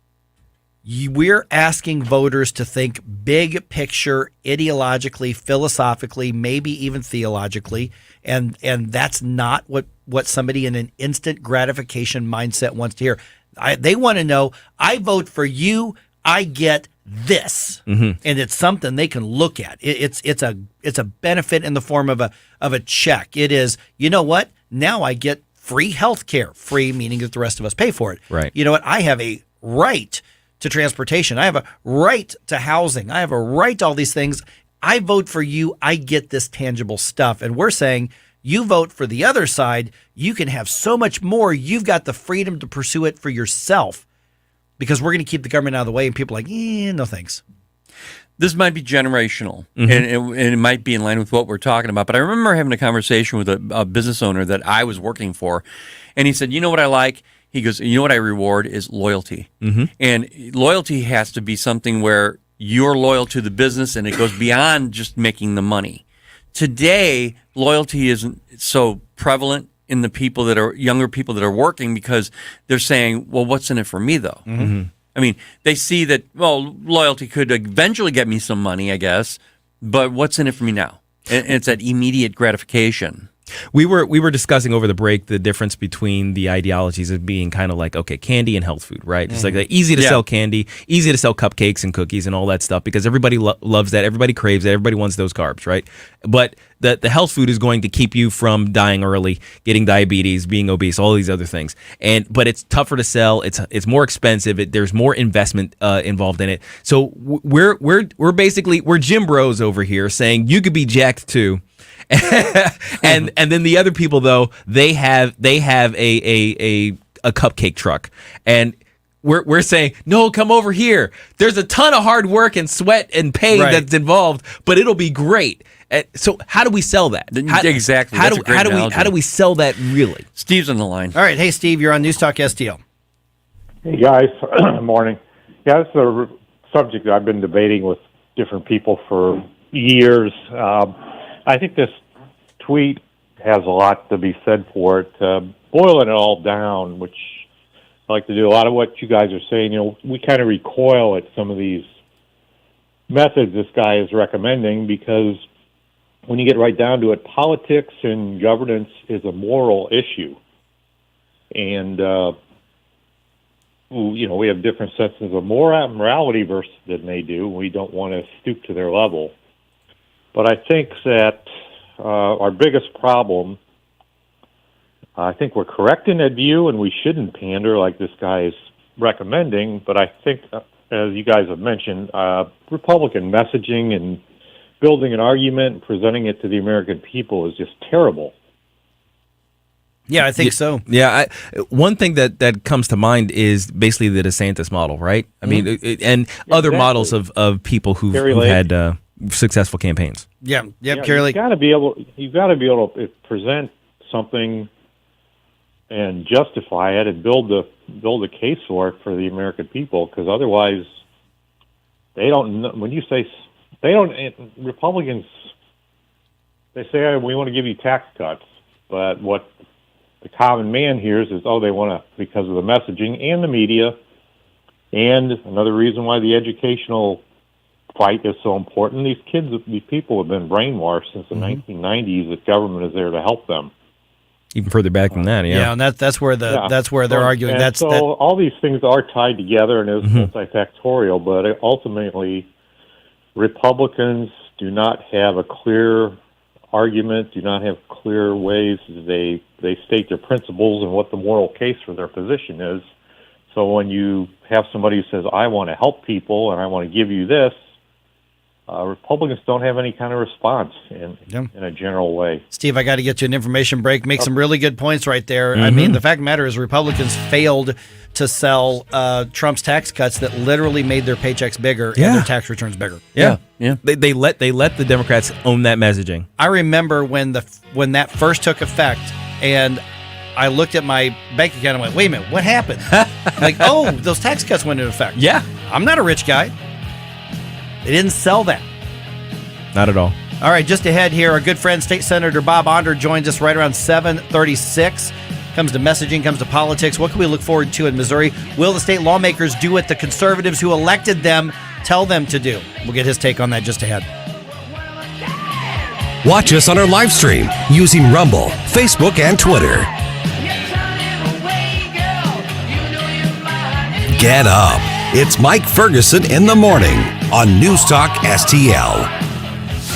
we're asking voters to think big picture, ideologically, philosophically, maybe even theologically, and that's not what somebody in an instant gratification mindset wants to hear. They want to know, I vote for you, I get this, and it's something they can look at. It's a benefit in the form of a check. It is, you know what? Now I get free health care. Free meaning that the rest of us pay for it. Right. You know what? I have a right to transportation. I have a right to housing. I have a right to all these things. I vote for you. I get this tangible stuff. And we're saying, you vote for the other side, you can have so much more. You've got the freedom to pursue it for yourself, because we're going to keep the government out of the way, and people are like, no thanks. This might be generational, and it might be in line with what we're talking about. But I remember having a conversation with a business owner that I was working for, and he said, you know what I like? He goes, you know what I reward is loyalty. And loyalty has to be something where you're loyal to the business, and it goes beyond just making the money. Today, loyalty isn't so prevalent in the people that are younger people that are working, because they're saying, well, what's in it for me, though? I mean, they see that, well, loyalty could eventually get me some money, I guess, but what's in it for me now? And it's that immediate gratification. We were discussing over the break the difference between the ideologies of being kind of like, okay, candy and health food, right? It's like easy to sell candy, easy to sell cupcakes and cookies and all that stuff, because everybody loves that, everybody craves that, everybody wants those carbs, right? But the health food is going to keep you from dying early, getting diabetes, being obese, all these other things. But it's tougher to sell. It's more expensive. There's more investment involved in it. So we're basically Gym Bros over here saying you could be jacked too. and then the other people, though, they have a cupcake truck, and we're saying, no, come over here. There's a ton of hard work and sweat and pain that's involved, but it'll be great. So how do we sell that? Exactly. How do we sell that really? Steve's on the line. All right, hey Steve, you're on News Talk STL. Hey guys, morning. Yeah, this is a subject that I've been debating with different people for years. I think this tweet has a lot to be said for it. Boiling it all down, which I like to do, a lot of what you guys are saying, we kind of recoil at some of these methods this guy is recommending, because when you get right down to it, politics and governance is a moral issue. And, we have different senses of morality versus than they do. We don't want to stoop to their level. But I think that our biggest problem, I think we're correct in that view, and we shouldn't pander like this guy is recommending. But I think, as you guys have mentioned, Republican messaging and building an argument and presenting it to the American people is just terrible. Yeah, I think so. Yeah, one thing that comes to mind is basically the DeSantis model, right? I mean, and other models of people who've had successful campaigns. Yeah, Carrie Lake. You've got to be able to present something and justify it and build a case for it for the American people, because otherwise they don't. When you say they don't, Republicans, they say, oh, we want to give you tax cuts, but what the common man hears is, oh, they want to, because of the messaging and the media, and another reason why the educational fight is so important. These people have been brainwashed since the 1990s that government is there to help them. Even further back than that, yeah. Yeah, and that's where they're arguing. And all these things are tied together and is multifactorial, but ultimately, Republicans do not have a clear argument, do not have clear ways they state their principles and what the moral case for their position is. So when you have somebody who says, I want to help people and I want to give you this, Republicans don't have any kind of response in a general way. Steve, I got to get you an information break. Make some really good points right there. I mean, the fact of the matter is Republicans failed to sell Trump's tax cuts that literally made their paychecks bigger and their tax returns bigger. Yeah. They let the Democrats own that messaging. I remember when that first took effect, and I looked at my bank account and went, wait a minute, what happened? Like, oh, those tax cuts went into effect. Yeah. I'm not a rich guy. They didn't sell that. Not at all. All right, just ahead here, our good friend State Senator Bob Onder joins us right around 7:36. Comes to messaging, comes to politics. What can we look forward to in Missouri? Will the state lawmakers do what the conservatives who elected them tell them to do? We'll get his take on that just ahead. Watch us on our live stream using Rumble, Facebook, and Twitter. Get up. It's Mike Ferguson in the morning on News Talk STL.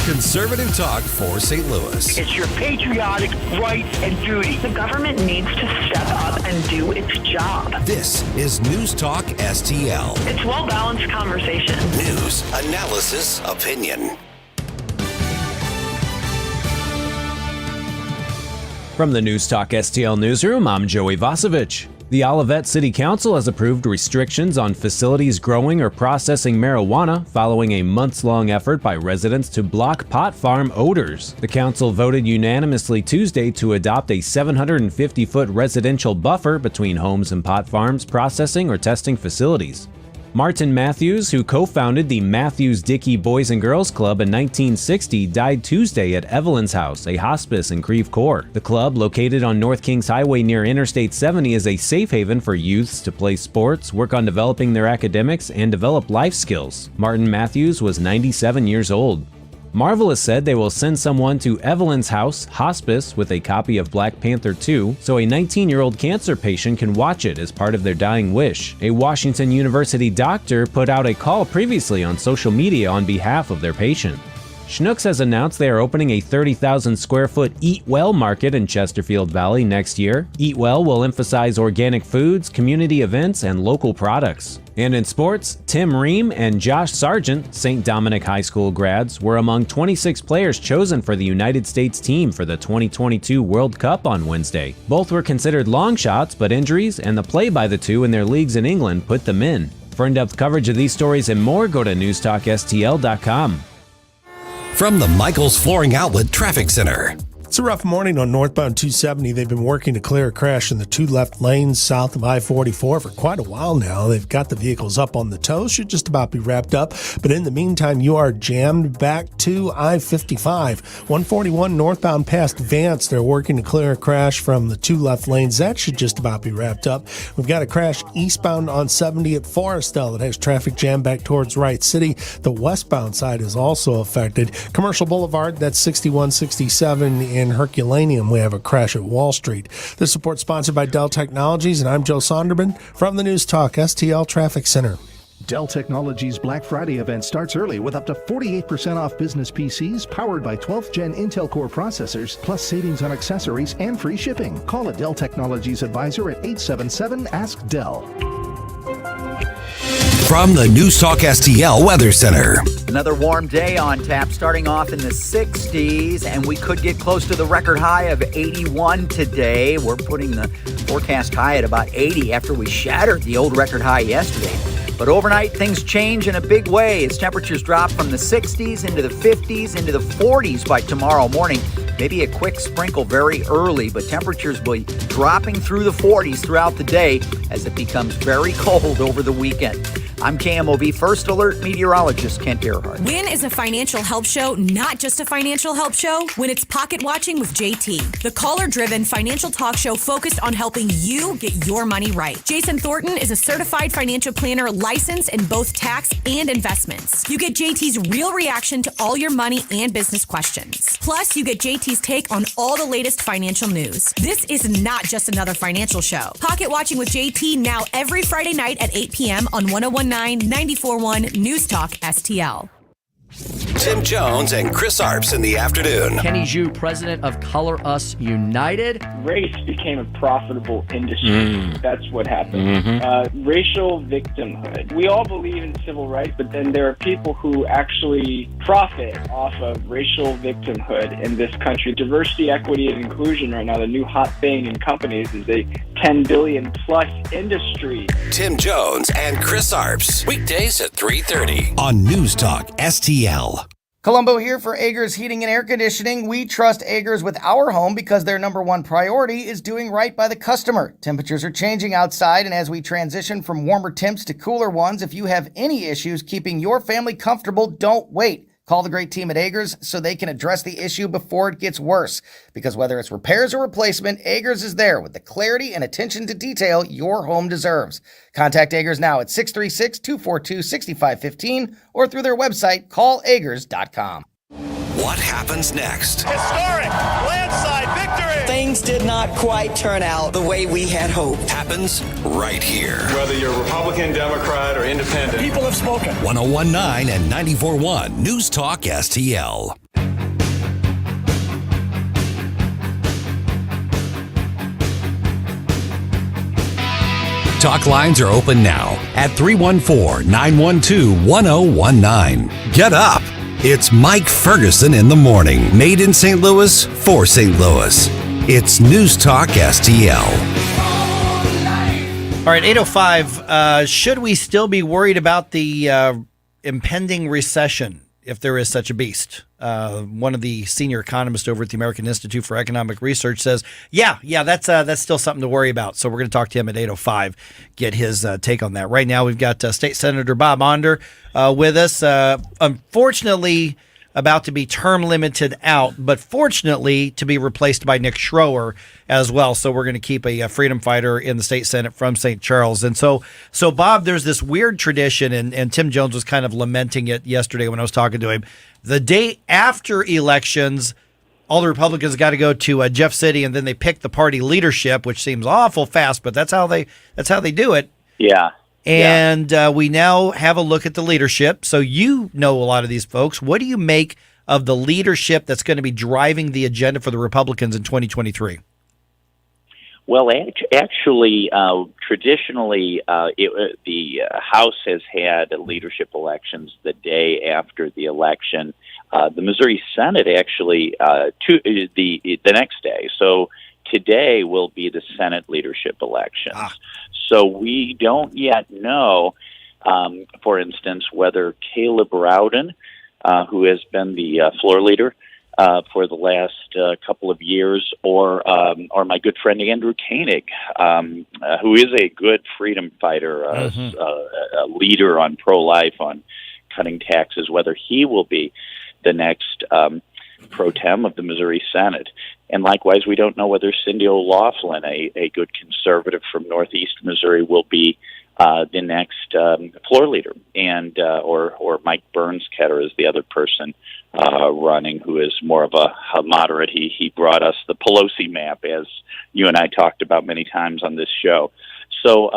Conservative talk for St. Louis. It's your patriotic right and duty. The government needs to step up and do its job. This is News Talk STL. It's well-balanced conversation. News, analysis, opinion. From the News Talk STL newsroom, I'm Joey Vasevich. The Olivet City Council has approved restrictions on facilities growing or processing marijuana following a months-long effort by residents to block pot farm odors. The council voted unanimously Tuesday to adopt a 750-foot residential buffer between homes and pot farms processing or testing facilities. Martin Matthews, who co-founded the Matthews-Dickey Boys and Girls Club in 1960, died Tuesday at Evelyn's House, a hospice in Creve Coeur. The club, located on North Kings Highway near Interstate 70, is a safe haven for youths to play sports, work on developing their academics, and develop life skills. Martin Matthews was 97 years old. Marvel has said they will send someone to Evelyn's House Hospice with a copy of Black Panther 2 so a 19-year-old cancer patient can watch it as part of their dying wish. A Washington University doctor put out a call previously on social media on behalf of their patient. Schnucks has announced they are opening a 30,000 square foot Eat Well market in Chesterfield Valley next year. Eat Well will emphasize organic foods, community events, and local products. And in sports, Tim Ream and Josh Sargent, St. Dominic High School grads, were among 26 players chosen for the United States team for the 2022 World Cup on Wednesday. Both were considered long shots, but injuries and the play by the two in their leagues in England put them in. For in-depth coverage of these stories and more, go to NewstalkSTL.com. From the Michaels Flooring Outlet Traffic Center. It's a rough morning on northbound 270. They've been working to clear a crash in the two left lanes south of I-44 for quite a while now. They've got the vehicles up on the tow. Should just about be wrapped up. But in the meantime, you are jammed back to I-55. 141 northbound past Vance. They're working to clear a crash from the two left lanes. That should just about be wrapped up. We've got a crash eastbound on 70 at Forestville that has traffic jammed back towards Wright City. The westbound side is also affected. Commercial Boulevard, that's 6167 in Herculaneum. We have a crash at Wall Street. This report sponsored by Dell Technologies, and I'm Joe Sonderman from the News Talk STL Traffic Center. Dell Technologies Black Friday event starts early with up to 48% off business PCs powered by 12th Gen Intel Core processors, plus savings on accessories and free shipping. Call a Dell Technologies advisor at 877-ASK-DELL. From the News Talk STL Weather Center. Another warm day on tap, starting off in the 60s, and we could get close to the record high of 81 today. We're putting the forecast high at about 80 after we shattered the old record high yesterday. But overnight, things change in a big way as temperatures drop from the 60s into the 50s into the 40s by tomorrow morning. Maybe a quick sprinkle very early, but temperatures will be dropping through the 40s throughout the day as it becomes very cold over the weekend. I'm KMOV First Alert meteorologist Kent Earhart. When is a financial help show not just a financial help show? When it's Pocket Watching with JT, the caller-driven financial talk show focused on helping you get your money right. Jason Thornton is a certified financial planner licensed in both tax and investments. You get JT's real reaction to all your money and business questions. Plus, you get JT's take on all the latest financial news. This is not just another financial show. Pocket Watching with JT now every Friday night at 8 p.m. on 101.9 94.1 News Talk STL. Tim Jones and Chris Arps in the afternoon. Kenny Zhu, president of Color Us United. Race became a profitable industry. That's what happened. Racial victimhood. We all believe in civil rights, but then there are people who actually profit off of racial victimhood in this country. Diversity, equity, and inclusion right now, the new hot thing in companies is a 10 billion plus industry. Tim Jones and Chris Arps. Weekdays at 3:30 on News Talk STL. Colombo here for Agers Heating and Air Conditioning. We trust Agers with our home because their number one priority is doing right by the customer. Temperatures are changing outside, and as we transition from warmer temps to cooler ones, if you have any issues keeping your family comfortable, don't wait. Call the great team at Agers so they can address the issue before it gets worse. Because whether it's repairs or replacement, Agers is there with the clarity and attention to detail your home deserves. Contact Agers now at 636-242-6515 or through their website, callagers.com. What happens next? Historic landslide victory! Things did not quite turn out the way we had hoped. Happens right here. Whether you're Republican, Democrat, or Independent, People have spoken. 101.9 and 94.1 News Talk STL. Talk lines are open now at 314-912-1019. Get up. It's Mike Ferguson in the morning. Made in St. Louis for St. Louis. It's News Talk STL. All right, 8:05. Should we still be worried about the impending recession, if there is such a beast? One of the senior economists over at the American Institute for Economic Research says, yeah, that's still something to worry about. So we're going to talk to him at 8:05, get his take on that. Right now, we've got State Senator Bob Onder with us. Unfortunately, about to be term limited out, but fortunately to be replaced by Nick Schroer as well. So we're going to keep a freedom fighter in the state Senate from St. Charles. And so Bob, there's this weird tradition, and Tim Jones was kind of lamenting it yesterday when I was talking to him. The day after elections, all the Republicans got to go to Jeff City, and then they pick the party leadership, which seems awful fast, but that's how they do it. Yeah. And we now have a look at the leadership. So you know a lot of these folks. What do you make of the leadership that's going to be driving the agenda for the Republicans in 2023? Well, actually, traditionally, the House has had leadership elections the day after the election. The Missouri Senate actually the next day. So today will be the Senate leadership elections. So we don't yet know, for instance, whether Caleb Rowden, who has been the floor leader for the last couple of years, or my good friend Andrew Koenig, who is a good freedom fighter, a leader on pro-life, on cutting taxes, whether he will be the next pro tem of the Missouri Senate. And likewise, we don't know whether Cindy O'Laughlin, a good conservative from Northeast Missouri, will be the next floor leader, and or Mike Bernstein is the other person running, who is more of a moderate. He brought us the Pelosi map, as you and I talked about many times on this show. So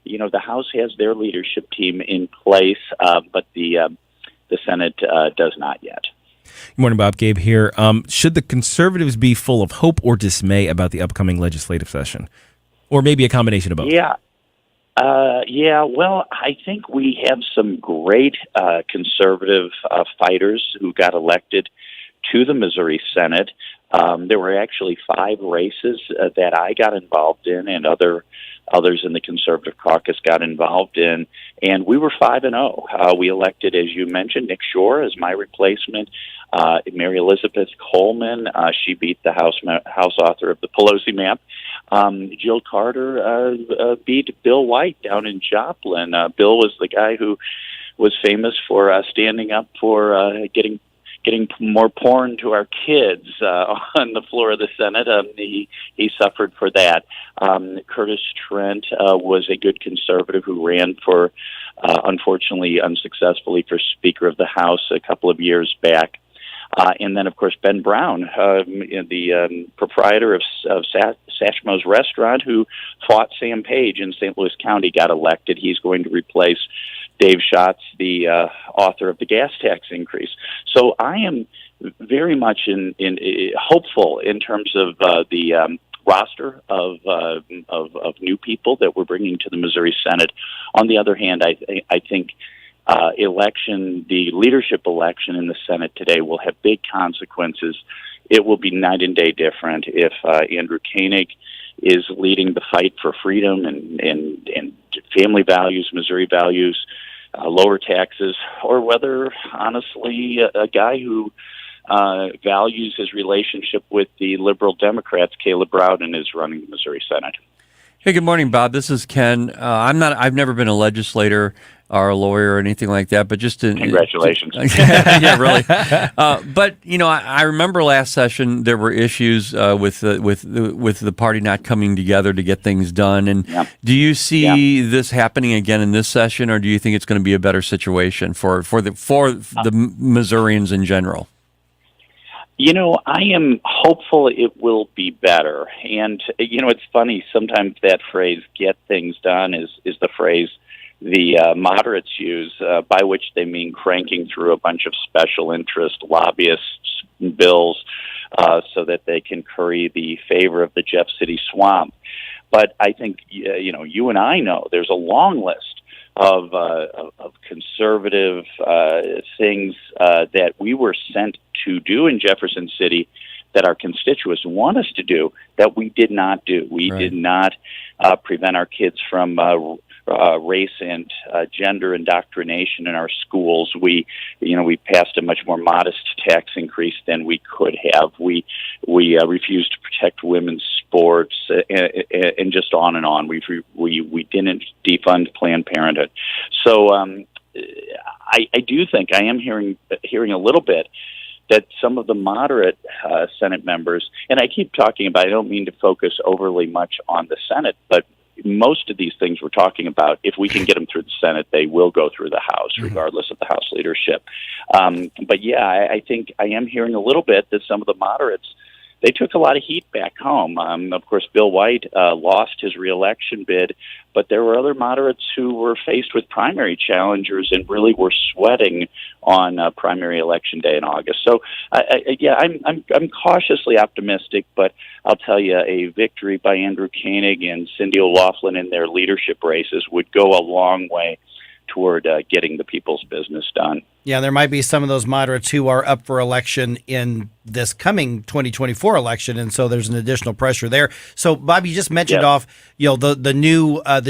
the House has their leadership team in place, but the Senate does not yet. Good morning, Bob. Gabe here. Should the conservatives be full of hope or dismay about the upcoming legislative session? Or maybe a combination of both? Yeah. Yeah, well, I think we have some great conservative fighters who got elected to the Missouri Senate. There were actually 5 races that I got involved in, and others in the conservative caucus got involved in, and we were 5-0. We elected, as you mentioned, Nick Shore as my replacement. Mary Elizabeth Coleman, she beat the House author of the Pelosi map. Jill Carter beat Bill White down in Joplin. Bill was the guy who was famous for standing up for getting more porn to our kids on the floor of the Senate. He suffered for that. Curtis Trent was a good conservative who ran for, unfortunately, unsuccessfully for Speaker of the House a couple of years back. And then, of course, Ben Brown, the proprietor of Satchmo's Restaurant, who fought Sam Page in St. Louis County, got elected. He's going to replace Dave Schatz, the author of the gas tax increase. So I am very much hopeful in terms of the roster of new people that we're bringing to the Missouri Senate. On the other hand, I think the leadership election in the Senate today will have big consequences. It will be night and day different if Andrew Koenig is leading the fight for freedom and family values, Missouri values, lower taxes, or whether, honestly, a guy who values his relationship with the liberal Democrats, Caleb Rowden, is running the Missouri Senate. Hey, good morning, Bob. This is Ken. I've never been a legislator or a lawyer or anything like that, but just congratulations. Yeah, really. But I remember last session there were issues with the party not coming together to get things done. And do you see this happening again in this session, or do you think it's going to be a better situation for the Missourians in general? I am hopeful it will be better. And, it's funny, sometimes that phrase, get things done, is the phrase the moderates use, by which they mean cranking through a bunch of special interest lobbyists' bills so that they can curry the favor of the Jeff City swamp. But I think, you and I know there's a long list of conservative things that we were sent to do in Jefferson City that our constituents want us to do that we did not do. We did not prevent our kids from race and gender indoctrination in our schools. We passed a much more modest tax increase than we could have. We refused to protect women's sports, and just on and on. We didn't defund Planned Parenthood. So I do think I am hearing a little bit that some of the moderate Senate members, and I keep talking about, I don't mean to focus overly much on the Senate, but most of these things we're talking about, if we can get them through the Senate, they will go through the House, regardless of the House leadership. But yeah, I think I am hearing a little bit that some of the moderates, they took a lot of heat back home. Of course, Bill White lost his reelection bid, but there were other moderates who were faced with primary challengers and really were sweating on primary election day in August. So, I'm cautiously optimistic, but I'll tell you, a victory by Andrew Koenig and Cindy O'Loughlin in their leadership races would go a long way toward getting the people's business done. Yeah, there might be some of those moderates who are up for election in this coming 2024 election, and so there's an additional pressure there. So, Bob, you just mentioned the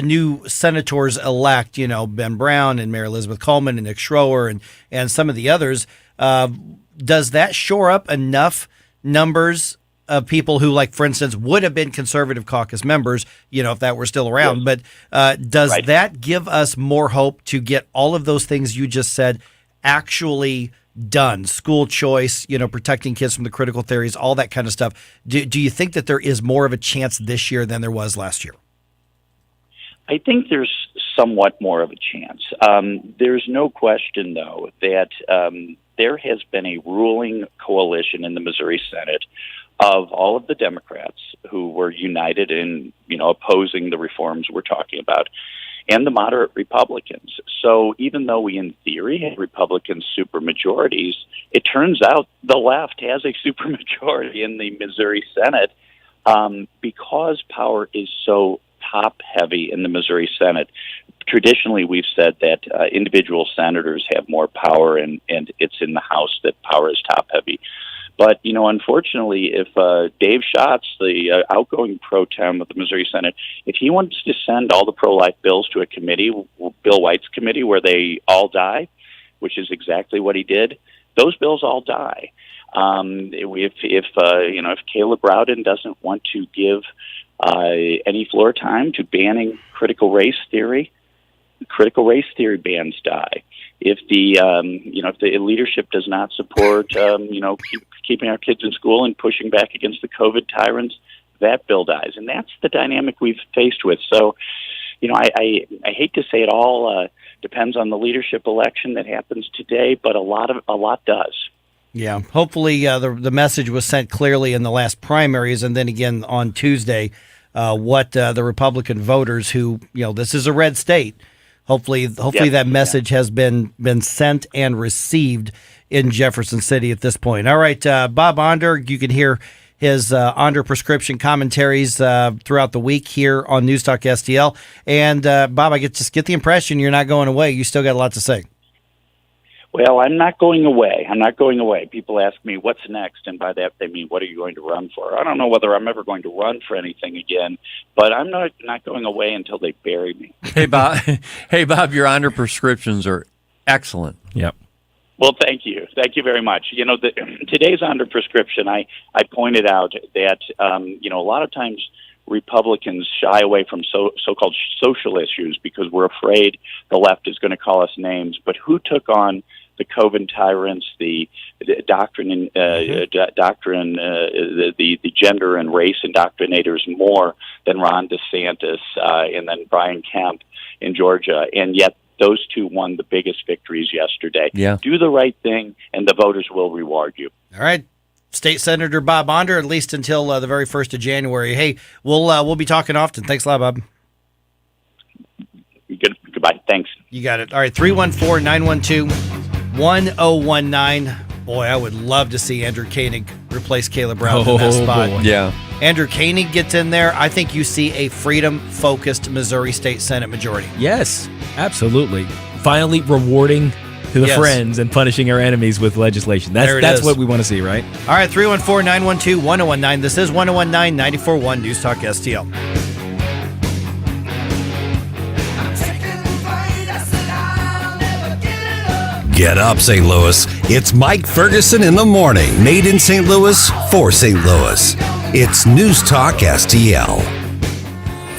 new senators elect, Ben Brown and Mary Elizabeth Coleman and Nick Schroer and some of the others. Does that shore up enough numbers of people who, like, for instance, would have been conservative caucus members, if that were still around? Yes. But does that give us more hope to get all of those things you just said actually done? School choice, protecting kids from the critical theories, all that kind of stuff. Do you think that there is more of a chance this year than there was last year? I think there's somewhat more of a chance. There's no question, though, that there has been a ruling coalition in the Missouri Senate of all of the Democrats who were united in, opposing the reforms we're talking about, and the moderate Republicans. So even though we, in theory, have Republican supermajorities, it turns out the left has a supermajority in the Missouri Senate because power is so top-heavy in the Missouri Senate. Traditionally, we've said that individual senators have more power, and it's in the House that power is top-heavy. But, unfortunately, if Dave Schatz, the outgoing pro tem of the Missouri Senate, if he wants to send all the pro-life bills to a committee, Bill White's committee, where they all die, which is exactly what he did, those bills all die. If Caleb Rowden doesn't want to give any floor time to banning critical race theory bans die. If the leadership does not support keeping our kids in school and pushing back against the COVID tyrants, that bill dies, and that's the dynamic we've faced with. So, I hate to say it all depends on the leadership election that happens today, but a lot does. Yeah, hopefully the message was sent clearly in the last primaries, and then again on Tuesday, what the Republican voters who, this is a red state. Hopefully that message has been sent and received in Jefferson City at this point. All right, Bob Onder, you can hear his Onder prescription commentaries throughout the week here on Newstalk STL. And Bob, I just get the impression you're not going away. You still got a lot to say. Well, I'm not going away. People ask me, what's next? And by that, they mean, what are you going to run for? I don't know whether I'm ever going to run for anything again, but I'm not going away until they bury me. Hey, Bob, your Onder prescriptions are excellent. Yep. Well, thank you. Thank you very much. Today's Onder prescription, I pointed out that, a lot of times Republicans shy away from so-called social issues because we're afraid the left is going to call us names. But who took on the COVID tyrants, the doctrine, the gender and race indoctrinators more than Ron DeSantis and then Brian Kemp in Georgia? And yet those two won the biggest victories yesterday. Yeah. Do the right thing, and the voters will reward you. All right. State Senator Bob Onder, at least until the very 1st of January. Hey, we'll be talking often. Thanks a lot, Bob. Goodbye. Thanks. You got it. All right, 314-912-1019. Boy, I would love to see Andrew Koenig replace Caleb Rowden in that spot. Boy. Yeah. Andrew Koenig gets in there. I think you see a freedom-focused Missouri State Senate majority. Yes, absolutely. Finally rewarding to the friends and punishing our enemies with legislation. That's what we want to see, right? All right, 314-912-1019. This is 1019-94.1 News Talk STL. Get up, St. Louis. It's Mike Ferguson in the morning. Made in St. Louis for St. Louis. It's News Talk STL.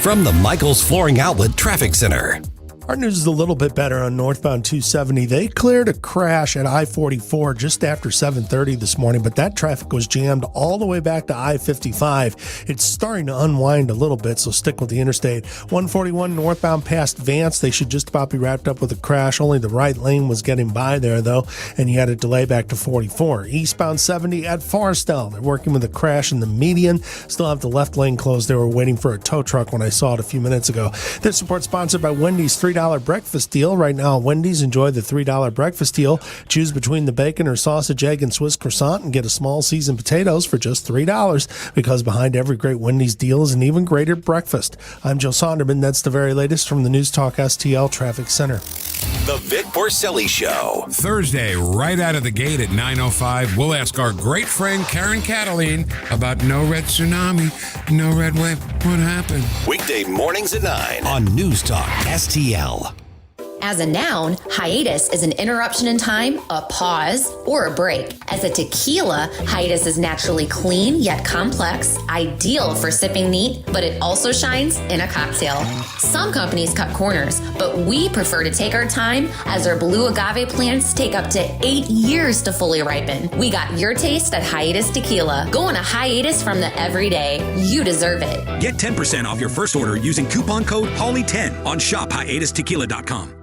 From the Michaels Flooring Outlet Traffic Center. Our news is a little bit better on northbound 270. They cleared a crash at I-44 just after 7:30 this morning, but that traffic was jammed all the way back to I-55. It's starting to unwind a little bit, so stick with the interstate. 141 northbound past Vance. They should just about be wrapped up with a crash. Only the right lane was getting by there, though, and you had a delay back to 44. Eastbound 70 at Forrestal. They're working with a crash in the median. Still have the left lane closed. They were waiting for a tow truck when I saw it a few minutes ago. This report sponsored by Wendy's $3 breakfast deal. Right now at Wendy's, enjoy the $3 breakfast deal. Choose between the bacon or sausage, egg, and Swiss croissant and get a small seasoned potatoes for just $3, because behind every great Wendy's deal is an even greater breakfast. I'm Joe Sonderman. That's the very latest from the News Talk STL Traffic Center. The Vic Porcelli Show. Thursday, right out of the gate at 9:05, we'll ask our great friend Karen Cataline about no red tsunami, no red wave. What happened? Weekday mornings at 9 on News Talk STL. As a noun, hiatus is an interruption in time, a pause, or a break. As a tequila, hiatus is naturally clean yet complex, ideal for sipping neat, but it also shines in a cocktail. Some companies cut corners, but we prefer to take our time, as our blue agave plants take up to 8 years to fully ripen. We got your taste at Hiatus Tequila. Go on a hiatus from the everyday. You deserve it. Get 10% off your first order using coupon code HOLLY10 on shophiatustequila.com.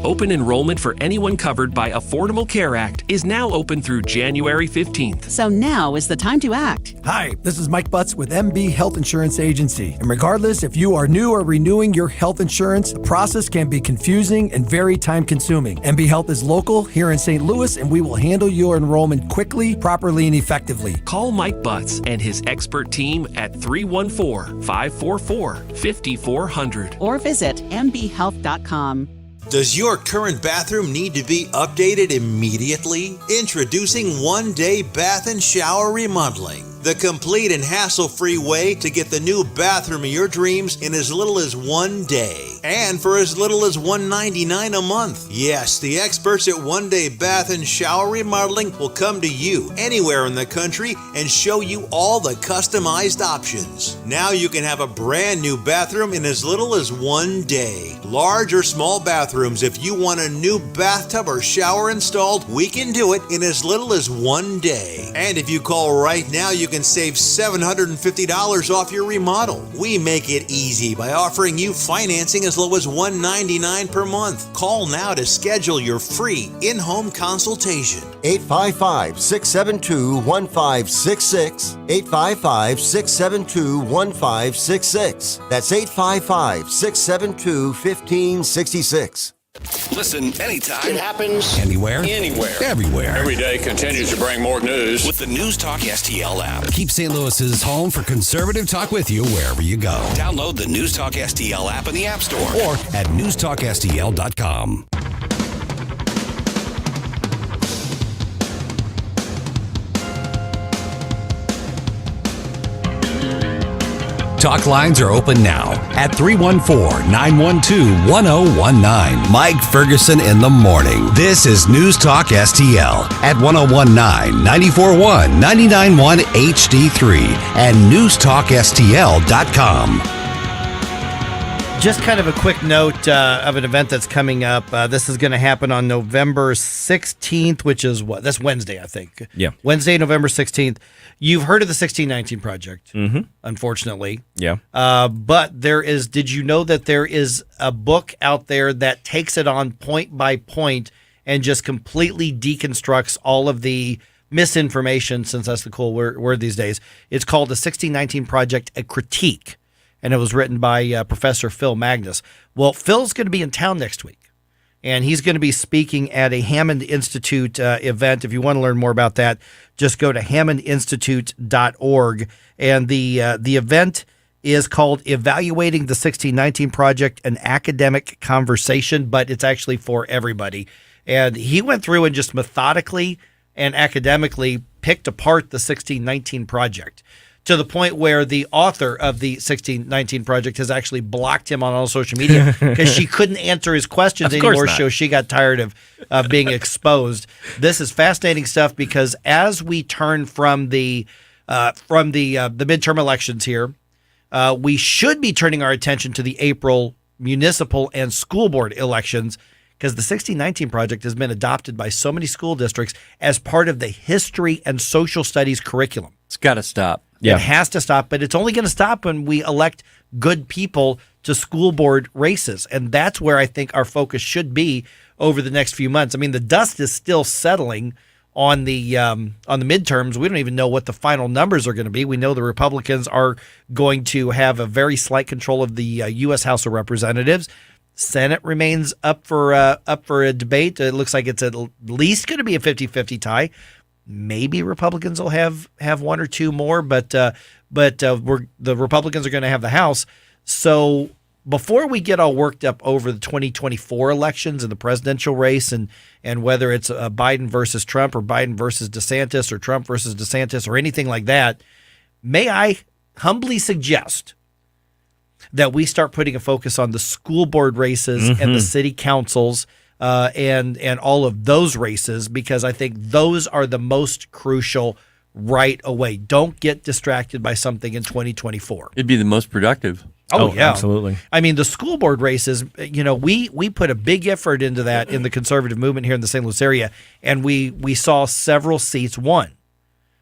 Open enrollment for anyone covered by Affordable Care Act is now open through January 15th. So now is the time to act. Hi, this is Mike Butts with MB Health Insurance Agency. And regardless if you are new or renewing your health insurance, the process can be confusing and very time-consuming. MB Health is local here in St. Louis, and we will handle your enrollment quickly, properly, and effectively. Call Mike Butts and his expert team at 314-544-5400. Or visit mbhealth.com. Does your current bathroom need to be updated immediately? Introducing One Day Bath and Shower Remodeling, the complete and hassle-free way to get the new bathroom of your dreams in as little as 1 day and for as little as $199 a month. Yes, the experts at One Day Bath and Shower Remodeling will come to you anywhere in the country and show you all the customized options. Now you can have a brand new bathroom in as little as 1 day. Large or small bathrooms, if you want a new bathtub or shower installed, we can do it in as little as 1 day. And if you call right now, you can save $750 off your remodel. We make it easy by offering you financing as low as $199 per month. Call now to schedule your free in-home consultation. 855-672-1566. 855-672-1566. That's 855-672-1566. Listen anytime. It happens anywhere, everywhere. Every day continues to bring more news with the News Talk STL app. Keep St. Louis's home for conservative talk with you wherever you go. Download the News Talk STL app in the App Store or at NewstalkSTL.com. Talk lines are open now at 314-912-1019. Mike Ferguson in the morning. This is News Talk STL at 1019, 94.1, 99.1 HD3 and NewstalkSTL.com. Just kind of a quick note of an event that's coming up. This is going to happen on November 16th, which is what? That's Wednesday, I think. Yeah. Wednesday, November 16th. You've heard of the 1619 Project, unfortunately. Yeah. But did you know that there is a book out there that takes it on point by point and just completely deconstructs all of the misinformation, since that's the cool word these days. It's called the 1619 Project, A Critique. And it was written by Professor Phil Magnus. Well, Phil's going to be in town next week, and he's going to be speaking at a Hammond Institute event. If you want to learn more about that, just go to hammondinstitute.org. And the event is called Evaluating the 1619 Project, an Academic Conversation, but it's actually for everybody. And he went through and just methodically and academically picked apart the 1619 Project, to the point where the author of the 1619 Project has actually blocked him on all social media because she couldn't answer his questions anymore, so she got tired of being exposed. This is fascinating stuff because as we turn from the midterm elections here, we should be turning our attention to the April municipal and school board elections, because the 1619 Project has been adopted by so many school districts as part of the history and social studies curriculum. It's got to stop. It has to stop, but it's only going to stop when we elect good people to school board races. And that's where I think our focus should be over the next few months. I mean, the dust is still settling on the midterms. We don't even know what the final numbers are going to be. We know the Republicans are going to have a very slight control of the U.S. House of Representatives. Senate remains up for a debate. It looks like it's at least going to be a 50-50 tie. Maybe Republicans will have one or two more, but the Republicans are going to have the House. So before we get all worked up over the 2024 elections and the presidential race and whether it's Biden versus Trump or Biden versus DeSantis or Trump versus DeSantis or anything like that, may I humbly suggest that we start putting a focus on the school board races and the city councils and all of those races, because I think those are the most crucial right away. Don't get distracted by something in 2024. It'd be the most productive. Oh yeah, absolutely. I mean, the school board races, we put a big effort into that in the conservative movement here in the St. Louis area, and we saw several seats won.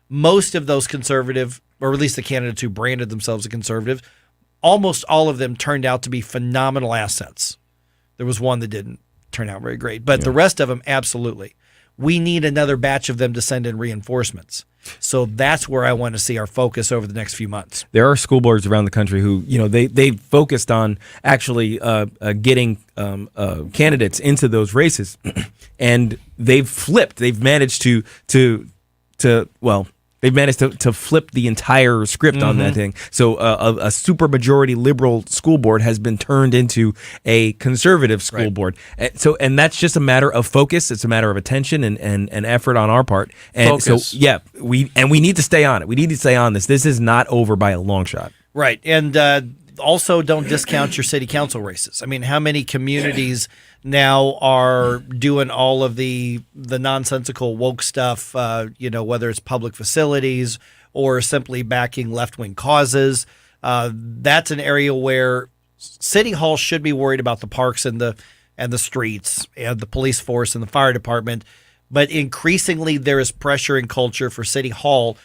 Most of those conservative, or at least the candidates who branded themselves as conservative, almost all of them turned out to be phenomenal assets. There was one that didn't turn out very great. But the rest of them, absolutely. We need another batch of them to send in reinforcements. So that's where I want to see our focus over the next few months. There are school boards around the country who, they focused on actually getting candidates into those races, and they've flipped. They've managed to flip the entire script on that thing. So a super majority liberal school board has been turned into a conservative school board. And that's just a matter of focus. It's a matter of attention and effort on our part. And focus. So we need to stay on it. We need to stay on this. This is not over by a long shot. Right. And also don't discount your city council races. I mean, how many communities now are doing all of the nonsensical woke stuff, whether it's public facilities or simply backing left-wing causes. That's an area where City Hall should be worried about the parks and the streets and the police force and the fire department. But increasingly there is pressure and culture for City Hall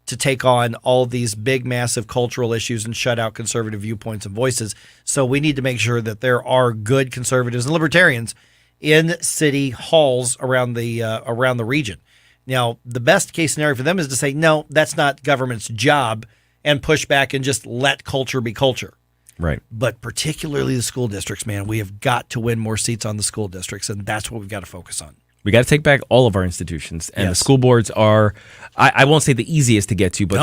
to take on all these big, massive cultural issues and shut out conservative viewpoints and voices. So we need to make sure that there are good conservatives and libertarians in city halls around the region. Now, the best case scenario for them is to say, no, that's not government's job, and push back and just let culture be culture. Right. But particularly the school districts, man, we have got to win more seats on the school districts, and that's what we've got to focus on. We got to take back all of our institutions, and the school boards are, I won't say the easiest to get to, but,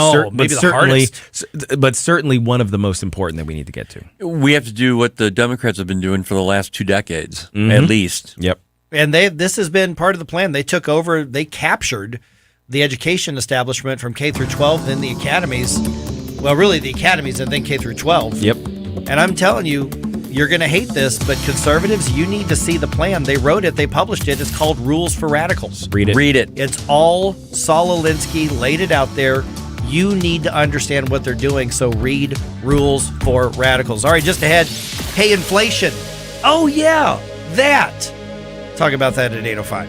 certainly one of the most important that we need to get to. We have to do what the Democrats have been doing for the last 2 decades, at least. Yep. And this has been part of the plan. They took over, they captured the education establishment from K through 12, then the academies. Well, really the academies and then K through 12. Yep. And I'm telling you, you're going to hate this, but conservatives, you need to see the plan. They wrote it. They published it. It's called Rules for Radicals. Read it. It's all Saul Alinsky laid it out there. You need to understand what they're doing, so read Rules for Radicals. All right, just ahead. Hey, inflation. Oh, yeah, that. Talk about that at 8:05.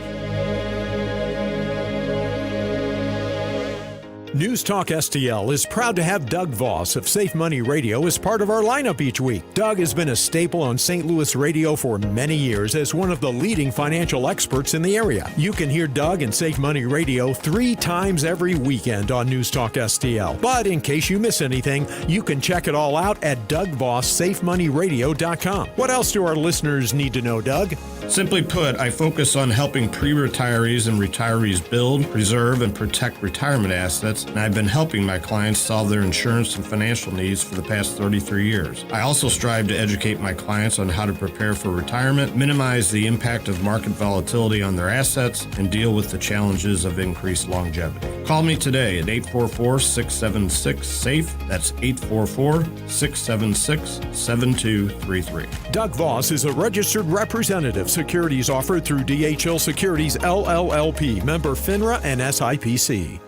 News Talk STL is proud to have Doug Voss of Safe Money Radio as part of our lineup each week. Doug has been a staple on St. Louis radio for many years as one of the leading financial experts in the area. You can hear Doug and Safe Money Radio 3 times every weekend on News Talk STL. But in case you miss anything, you can check it all out at DougVossSafeMoneyRadio.com. What else do our listeners need to know, Doug? Simply put, I focus on helping pre-retirees and retirees build, preserve, and protect retirement assets, and I've been helping my clients solve their insurance and financial needs for the past 33 years. I also strive to educate my clients on how to prepare for retirement, minimize the impact of market volatility on their assets, and deal with the challenges of increased longevity. Call me today at 844-676-SAFE. That's 844-676-7233. Doug Voss is a registered representative. Securities offered through DHL Securities LLLP, member FINRA and SIPC.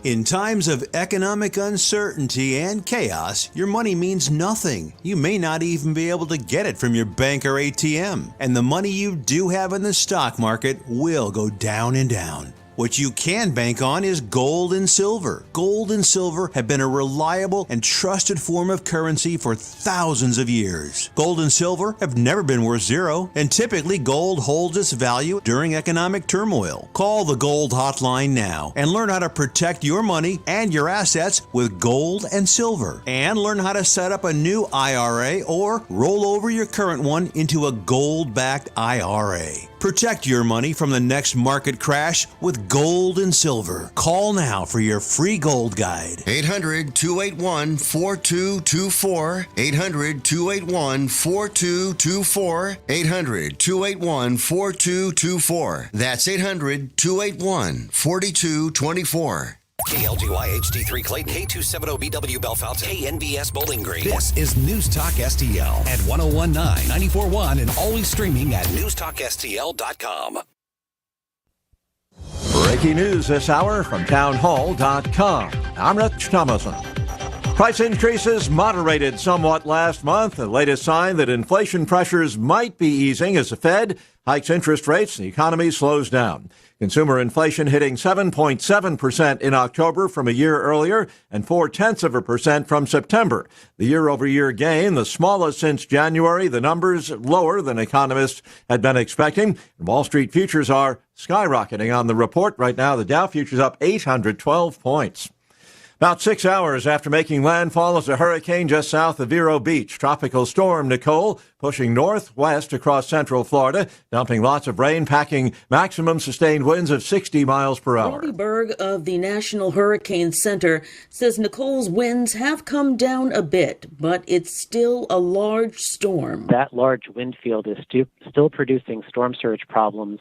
In times of economic uncertainty and chaos, your money means nothing. You may not even be able to get it from your bank or ATM. And the money you do have in the stock market will go down and down. What you can bank on is gold and silver. Gold and silver have been a reliable and trusted form of currency for thousands of years. Gold and silver have never been worth zero, and typically gold holds its value during economic turmoil. Call the Gold Hotline now and learn how to protect your money and your assets with gold and silver. And learn how to set up a new IRA or roll over your current one into a gold-backed IRA. Protect your money from the next market crash with gold and silver. Call now for your free gold guide. 800-281-4224. 800-281-4224. 800-281-4224. That's 800-281-4224. KLGY HD3 Clayton, K270BW Bellefonte, KNBS Bowling Green. This is News Talk STL at 1019, 94.1, and always streaming at NewstalkSTL.com. Breaking news this hour from townhall.com. I'm Rich Thomason. Price increases moderated somewhat last month, the latest sign that inflation pressures might be easing as the Fed hikes interest rates, the economy slows down. Consumer inflation hitting 7.7% in October from a year earlier and 0.4% from September. The year-over-year gain, the smallest since January, the numbers lower than economists had been expecting. Wall Street futures are skyrocketing on the report. Right now, the Dow futures up 812 points. About 6 hours after making landfall as a hurricane just south of Vero Beach, Tropical Storm Nicole pushing northwest across central Florida, dumping lots of rain, packing maximum sustained winds of 60 miles per hour. Robbie Berg of the National Hurricane Center says Nicole's winds have come down a bit, but it's still a large storm. That large wind field is still producing storm surge problems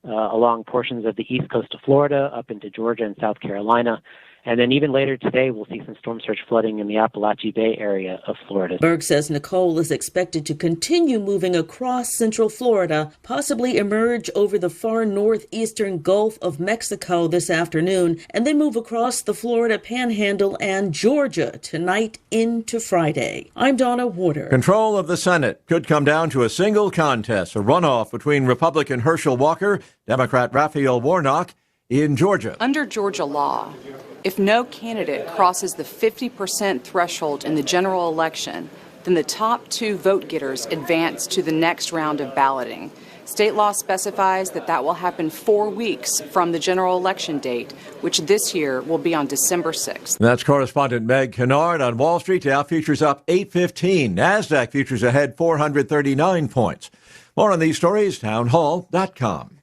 along portions of the east coast of Florida, up into Georgia and South Carolina. And then even later today, we'll see some storm surge flooding in the Appalachia Bay area of Florida. Berg says Nicole is expected to continue moving across central Florida, possibly emerge over the far northeastern Gulf of Mexico this afternoon, and then move across the Florida Panhandle and Georgia tonight into Friday. I'm Donna Warder. Control of the Senate could come down to a single contest, a runoff between Republican Herschel Walker, Democrat Raphael Warnock in Georgia. Under Georgia law, if no candidate crosses the 50% threshold in the general election, then the top two vote getters advance to the next round of balloting. State law specifies that will happen 4 weeks from the general election date, which this year will be on December 6th. That's correspondent Meg Kennard on Wall Street. Dow futures up 815. NASDAQ futures ahead 439 points. More on these stories, townhall.com.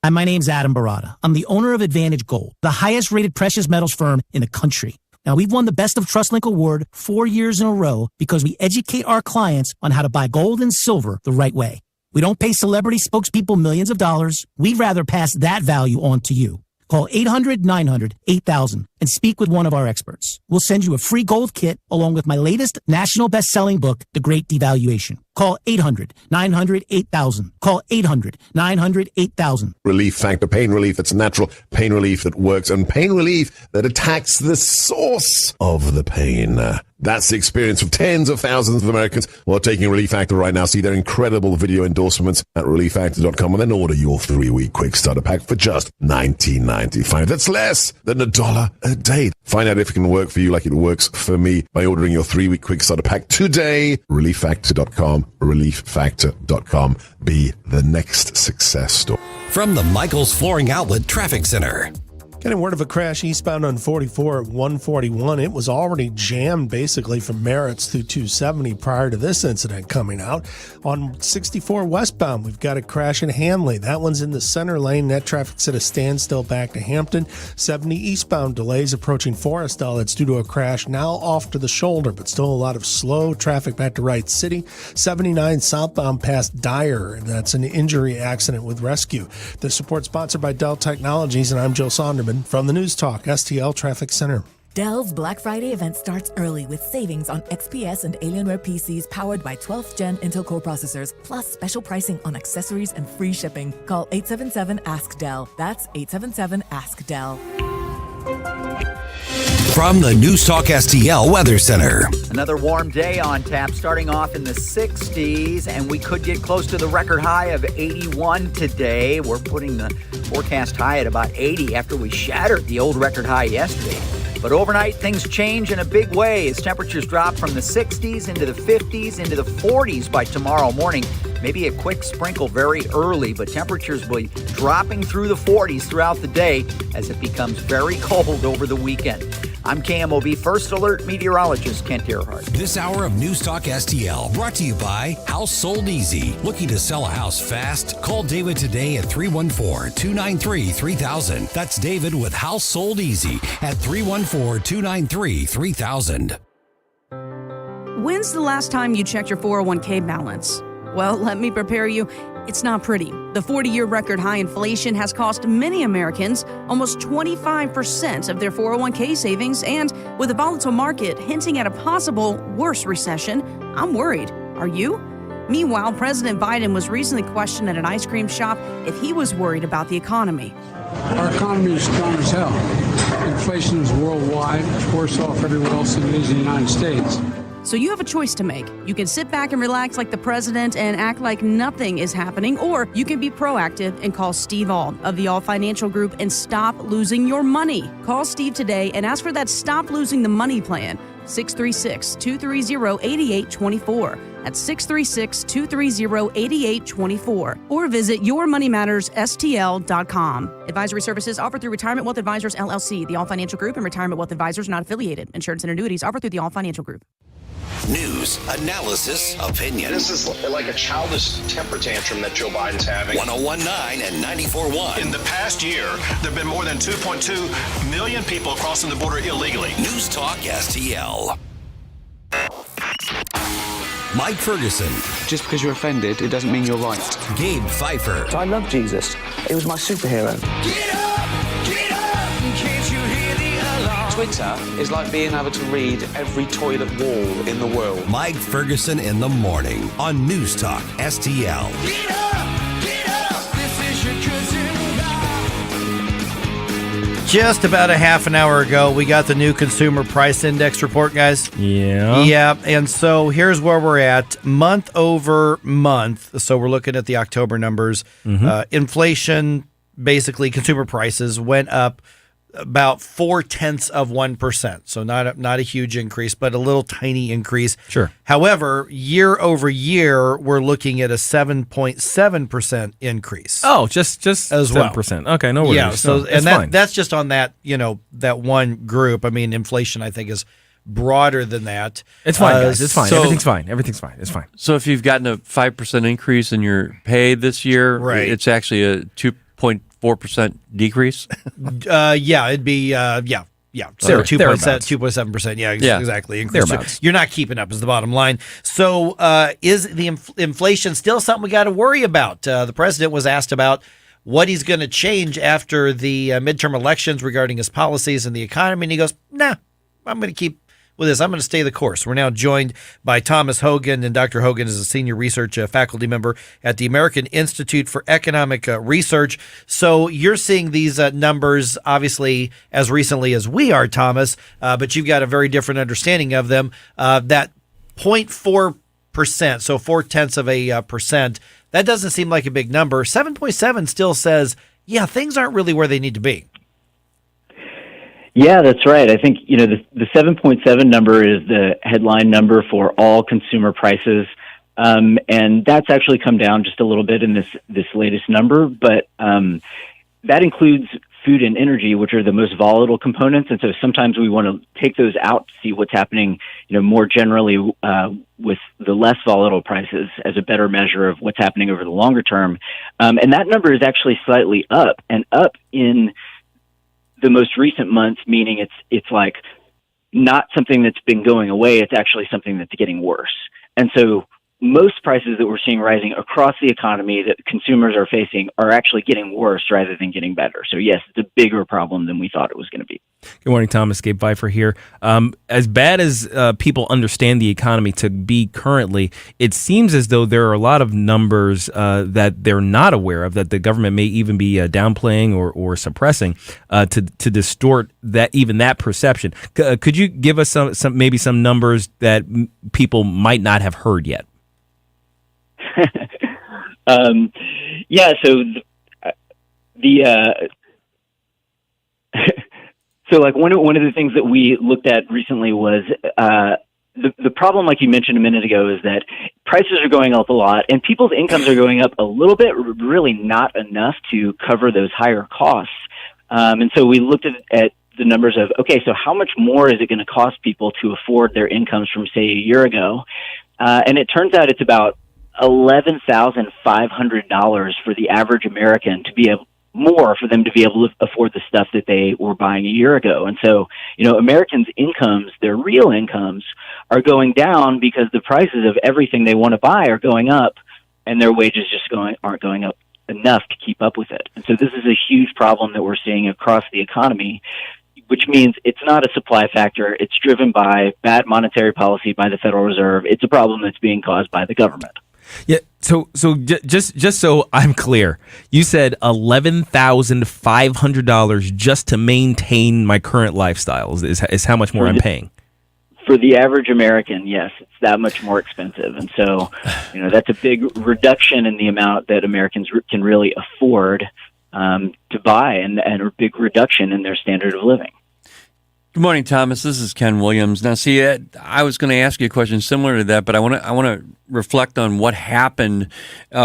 Hi, my name's Adam Barada. I'm the owner of Advantage Gold, the highest rated precious metals firm in the country. Now, we've won the Best of TrustLink Award 4 years in a row because we educate our clients on how to buy gold and silver the right way. We don't pay celebrity spokespeople millions of dollars. We'd rather pass that value on to you. Call 800-900-8000 and speak with one of our experts. We'll send you a free gold kit along with my latest national best-selling book, The Great Devaluation. Call 800-900-8000. Call 800-900-8000. Relief Factor, pain relief that's natural, pain relief that works, and pain relief that attacks the source of the pain. That's the experience of tens of thousands of Americans who are taking Relief Factor right now. See their incredible video endorsements at relieffactor.com and then order your 3-week quick starter pack for just $19.95. That's less than $1 a day. Find out if it can work for you like it works for me by ordering your 3-week quick starter pack today. relieffactor.com, relieffactor.com. Be the next success story. From the Michaels Flooring Outlet Traffic Center. Getting word of a crash eastbound on 44 at 141. It was already jammed basically from Merritt's through 270 prior to this incident coming out. On 64 westbound, we've got a crash in Hanley. That one's in the center lane. That traffic's at a standstill back to Hampton. 70 eastbound delays approaching Forestell. That's due to a crash now off to the shoulder, but still a lot of slow traffic back to Wright City. 79 southbound past Dyer. That's an injury accident with rescue. The support sponsored by Dell Technologies, and I'm Joe Sonderman from the News Talk STL Traffic Center. Dell's Black Friday event starts early with savings on XPS and Alienware PCs powered by 12th Gen Intel Core processors, plus special pricing on accessories and free shipping. Call 877-ASK-DELL. That's 877-ASK-DELL. From the News Talk STL Weather Center. Another warm day on tap, starting off in the 60s, and we could get close to the record high of 81 today. We're putting the forecast high at about 80 after we shattered the old record high yesterday. But overnight, things change in a big way as temperatures drop from the 60s into the 50s, into the 40s by tomorrow morning. Maybe a quick sprinkle very early, but temperatures will be dropping through the 40s throughout the day as it becomes very cold over the weekend. I'm KMOV First Alert meteorologist Kent Earhart. This hour of News Talk STL brought to you by House Sold Easy. Looking to sell a house fast? Call David today at 314-293-3000. That's David with House Sold Easy at 314-293-3000. When's the last time you checked your 401k balance? Well, let me prepare you. It's not pretty. The 40-year record high inflation has cost many Americans almost 25% of their 401k savings, and with a volatile market hinting at a possible worse recession, I'm worried. Are you? Meanwhile, President Biden was recently questioned at an ice cream shop if he was worried about the economy. Our economy is strong as hell. Inflation is worldwide. It's worse off everywhere else than it is in the United States. So you have a choice to make. You can sit back and relax like the president and act like nothing is happening, or you can be proactive and call Steve All of the All Financial Group and stop losing your money. Call Steve today and ask for that Stop Losing the Money plan. 636-230-8824. That's 636-230-8824. Or visit yourmoneymattersstl.com. Advisory services offered through Retirement Wealth Advisors, LLC, the All Financial Group, and Retirement Wealth Advisors not affiliated. Insurance and annuities offered through the All Financial Group. News, analysis, opinion. This is like a childish temper tantrum that Joe Biden's having. 101.9 and 94.1. In the past year, there have been more than 2.2 million people crossing the border illegally. News Talk STL. Mike Ferguson. Just because you're offended, it doesn't mean you're right. Gabe Pfeiffer. I love Jesus. He was my superhero. Get up! Get up! Can't you hear the alarm? Twitter is like being able to read every toilet wall in the world. Mike Ferguson in the morning on News Talk STL. Get up! Get up! This is your cousin. Just about a half an hour ago, we got the new Consumer Price Index report, guys. Yeah. Yeah, and so here's where we're at month over month. So we're looking at the October numbers. Inflation, basically consumer prices, went up about 0.4%. So not a huge increase, but a little tiny increase. Sure. However, year over year, we're looking at a 7.7% increase. Oh, just as 7%. well. Okay, no worries. Yeah, so No, that's fine. that's just on that, that one group. I mean, inflation, I think, is broader than that. It's fine, guys. It's fine. So, Everything's fine. Everything's fine. It's fine. So if you've gotten a 5% increase in your pay this year, Right. it's actually a 2.4% decrease. Yeah, it'd be yeah. So 2.7%. Yeah, exactly. Thereabouts. So you're not keeping up is the bottom line. So is the inflation still something we got to worry about? The president was asked about what he's going to change after the midterm elections regarding his policies and the economy, and he goes, "Nah, I'm going to keep with this. I'm going to stay the course." We're now joined by Thomas Hogan, and Dr. Hogan is a senior research faculty member at the American Institute for Economic Research. So you're seeing these numbers, obviously, as recently as we are, Thomas, but you've got a very different understanding of them. That 0.4%, so 0.4%, that doesn't seem like a big number. 7.7 still says, yeah, things aren't really where they need to be. Yeah, that's right. I think, the 7.7 number is the headline number for all consumer prices. And that's actually come down just a little bit in this latest number, but that includes food and energy, which are the most volatile components. And so sometimes we want to take those out to see what's happening, more generally with the less volatile prices as a better measure of what's happening over the longer term. And that number is actually slightly up, and up in the most recent months, meaning it's like not something that's been going away. It's actually something that's getting worse. And so most prices that we're seeing rising across the economy that consumers are facing are actually getting worse rather than getting better. So yes, it's a bigger problem than we thought it was going to be. Good morning, Thomas. Gabe Pfeiffer here. As bad as people understand the economy to be currently, it seems as though there are a lot of numbers that they're not aware of, that the government may even be downplaying or suppressing to distort that perception. Could you give us some numbers that people might not have heard yet? Yeah, so so like one of the things that we looked at recently was the problem, like you mentioned a minute ago, is that prices are going up a lot and people's incomes are going up a little bit, really not enough to cover those higher costs. And so we looked at the numbers of, okay, so how much more is it going to cost people to afford their incomes from, say, a year ago? And it turns out it's about $11,500 for the average American to be able for them to be able to afford the stuff that they were buying a year ago. And so, Americans' incomes, their real incomes, are going down because the prices of everything they want to buy are going up, and their wages just aren't going up enough to keep up with it. And so this is a huge problem that we're seeing across the economy, which means it's not a supply factor. It's driven by bad monetary policy by the Federal Reserve. It's a problem that's being caused by the government. Yeah. So just so I'm clear, you said $11,500 just to maintain my current lifestyle is how much more I'm paying for the average American, yes, it's that much more expensive. And so, that's a big reduction in the amount that Americans can really afford to buy, and a big reduction in their standard of living. Good morning, Thomas. This is Ken Williams. Now, see, I was going to ask you a question similar to that, but I want to reflect on what happened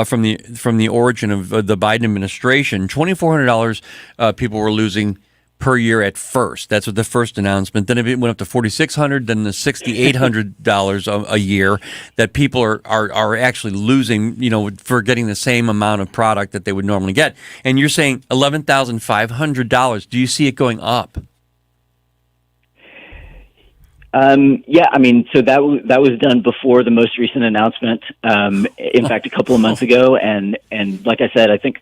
from the origin of the Biden administration. $2,400 people were losing per year at first. That's what the first announcement. Then it went up to $4,600, then the $6,800 a year that people are actually losing, for getting the same amount of product that they would normally get. And you're saying $11,500. Do you see it going up? So that was done before the most recent announcement. In fact, a couple of months ago, and like I said, I think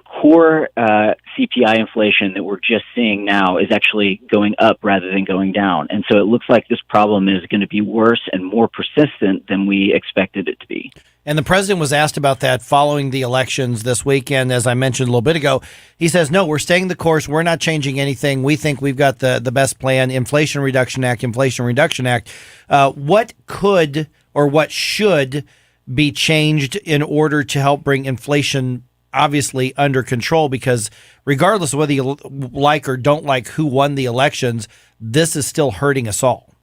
core CPI inflation that we're just seeing now is actually going up rather than going down, and so it looks like this problem is going to be worse and more persistent than we expected it to be. And the president was asked about that following the elections this weekend. As I mentioned a little bit ago, he says, no, we're staying the course. We're not changing anything. We think we've got the best plan. Inflation Reduction Act. What could or what should be changed in order to help bring inflation obviously under control? Because regardless of whether you like or don't like who won the elections, this is still hurting us all.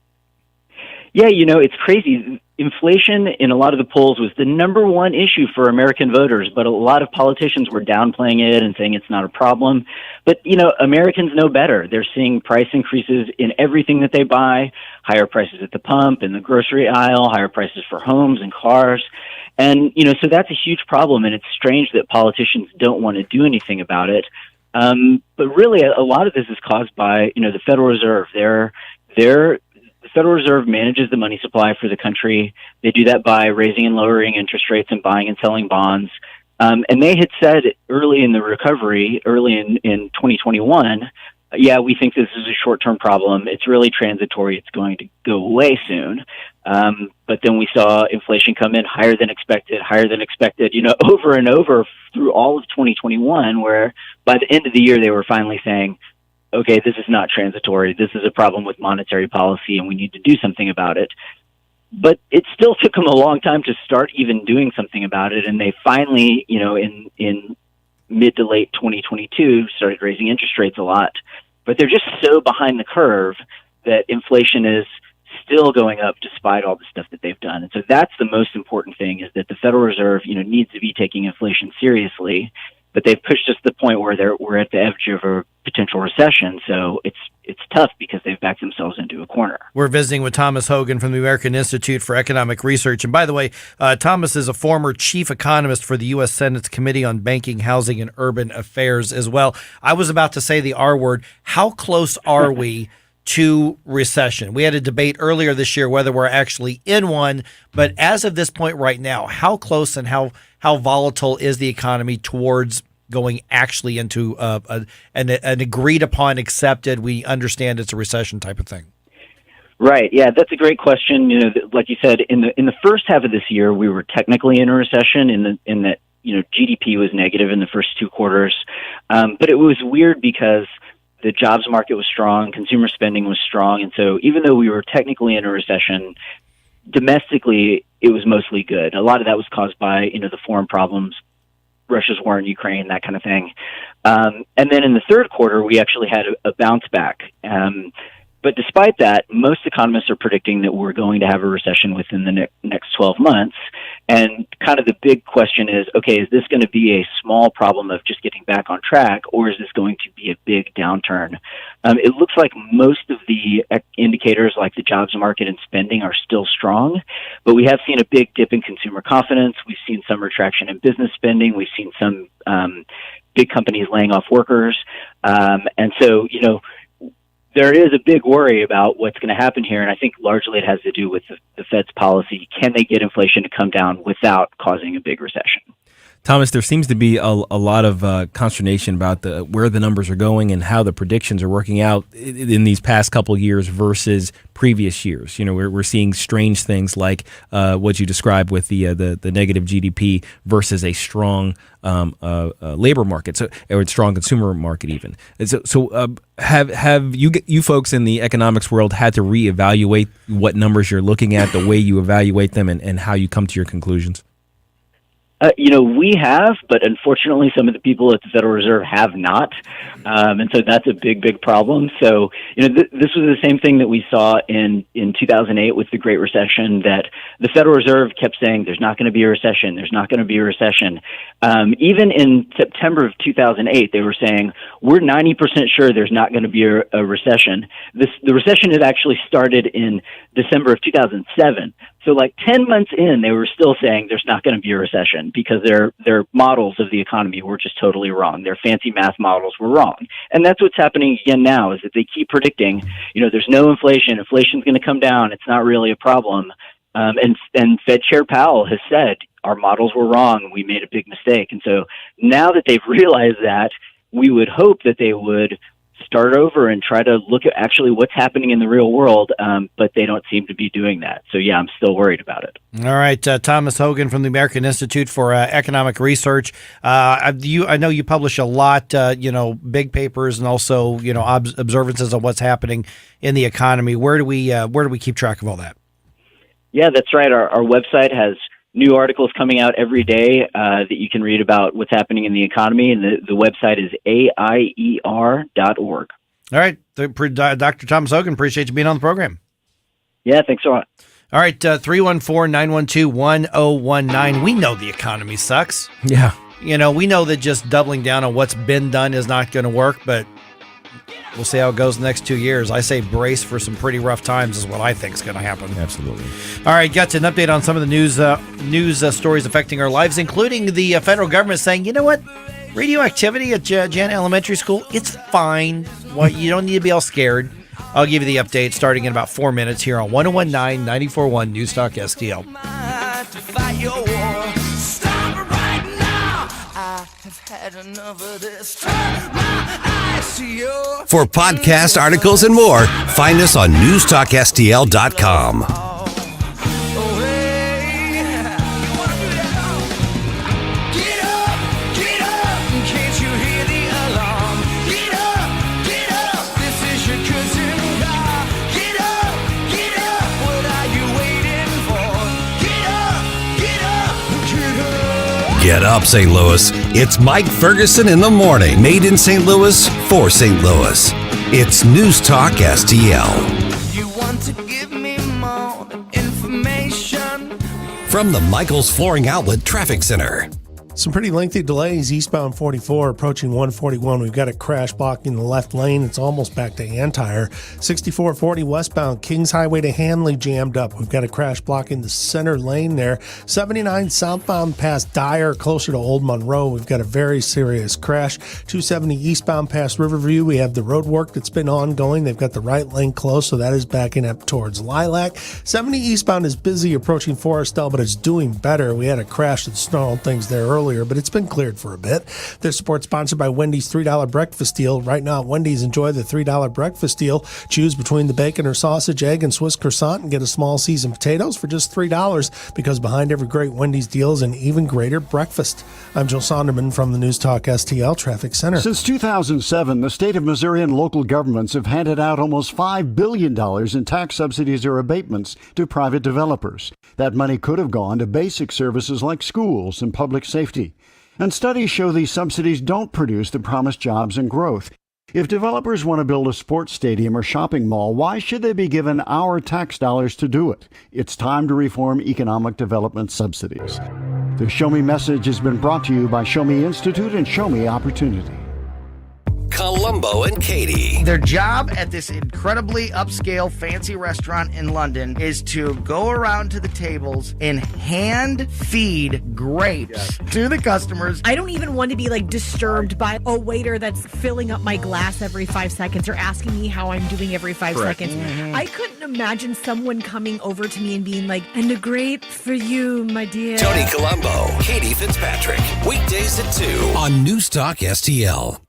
Yeah, it's crazy. Inflation in a lot of the polls was the number one issue for American voters, but a lot of politicians were downplaying it and saying it's not a problem. But, Americans know better. They're seeing price increases in everything that they buy, higher prices at the pump, in the grocery aisle, higher prices for homes and cars. And, so that's a huge problem, and it's strange that politicians don't want to do anything about it. But really, a lot of this is caused by, the Federal Reserve. The Federal Reserve manages the money supply for the country. They do that by raising and lowering interest rates and buying and selling bonds. And they had said early in the recovery, early in 2021, we think this is a short-term problem. It's really transitory. It's going to go away soon. But then we saw inflation come in higher than expected, over and over through all of 2021, where by the end of the year, they were finally saying, okay, this is not transitory. This is a problem with monetary policy, and we need to do something about it. But it still took them a long time to start even doing something about it, and they finally, in mid to late 2022, started raising interest rates a lot. But they're just so behind the curve that inflation is still going up despite all the stuff that they've done. And so that's the most important thing, is that the Federal Reserve, needs to be taking inflation seriously. But they've pushed us to the point where we're at the edge of a potential recession. So it's tough because they've backed themselves into a corner. We're visiting with Thomas Hogan from the American Institute for Economic Research. And by the way, Thomas is a former chief economist for the U.S. Senate's Committee on Banking, Housing, and Urban Affairs as well. I was about to say the R word. How close are we to recession? We had a debate earlier this year whether we're actually in one, but as of this point right now, how close and how volatile is the economy towards going actually into an agreed upon, accepted, we understand it's a recession type of thing? Right. Yeah, that's a great question. Like you said, in the first half of this year, we were technically in a recession in that GDP was negative in the first two quarters, but it was weird because the jobs market was strong, consumer spending was strong, and so even though we were technically in a recession, domestically it was mostly good. A lot of that was caused by the foreign problems, Russia's war in Ukraine, that kind of thing. And then in the third quarter, we actually had a bounce back. But despite that, most economists are predicting that we're going to have a recession within the next 12 months. And kind of the big question is, okay, is this going to be a small problem of just getting back on track, or is this going to be a big downturn? It looks like most of the indicators, like the jobs market and spending, are still strong, but we have seen a big dip in consumer confidence. We've seen some retraction in business spending. We've seen some big companies laying off workers. And so, there is a big worry about what's going to happen here, and I think largely it has to do with the Fed's policy. Can they get inflation to come down without causing a big recession? Thomas, there seems to be a lot of consternation about where the numbers are going and how the predictions are working out in these past couple of years versus previous years. We're seeing strange things like what you described with the negative GDP versus a strong labor market, or a strong consumer market even. So have you folks in the economics world had to reevaluate what numbers you're looking at, the way you evaluate them, and how you come to your conclusions? We have, but unfortunately some of the people at the Federal Reserve have not. And so that's a big, big problem. So, this was the same thing that we saw in 2008 with the Great Recession, that the Federal Reserve kept saying there's not going to be a recession, there's not going to be a recession. Even in September of 2008, they were saying, we're 90% sure there's not going to be a recession. The recession had actually started in December of 2007. So 10 months in, they were still saying there's not going to be a recession because their models of the economy were just totally wrong. Their fancy math models were wrong. And that's what's happening again now, is that they keep predicting, there's no inflation. Inflation's going to come down. It's not really a problem. And Fed Chair Powell has said our models were wrong. We made a big mistake. And so now that they've realized that, we would hope that they would start over and try to look at actually what's happening in the real world, but they don't seem to be doing that. So, yeah, I'm still worried about it. All right. Thomas Hogan from the American Institute for Economic Research. I know you publish a lot, big papers and also, observances of what's happening in the economy. Where do we keep track of all that? Yeah, that's right. Our website has new articles coming out every day that you can read about what's happening in the economy, and the website is aier.org. All right. Dr. Thomas Hogan, appreciate you being on the program. Yeah, thanks a lot. All right, 314-912-1019. We know the economy sucks. Yeah. We know that just doubling down on what's been done is not going to work, but we'll see how it goes the next 2 years. I say brace for some pretty rough times is what I think is going to happen. Absolutely. All right, got an update on some of the news stories affecting our lives, including the federal government saying, you know what, radioactivity at Jan Elementary School, it's fine. Well, you don't need to be all scared. I'll give you the update starting in about 4 minutes here on 1019 94.1 Newstalk STL. For podcast articles and more, find us on NewstalkSTL.com. Get up, St. Louis. It's Mike Ferguson in the morning. Made in St. Louis for St. Louis. It's News Talk STL. You want to give me more information? From the Michaels Flooring Outlet Traffic Center. Some pretty lengthy delays eastbound 44 approaching 141. We've got a crash blocking the left lane. It's almost back to Antire. 6440 westbound Kings Highway to Hanley jammed up. We've got a crash blocking the center lane there. 79 southbound past Dyer closer to Old Monroe. We've got a very serious crash. 270 eastbound past Riverview. We have the road work that's been ongoing. They've got the right lane closed, so that is backing up towards Lilac. 70 eastbound is busy approaching Forestel, but it's doing better. We had a crash that snarled things there earlier, but it's been cleared for a bit. This support sponsored by Wendy's $3 breakfast deal. Right now at Wendy's, enjoy the $3 breakfast deal. Choose between the bacon or sausage, egg, and Swiss croissant and get a small seasoned potatoes for just $3, because behind every great Wendy's deal is an even greater breakfast. I'm Joe Sonderman from the News Talk STL Traffic Center. Since 2007, the state of Missouri and local governments have handed out almost $5 billion in tax subsidies or abatements to private developers. That money could have gone to basic services like schools and public safety. And studies show these subsidies don't produce the promised jobs and growth. If developers want to build a sports stadium or shopping mall, why should they be given our tax dollars to do it? It's time to reform economic development subsidies. The Show Me message has been brought to you by Show Me Institute and Show Me Opportunity. Columbo and Katie. Their job at this incredibly upscale, fancy restaurant in London is to go around to the tables and hand feed grapes to the customers. I don't even want to be disturbed by a waiter that's filling up my glass every 5 seconds or asking me how I'm doing every 5 Correct. seconds. Mhm. I couldn't imagine someone coming over to me and being like, and a grape for you, my dear. Tony Columbo, Katie Fitzpatrick. Weekdays at 2 on Newstalk STL.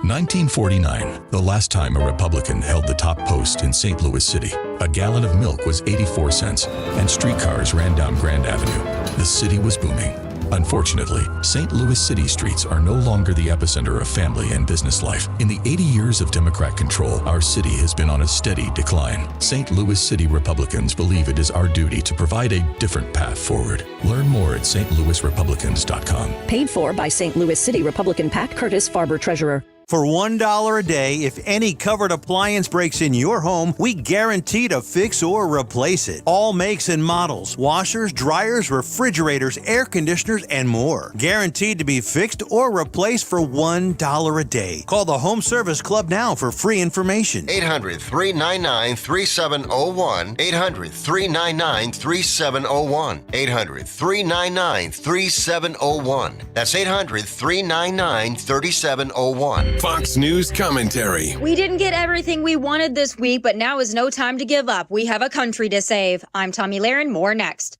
1949, the last time a Republican held the top post in St. Louis City. A gallon of milk was 84 cents, and streetcars ran down Grand Avenue. The city was booming. Unfortunately, St. Louis city streets are no longer the epicenter of family and business life. In the 80 years of Democrat control, our city has been on a steady decline. St. Louis City Republicans believe it is our duty to provide a different path forward. Learn more at stlouisrepublicans.com. Paid for by St. Louis City Republican Pat Curtis, Farber Treasurer. For $1 a day, if any covered appliance breaks in your home, we guarantee to fix or replace it. All makes and models, washers, dryers, refrigerators, air conditioners, and more. Guaranteed to be fixed or replaced for $1 a day. Call the Home Service Club now for free information. 800-399-3701. 800-399-3701. 800-399-3701. That's 800-399-3701. Fox News commentary. We didn't get everything we wanted this week, but now is no time to give up. We have a country to save. I'm Tommy Lahren. More next.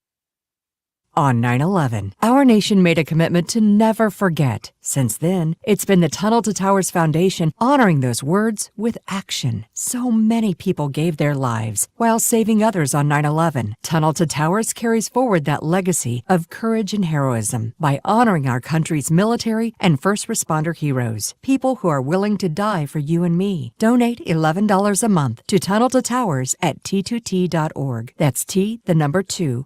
On 9/11, our nation made a commitment to never forget. Since then, it's been the Tunnel to Towers Foundation honoring those words with action. So many people gave their lives while saving others on 9/11. Tunnel to Towers carries forward that legacy of courage and heroism by honoring our country's military and first responder heroes, people who are willing to die for you and me. Donate $11 a month to Tunnel to Towers at T2T.org. That's T2T.org.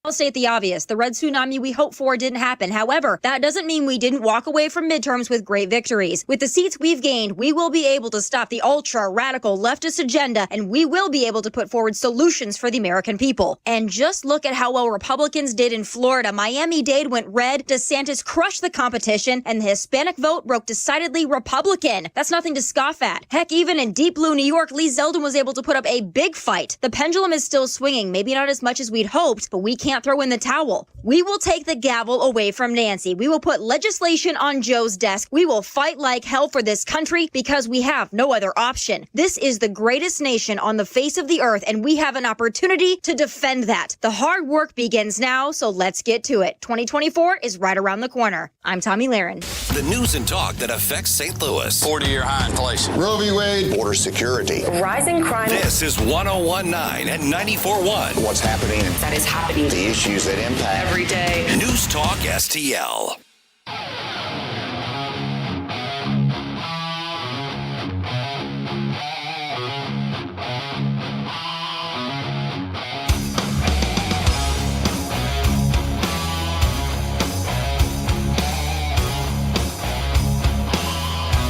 I'll state the obvious. The red tsunami we hoped for didn't happen. However, that doesn't mean we didn't walk away from midterms with great victories. With the seats we've gained, we will be able to stop the ultra-radical leftist agenda, and we will be able to put forward solutions for the American people. And just look at how well Republicans did in Florida. Miami-Dade went red, DeSantis crushed the competition, and the Hispanic vote broke decidedly Republican. That's nothing to scoff at. Heck, even in deep blue New York, Lee Zeldin was able to put up a big fight. The pendulum is still swinging, maybe not as much as we'd hoped, but we can't throw in the towel. We will take the gavel away from Nancy. We will put legislation on Joe's desk. We will fight like hell for this country because we have no other option. This is the greatest nation on the face of the earth, and we have an opportunity to defend that. The hard work begins now, so let's get to it. 2024 is right around the corner. I'm Tommy Lahren. The news and talk that affects St. Louis. 40-year high inflation. Roe v. Wade. Border security. Rising crime. This is 101.9 and 94.1. What's happening? That is happening. The issues that impact Every day. News Talk STL.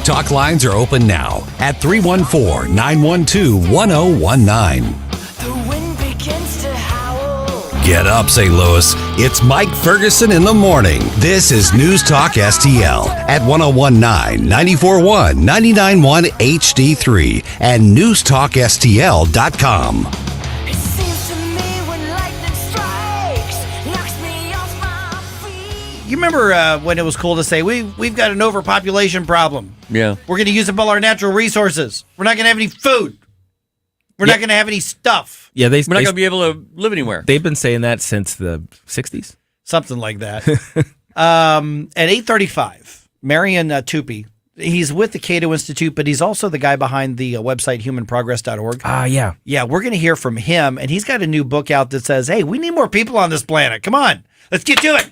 Talk lines are open now at 314-912-1019. Get up, St. Louis. It's Mike Ferguson in the morning. This is News Talk STL at 101.9, 94.1, 99.1 HD3 and NewstalkSTL.com. You remember when it was cool to say, we've got an overpopulation problem. Yeah. We're going to use up all our natural resources. We're not going to have any food. We're not going to have any stuff. Yeah, we're not going to be able to live anywhere. They've been saying that since the 60s. Something like that. At 8:35, Marion Tupy, he's with the Cato Institute, but he's also the guy behind the website humanprogress.org. Yeah. Yeah, we're going to hear from him, and he's got a new book out that says, hey, we need more people on this planet. Come on, let's get to it.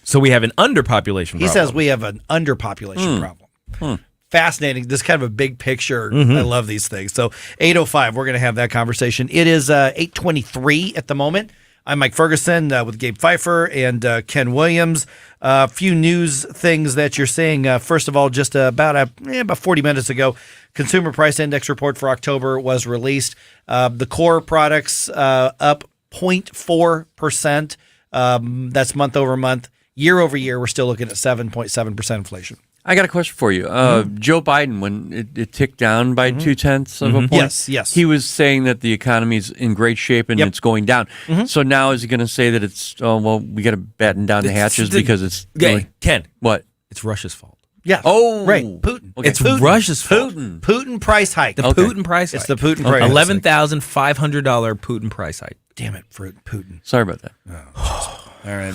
So we have an underpopulation problem. He says we have an underpopulation problem. Fascinating. This kind of a big picture. I love these things. So 8:05, we're going to have that conversation. It is 8:23 at the moment. I'm Mike Ferguson with Gabe Pfeiffer and Ken Williams. A few news things that you're seeing. First of all, just about 40 minutes ago, Consumer Price Index report for October was released. The core products up 0.4%. That's month over month. Year over year, we're still looking at 7.7% inflation. I got a question for you. Joe Biden, when it ticked down by 0.2 of a point, Yes. he was saying that the economy is in great shape and it's going down. So now is he going to say that it's, we got to batten down the hatches because it's really... Ken. What? It's Russia's fault. Yeah. Oh, right. Putin. Okay. It's Russia's fault. Putin price hike. The Putin price hike. It's the Putin price hike. $11,500 Putin price hike. Damn it, Putin. Sorry about that. All right.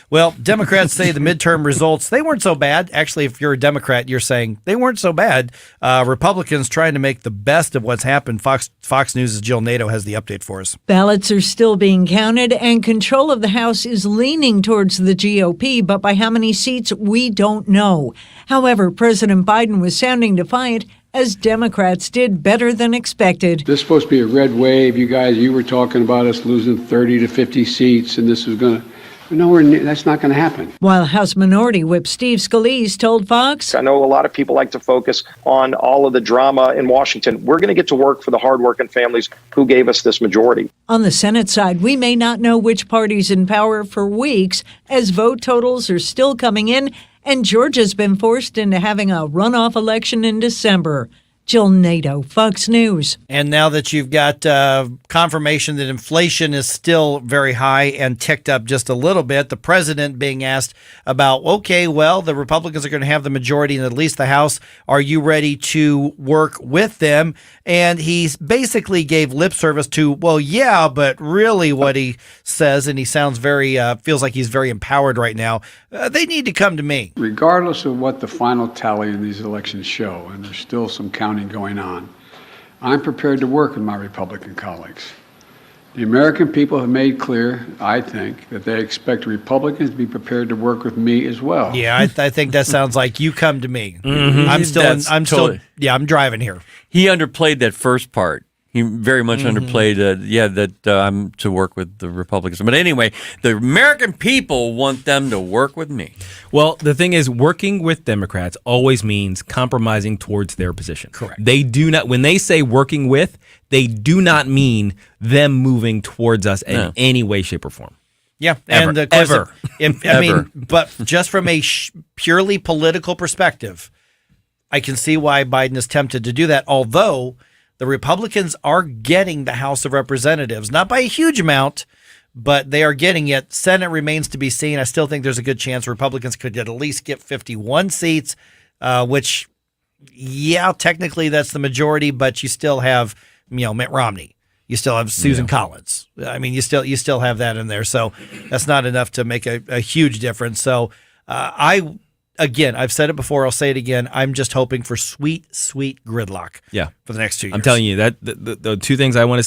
Well, Democrats say the midterm results, they weren't so bad. Actually, if you're a Democrat, you're saying they weren't so bad. Republicans trying to make the best of what's happened. Fox News' Jill Nato has the update for us. Ballots are still being counted, and control of the House is leaning towards the GOP, but by how many seats, we don't know. However, President Biden was sounding defiant as Democrats did better than expected. This is supposed to be a red wave. You were talking about us losing 30 to 50 seats, and this was going to... that's not going to happen. While House Minority Whip Steve Scalise told Fox, I know a lot of people like to focus on all of the drama in Washington. We're going to get to work for the hardworking families who gave us this majority. On the Senate side, we may not know which party's in power for weeks as vote totals are still coming in, and Georgia's been forced into having a runoff election in December. Jill Nato, Fox News. And now that you've got confirmation that inflation is still very high and ticked up just a little bit, the president being asked about, okay, well, the Republicans are going to have the majority in at least the House. Are you ready to work with them? And he basically gave lip service to, well, yeah, but really what he says, and he sounds very, feels like he's very empowered right now. They need to come to me. Regardless of what the final tally in these elections show, and there's still some counting going on, I'm prepared to work with my Republican colleagues. The American people have made clear, I think, that they expect Republicans to be prepared to work with me as well. Yeah, I think that sounds like you come to me. Mm-hmm. I'm driving here. He underplayed that first part. He very much underplayed, that I'm to work with the Republicans. But anyway, the American people want them to work with me. Well, the thing is, working with Democrats always means compromising towards their position. Correct. They do not, when they say working with, they do not mean them moving towards us in any way, shape, or form. Yeah, Ever. and Ever. I mean, but just from a purely political perspective, I can see why Biden is tempted to do that, although the Republicans are getting the House of Representatives, not by a huge amount, but they are getting it. Senate remains to be seen. I still think there's a good chance Republicans could at least get 51 seats, which, technically that's the majority, but you still have, Mitt Romney. You still have Susan Collins. I mean, you still have that in there. So that's not enough to make a huge difference. So Again, I've said it before, I'll say it again. I'm just hoping for sweet, sweet gridlock for the next 2 years. I'm telling you, that the two things I want to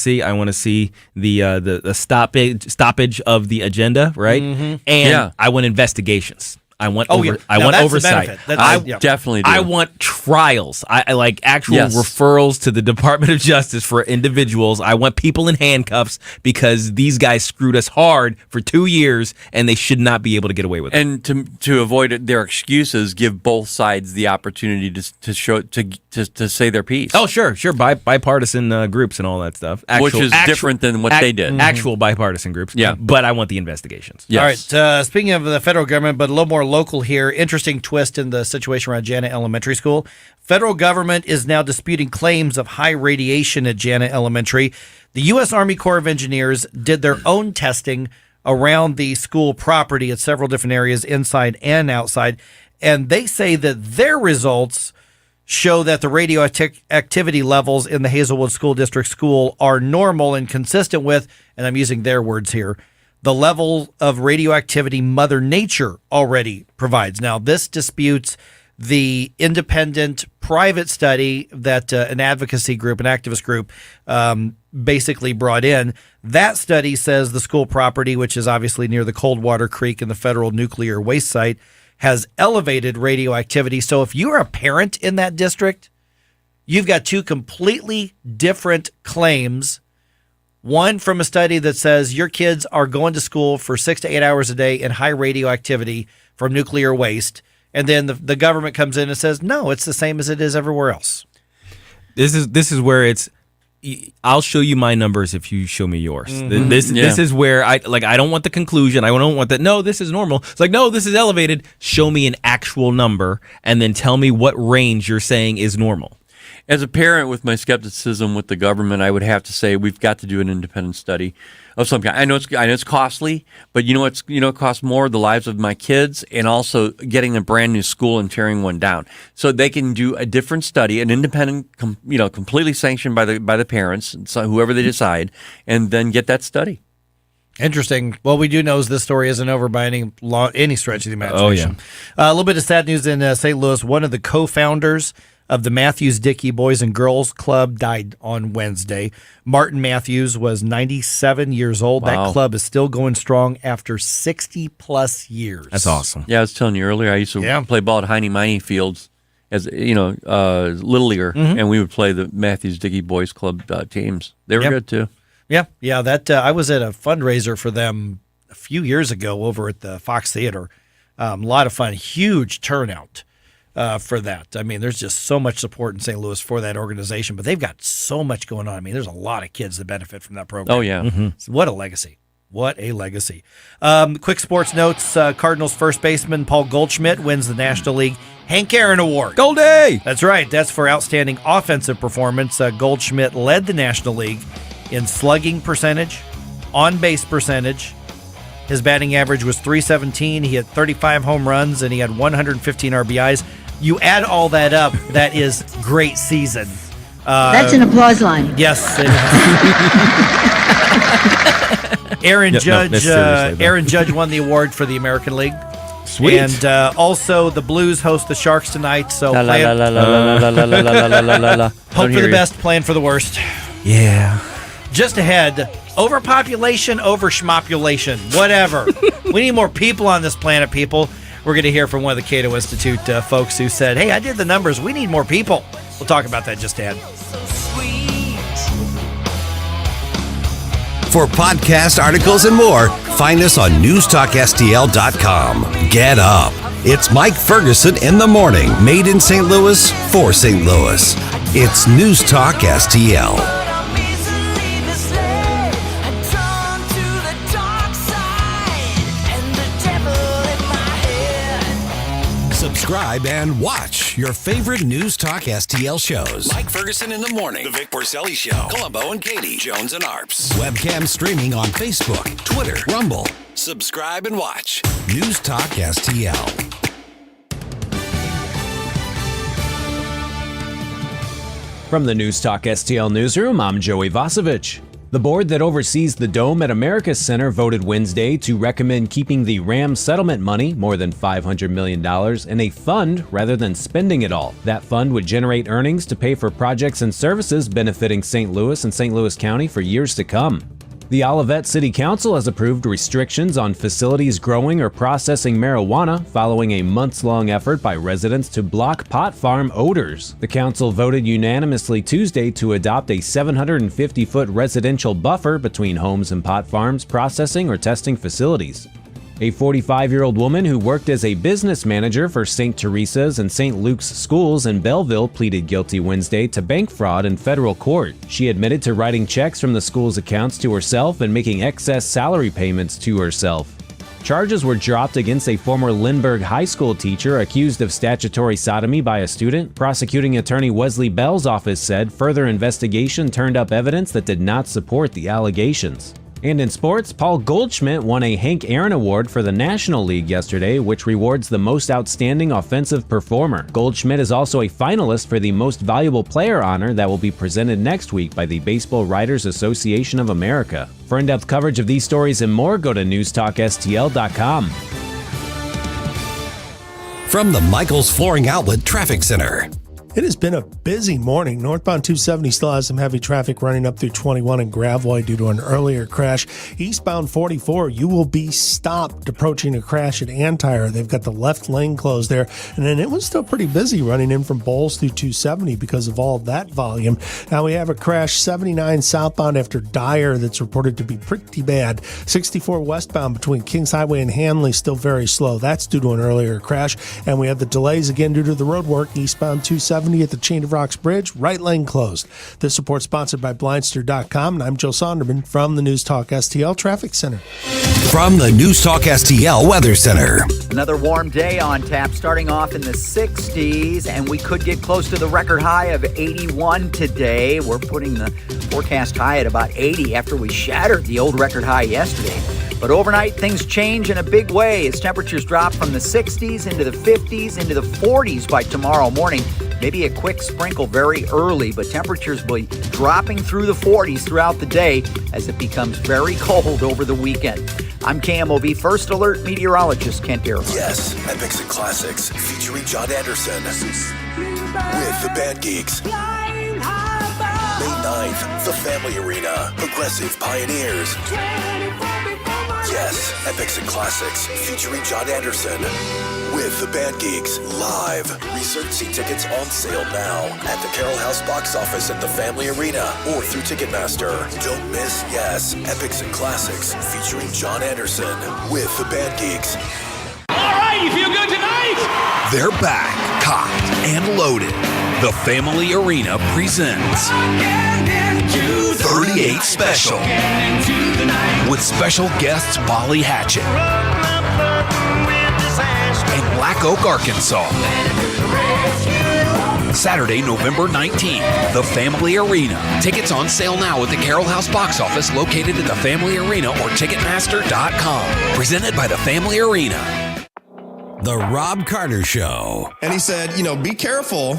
see, the stoppage of the agenda, right? Mm-hmm. And I want investigations. I want oversight. I definitely do. I want trials. I like actual referrals to the Department of Justice for individuals. I want people in handcuffs because these guys screwed us hard for 2 years and they should not be able to get away with it. And to avoid their excuses, give both sides the opportunity to say their piece. Oh, sure. Bipartisan groups and all that stuff. Which is different than what they did. Actual bipartisan groups. Yeah. But I want the investigations. Yes. All right. Speaking of the federal government, but a little more local here, interesting twist in the situation around Jana Elementary School. Federal government is now disputing claims of high radiation at Jana Elementary. The U.S. Army Corps of Engineers did their own testing around the school property at several different areas, inside and outside, and they say that their results show that the radioactivity levels in the Hazelwood School District school are normal and consistent with, and I'm using their words here, the level of radioactivity Mother Nature already provides. Now, this disputes the independent private study that an advocacy group, an activist group, basically brought in. That study says the school property, which is obviously near the Coldwater Creek and the federal nuclear waste site, has elevated radioactivity. So if you're a parent in that district, you've got two completely different claims. One from a study that says your kids are going to school for 6 to 8 hours a day in high radioactivity from nuclear waste. And then the government comes in and says, no, it's the same as it is everywhere else. This is where it's I'll show you my numbers if you show me yours. Mm-hmm. This is where I don't want the conclusion. I don't want that. No, this is normal. It's like, no, this is elevated. Show me an actual number and then tell me what range you're saying is normal. As a parent, with my skepticism with the government, I would have to say we've got to do an independent study of some kind. I know it's costly, but it costs more, the lives of my kids, and also getting a brand new school and tearing one down. So they can do a different study, an independent, completely sanctioned by the parents, so whoever they decide, and then get that study. Interesting. Well, we do know is this story isn't over by any stretch of the imagination. Oh, yeah. A little bit of sad news in St. Louis. One of the co-founders of the Matthews-Dickey Boys and Girls Club died on Wednesday. Martin Matthews was 97 years old. Wow. That club is still going strong after 60-plus years. That's awesome. Yeah, I was telling you earlier, I used to play ball at Heine-Miney Fields as little leaguer, and we would play the Matthews-Dickey Boys Club teams. They were good too. Yeah. That I was at a fundraiser for them a few years ago over at the Fox Theater. A lot of fun, huge turnout for that. I mean, there's just so much support in St. Louis for that organization, but they've got so much going on. I mean, there's a lot of kids that benefit from that program. Oh, yeah. So what a legacy. What a legacy. Quick sports notes. Cardinals first baseman Paul Goldschmidt wins the National League Hank Aaron Award. Goldie! That's right. That's for outstanding offensive performance. Goldschmidt led the National League in slugging percentage, on-base percentage. His batting average was .317. He had 35 home runs, and he had 115 RBIs. You add all that up, that is great season. That's an applause line. Yes. Aaron Judge won the award for the American League. Sweet. And also the Blues host the Sharks tonight. So hope for the best, plan for the worst. Yeah. Just ahead, overpopulation, over-schmopulation, whatever. We need more people on this planet, people. We're going to hear from one of the Cato Institute folks who said, hey, I did the numbers. We need more people. We'll talk about that just ahead. For podcast articles and more, find us on NewstalkSTL.com. Get up. It's Mike Ferguson in the morning, made in St. Louis for St. Louis. It's News Talk STL. Subscribe and watch your favorite News Talk STL shows. Mike Ferguson in the morning. The Vic Porcelli Show. Columbo and Katie. Jones and Arps. Webcam streaming on Facebook, Twitter, Rumble. Subscribe and watch. News Talk STL. From the News Talk STL newsroom, I'm Joey Vasevich. The board that oversees the Dome at America's Center voted Wednesday to recommend keeping the Rams settlement money, more than $500 million, in a fund rather than spending it all. That fund would generate earnings to pay for projects and services benefiting St. Louis and St. Louis County for years to come. The Olivet City Council has approved restrictions on facilities growing or processing marijuana following a months-long effort by residents to block pot farm odors. The council voted unanimously Tuesday to adopt a 750-foot residential buffer between homes and pot farms processing or testing facilities. A 45-year-old woman who worked as a business manager for St. Teresa's and St. Luke's schools in Belleville pleaded guilty Wednesday to bank fraud in federal court. She admitted to writing checks from the school's accounts to herself and making excess salary payments to herself. Charges were dropped against a former Lindbergh High School teacher accused of statutory sodomy by a student. Prosecuting attorney Wesley Bell's office said further investigation turned up evidence that did not support the allegations. And in sports, Paul Goldschmidt won a Hank Aaron Award for the National League yesterday, which rewards the most outstanding offensive performer. Goldschmidt is also a finalist for the Most Valuable Player honor that will be presented next week by the Baseball Writers Association of America. For in-depth coverage of these stories and more, go to NewstalkSTL.com. From the Michaels Flooring Outlet Traffic Center. It has been a busy morning. Northbound 270 still has some heavy traffic running up through 21 in Gravois due to an earlier crash. Eastbound 44, you will be stopped approaching a crash at Antire. They've got the left lane closed there. And then it was still pretty busy running in from Bowles through 270 because of all of that volume. Now we have a crash 79 southbound after Dyer that's reported to be pretty bad. 64 westbound between Kings Highway and Hanley still very slow. That's due to an earlier crash. And we have the delays again due to the road work eastbound 270 270 at the Chain of Rocks Bridge. Right lane closed. This report sponsored by Blindster.com, and I'm Joe Sonderman from the News Talk STL Traffic Center. From the News Talk STL Weather Center. Another warm day on tap, starting off in the 60s, and we could get close to the record high of 81 today. We're putting the forecast high at about 80 after we shattered the old record high yesterday. But overnight, things change in a big way as temperatures drop from the 60s into the 50s into the 40s by tomorrow morning. Maybe a quick sprinkle very early, but temperatures will be dropping through the 40s throughout the day as it becomes very cold over the weekend. I'm KMOV First Alert meteorologist Kent Earhart. Yes, Epics and Classics featuring John Anderson with the Band Geeks. May 9th, the Family Arena, Progressive Pioneers. Yes, Epics and Classics featuring John Anderson with the Band Geeks live. Research seat tickets on sale now at the Carroll House box office at the Family Arena or through Ticketmaster. Don't miss Yes, Epics and Classics featuring John Anderson with the Band Geeks. All right, you feel good tonight? They're back, cocked and loaded. The Family Arena presents 38 Special with special guests Molly Hatchet and Black Oak, Arkansas. Saturday, November 19th, the Family Arena. Tickets on sale now at the Carroll House box office located at the Family Arena or Ticketmaster.com. Presented by the Family Arena. The Rob Carter Show. And he said, be careful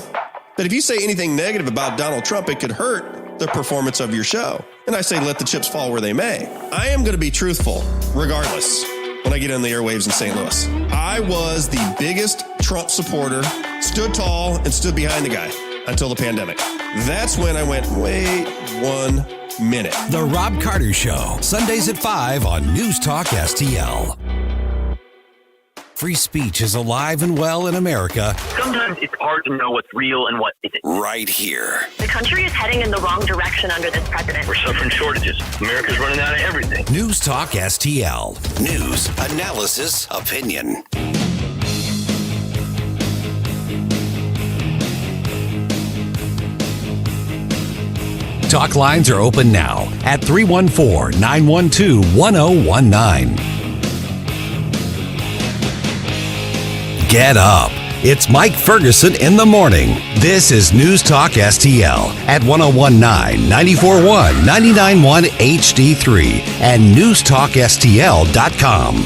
that if you say anything negative about Donald Trump, it could hurt the performance of your show. And I say, let the chips fall where they may. I am going to be truthful, regardless, when I get on the airwaves in St. Louis. I was the biggest Trump supporter, stood tall, and stood behind the guy until the pandemic. That's when I went, wait 1 minute. The Rob Carter Show, Sundays at 5 on News Talk STL. Free speech is alive and well in America. Sometimes it's hard to know what's real and what isn't. Right here. The country is heading in the wrong direction under this president. We're suffering shortages. America's running out of everything. News Talk STL. News, analysis, opinion. Talk lines are open now at 314-912-1019. Get up. It's Mike Ferguson in the morning. This is News Talk STL at 1019, 94.1, 99.1 HD3 and NewstalkSTL.com.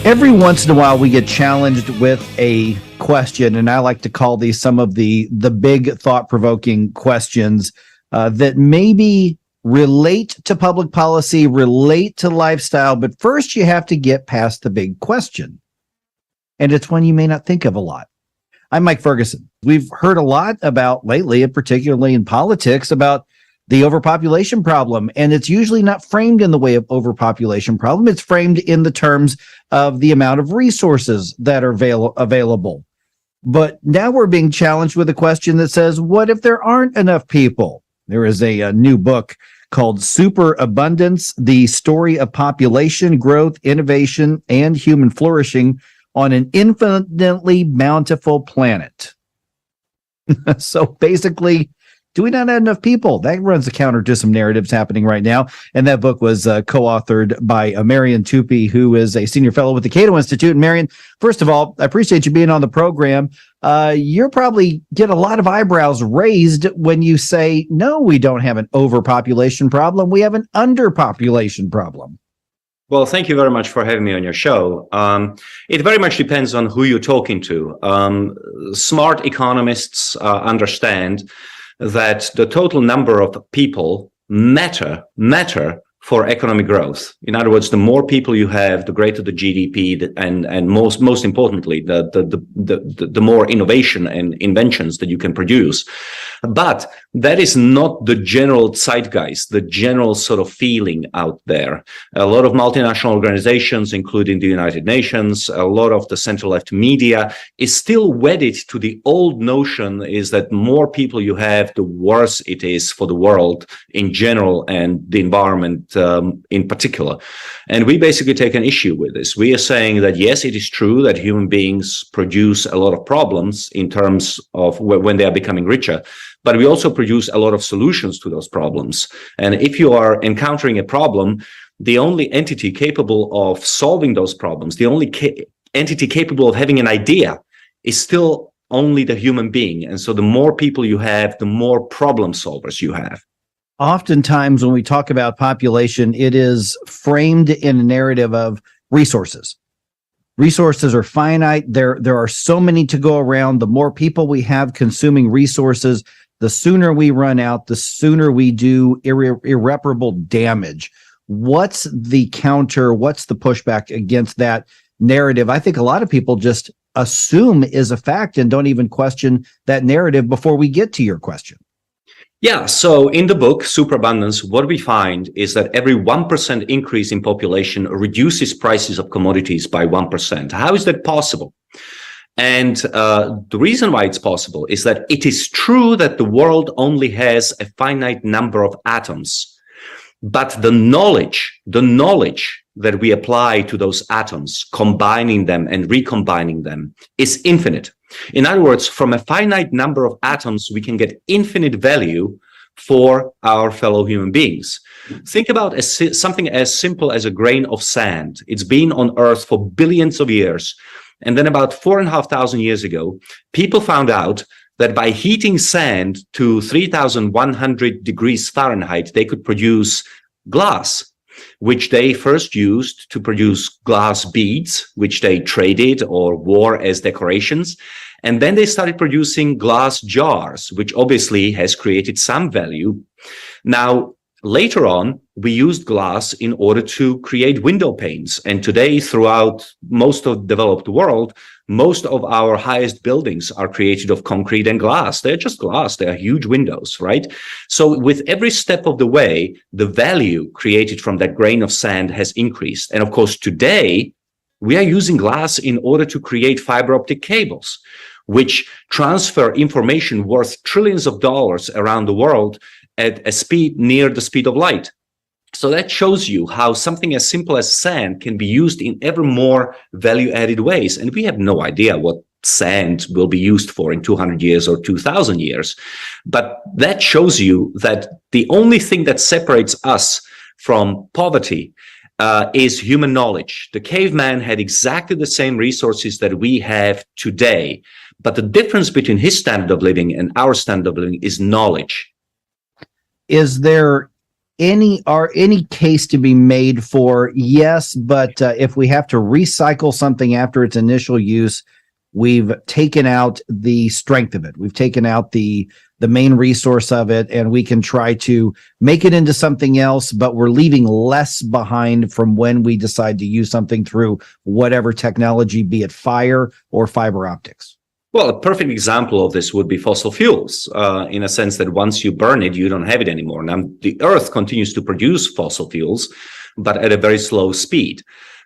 Every once in a while, we get challenged with a question, and I like to call these some of the big thought-provoking questions that maybe relate to public policy, relate to lifestyle, but first you have to get past the big question. And it's one you may not think of a lot. I'm Mike Ferguson. We've heard a lot about lately, and particularly in politics, about the overpopulation problem. And it's usually not framed in the way of overpopulation problem. It's framed in the terms of the amount of resources that are available. But now we're being challenged with a question that says, what if there aren't enough people? There is a new book called Superabundance, The Story of Population Growth, Innovation, and Human Flourishing on an Infinitely Bountiful Planet. So basically, do we not have enough people? That runs counter to some narratives happening right now. And that book was co-authored by Marian Tupy, who is a senior fellow with the Cato Institute. And Marian, first of all, I appreciate you being on the program. You're probably get a lot of eyebrows raised when you say, no, we don't have an overpopulation problem. We have an underpopulation problem. Well, thank you very much for having me on your show. It very much depends on who you're talking to. Smart economists understand that the total number of people matter for economic growth. In other words, the more people you have, the greater the GDP, and most importantly, the more innovation and inventions that you can produce. But that is not the general zeitgeist, the general sort of feeling out there. A lot of multinational organizations, including the United Nations, a lot of the center-left media is still wedded to the old notion is that more people you have, the worse it is for the world in general and the environment in particular. And we basically take an issue with this. We are saying that, yes, it is true that human beings produce a lot of problems in terms of when they are becoming richer, but we also produce a lot of solutions to those problems. And if you are encountering a problem, the only entity capable of solving those problems, the only entity capable of having an idea is still only the human being. And so the more people you have, the more problem solvers you have. Oftentimes when we talk about population, it is framed in a narrative of resources. Resources are finite. There are so many to go around. The more people we have consuming resources, the sooner we run out, the sooner we do irreparable damage. What's the counter? What's the pushback against that narrative? I think a lot of people just assume is a fact and don't even question that narrative before we get to your question. Yeah, so in the book, Superabundance, what we find is that every 1% increase in population reduces prices of commodities by 1%. How is that possible? And the reason why it's possible is that it is true that the world only has a finite number of atoms, but the knowledge that we apply to those atoms, combining them and recombining them, is infinite. In other words, from a finite number of atoms, we can get infinite value for our fellow human beings. Think about something as simple as a grain of sand. It's been on Earth for billions of years. And then about 4,500 years ago, people found out that by heating sand to 3,100 degrees Fahrenheit, they could produce glass, which they first used to produce glass beads, which they traded or wore as decorations. And then they started producing glass jars, which obviously has created some value. Now, later on, we used glass in order to create window panes. And today, throughout most of the developed world, most of our highest buildings are created of concrete and glass. They're just glass. They are huge windows, right? So with every step of the way, the value created from that grain of sand has increased. And of course, today, we are using glass in order to create fiber optic cables, which transfer information worth trillions of dollars around the world at a speed near the speed of light. So that shows you how something as simple as sand can be used in ever more value-added ways. And we have no idea what sand will be used for in 200 years or 2,000 years. But that shows you that the only thing that separates us from poverty is human knowledge. The caveman had exactly the same resources that we have today. But the difference between his standard of living and our standard of living is knowledge. Is there any case to be made for yes, but if we have to recycle something after its initial use, we've taken out the strength of it. We've taken out the main resource of it, and we can try to make it into something else, but we're leaving less behind from when we decide to use something through whatever technology, be it fire or fiber optics. Well, a perfect example of this would be fossil fuels, in a sense that once you burn it, you don't have it anymore. Now, the Earth continues to produce fossil fuels, but at a very slow speed.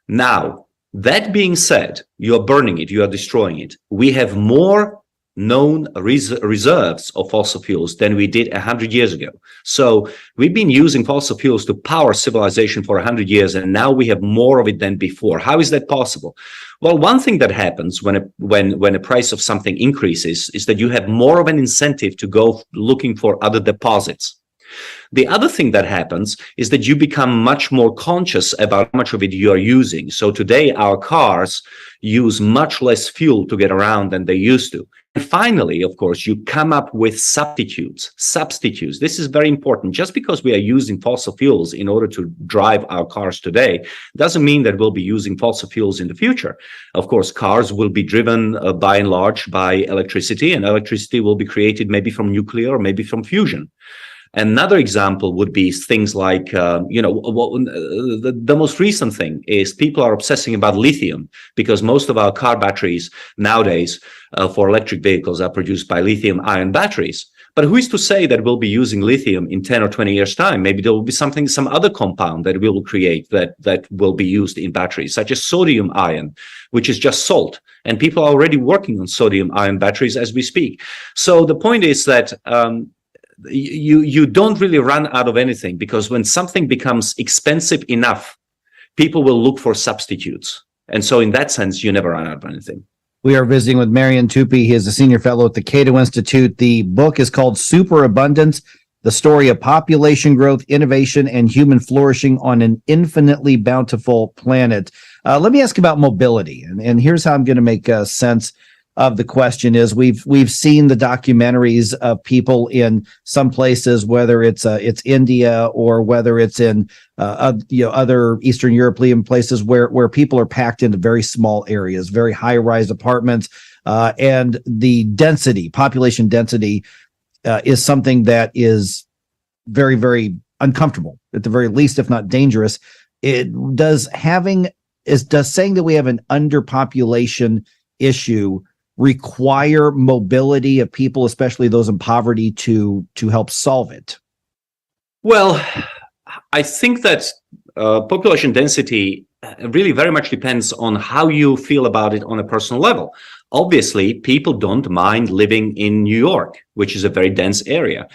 Now, that being said, you are burning it, you are destroying it. We have more known reserves of fossil fuels than we did 100 years ago. So we've been using fossil fuels to power civilization for 100 years, and now we have more of it than before. How is that possible? Well, one thing that happens when a price of something increases is that you have more of an incentive to go looking for other deposits. The other thing that happens is that you become much more conscious about how much of it you are using. So today, our cars use much less fuel to get around than they used to. And finally, of course, you come up with substitutes. This is very important. Just because we are using fossil fuels in order to drive our cars today doesn't mean that we'll be using fossil fuels in the future. Of course, cars will be driven by and large by electricity, and electricity will be created maybe from nuclear or maybe from fusion. Another example would be things like, the most recent thing is people are obsessing about lithium because most of our car batteries nowadays for electric vehicles are produced by lithium-ion batteries. But who is to say that we'll be using lithium in 10 or 20 years' time? Maybe there will be some other compound that we will create that will be used in batteries, such as sodium ion, which is just salt. And people are already working on sodium ion batteries as we speak. So the point is that you don't really run out of anything, because when something becomes expensive enough, people will look for substitutes. And so in that sense, you never run out of anything. We are visiting with Marian Tupy. He is a senior fellow at the Cato Institute. The book is called Superabundance, the story of population growth, innovation, and human flourishing on an infinitely bountiful planet. Let me ask about mobility. And here's how I'm going to make sense of the question is we've seen the documentaries of people in some places, whether it's India or whether it's in other Eastern European places where people are packed into very small areas, very high-rise apartments, and the population density is something that is very, very uncomfortable at the very least, if not dangerous. Does saying that we have an underpopulation issue require mobility of people, especially those in poverty, to help solve it? Well, I think that population density really very much depends on how you feel about it on a personal level. Obviously, people don't mind living in New York, which is a very dense area.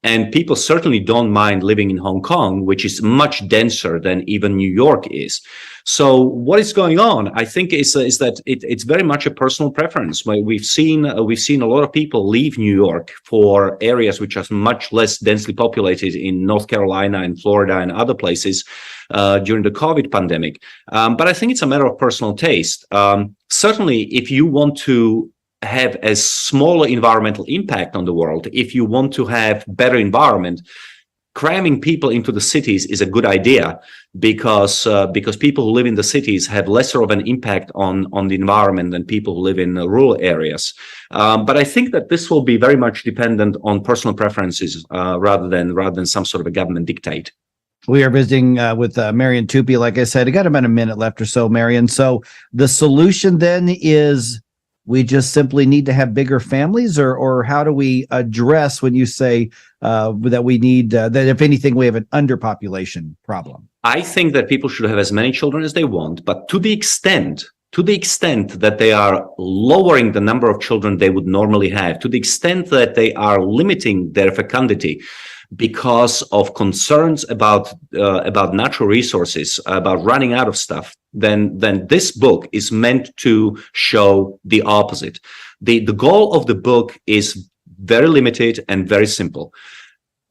And people certainly don't mind living in Hong Kong, which is much denser than even New York is. So what is going on, I think, is that it's very much a personal preference. We've seen a lot of people leave New York for areas which are much less densely populated in North Carolina and Florida and other places during the COVID pandemic. But I think it's a matter of personal taste. Certainly, if you want to have a smaller environmental impact on the world, if you want to have better environment, cramming people into the cities is a good idea, because people who live in the cities have lesser of an impact on the environment than people who live in rural areas. But I think that this will be very much dependent on personal preferences rather than some sort of a government dictate. We are visiting with Marian Tupy. Like I said, I got about a minute left or so, Marian. So the solution then is we just simply need to have bigger families, or how do we address when you say that we need, that if anything, we have an underpopulation problem? I think that people should have as many children as they want, but to the extent that they are lowering the number of children they would normally have, to the extent that they are limiting their fecundity because of concerns about natural resources, about running out of stuff, then this book is meant to show the opposite. The goal of the book is very limited and very simple.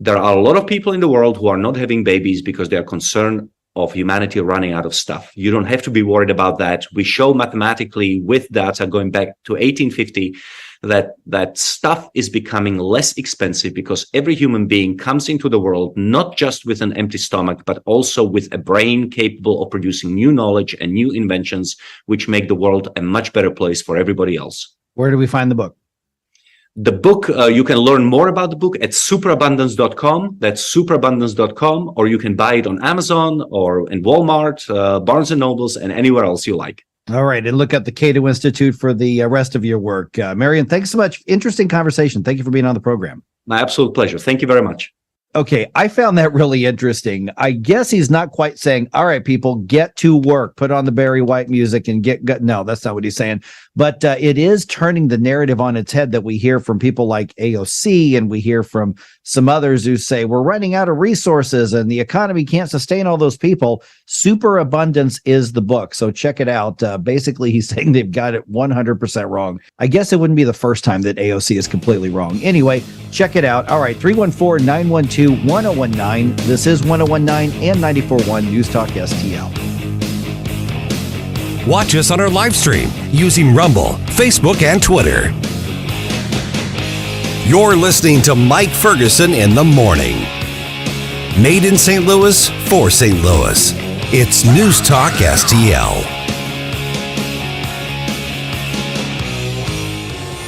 There are a lot of people in the world who are not having babies because they are concerned of humanity running out of stuff. You don't have to be worried about that. We show mathematically with data going back to 1850 that stuff is becoming less expensive because every human being comes into the world not just with an empty stomach, but also with a brain capable of producing new knowledge and new inventions, which make the world a much better place for everybody else. Where do we find the book? The book, you can learn more about the book at superabundance.com. That's superabundance.com, or you can buy it on Amazon or in Walmart, Barnes and Nobles, and anywhere else you like. All right. And look at the Cato Institute for the rest of your work. Marian, thanks so much. Interesting conversation. Thank you for being on the program. My absolute pleasure. Thank you very much. Okay, I found that really interesting. I guess he's not quite saying, all right, people, get to work, put on the Barry White music and get. No, that's not what he's saying. But it is turning the narrative on its head that we hear from people like AOC, and we hear from some others who say we're running out of resources and the economy can't sustain all those people. Superabundance is the book. So check it out. Basically, he's saying they've got it 100% wrong. I guess it wouldn't be the first time that AOC is completely wrong. Anyway, check it out. All right, 314-912-1019. This is 1019 and 94.1 News Talk STL. Watch us on our live stream using Rumble, Facebook, and Twitter. You're listening to Mike Ferguson in the morning. Made in St. Louis for St. Louis. It's News Talk STL.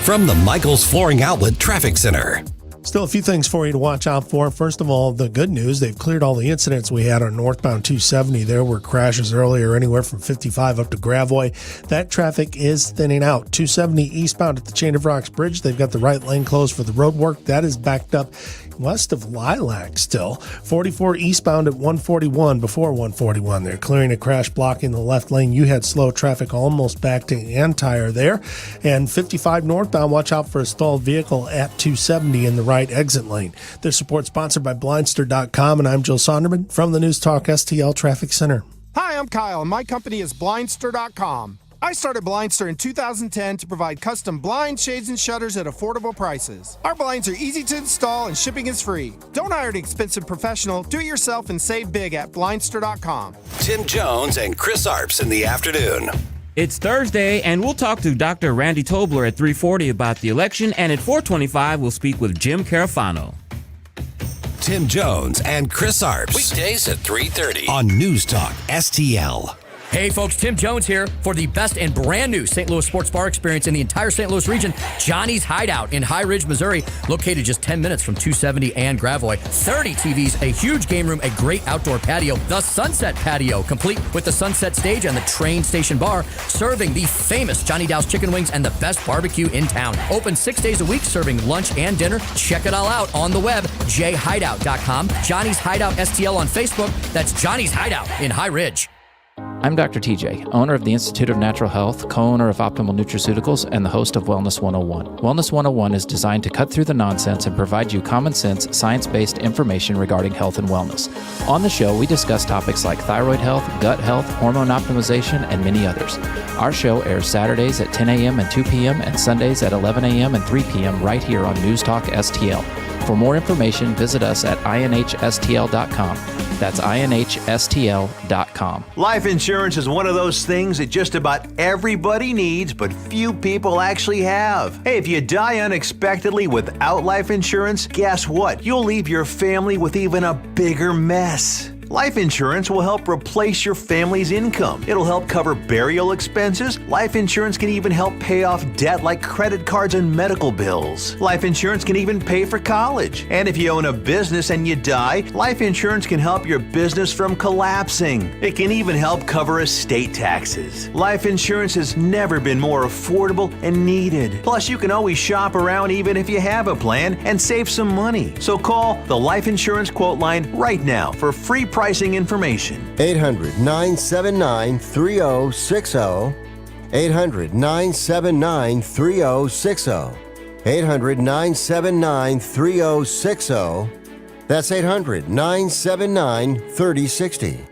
From the Michaels Flooring Outlet Traffic Center. Still a few things for you to watch out for. First of all, the good news, they've cleared all the incidents we had on northbound 270. There were crashes earlier anywhere from 55 up to Gravois. That traffic is thinning out. 270 eastbound at the Chain of Rocks Bridge, they've got the right lane closed for the road work. That is backed up west of Lilac still. 44 eastbound at 141 before 141. They're clearing a crash blocking the left lane. You had slow traffic almost back to Antire there. And 55 northbound, watch out for a stalled vehicle at 270 in the right exit lane. This report sponsored by Blindster.com, and I'm Joe Sonderman from the News Talk STL Traffic Center. Hi, I'm Kyle, and my company is Blindster.com. I started Blindster in 2010 to provide custom blinds, shades, and shutters at affordable prices. Our blinds are easy to install and shipping is free. Don't hire an expensive professional. Do it yourself and save big at Blindster.com. Tim Jones and Chris Arps in the afternoon. It's Thursday, and we'll talk to Dr. Randy Tobler at 3:40 about the election, and at 4:25 we'll speak with Jim Carafano. Tim Jones and Chris Arps. Weekdays at 3:30 on News Talk STL. Hey folks, Tim Jones here for the best and brand new St. Louis sports bar experience in the entire St. Louis region, Johnny's Hideout in High Ridge, Missouri, located just 10 minutes from 270 and Gravois. 30 TVs, a huge game room, a great outdoor patio, the Sunset Patio, complete with the Sunset Stage and the train station bar, serving the famous Johnny Dow's chicken wings and the best barbecue in town. Open 6 days a week, serving lunch and dinner. Check it all out on the web, jhideout.com. Johnny's Hideout STL on Facebook. That's Johnny's Hideout in High Ridge. I'm Dr. TJ, owner of the Institute of Natural Health, co-owner of Optimal Nutraceuticals, and the host of Wellness 101. Wellness 101 is designed to cut through the nonsense and provide you common sense, science-based information regarding health and wellness. On the show, we discuss topics like thyroid health, gut health, hormone optimization, and many others. Our show airs Saturdays at 10 a.m. and 2 p.m. and Sundays at 11 a.m. and 3 p.m. right here on News Talk STL. For more information, visit us at inhstl.com. That's inhstl.com. Life insurance is one of those things that just about everybody needs, but few people actually have. Hey, if you die unexpectedly without life insurance, guess what? You'll leave your family with even a bigger mess. Life insurance will help replace your family's income. It'll help cover burial expenses. Life insurance can even help pay off debt like credit cards and medical bills. Life insurance can even pay for college. And if you own a business and you die, life insurance can help your business from collapsing. It can even help cover estate taxes. Life insurance has never been more affordable and needed. Plus, you can always shop around even if you have a plan and save some money. So call the Life Insurance Quote Line right now for free pricing information. 800-979-3060. 800-979-3060. 800-979-3060. That's 800-979-3060.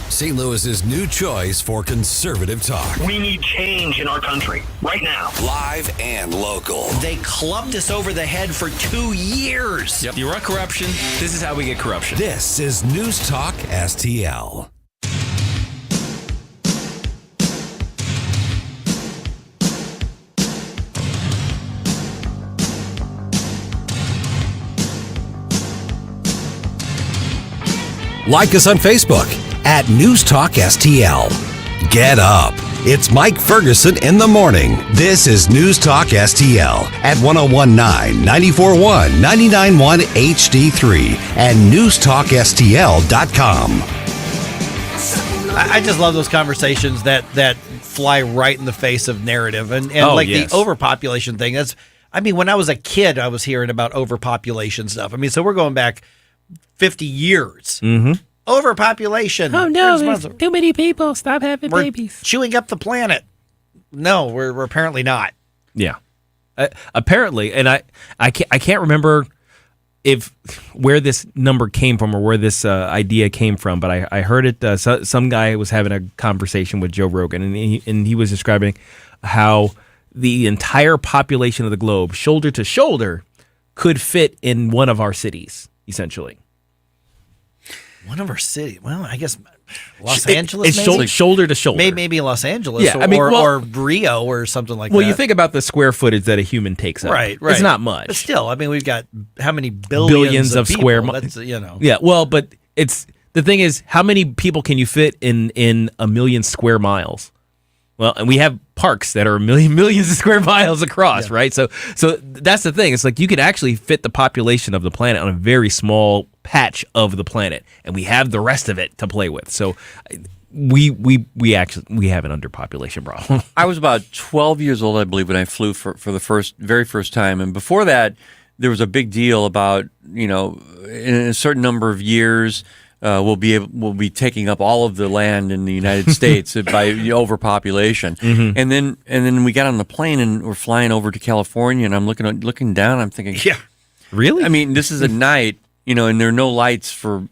St. Louis's new choice for conservative talk. We need change in our country right now. Live and local. They clubbed us over the head for 2 years. Yep. You want corruption? This is how we get corruption. This is News Talk STL. Like us on Facebook at News Talk STL. Get up. It's Mike Ferguson in the morning. This is News Talk STL at 1019, 94.1, 99.1 HD3 and NewstalkSTL.com. I just love those conversations that fly right in the face of narrative and the overpopulation thing. When I was a kid, I was hearing about overpopulation stuff. So we're going back 50 years. Mm-hmm. Overpopulation. Oh no, there's too many people. Stop having babies. Chewing up the planet. No, we're apparently not. Yeah, apparently, and I can't remember where this number came from or where this idea came from, but I heard it. Some guy was having a conversation with Joe Rogan, and he was describing how the entire population of the globe, shoulder to shoulder, could fit in one of our cities, essentially. One of our cities. Well, I guess Los Angeles. It's shoulder to shoulder. Maybe Los Angeles. Yeah, or Rio or something like that. Well, you think about the square footage that a human takes up. Right. It's not much. But still, we've got how many billions of square miles? Yeah. Well, but the thing is, how many people can you fit in a million square miles? Well, and we have parks that are millions of square miles across, right? So that's the thing. It's like you could actually fit the population of the planet on a very small patch of the planet, and we have the rest of it to play with. So we have an underpopulation problem. I was about 12 years old, I believe, when I flew for the very first time, and before that, there was a big deal about, in a certain number of years, we'll be taking up all of the land in the United States by overpopulation. Mm-hmm. And then we got on the plane and we're flying over to California, and I'm looking down, I'm thinking, yeah, really? I mean, this is at night, and there are no lights for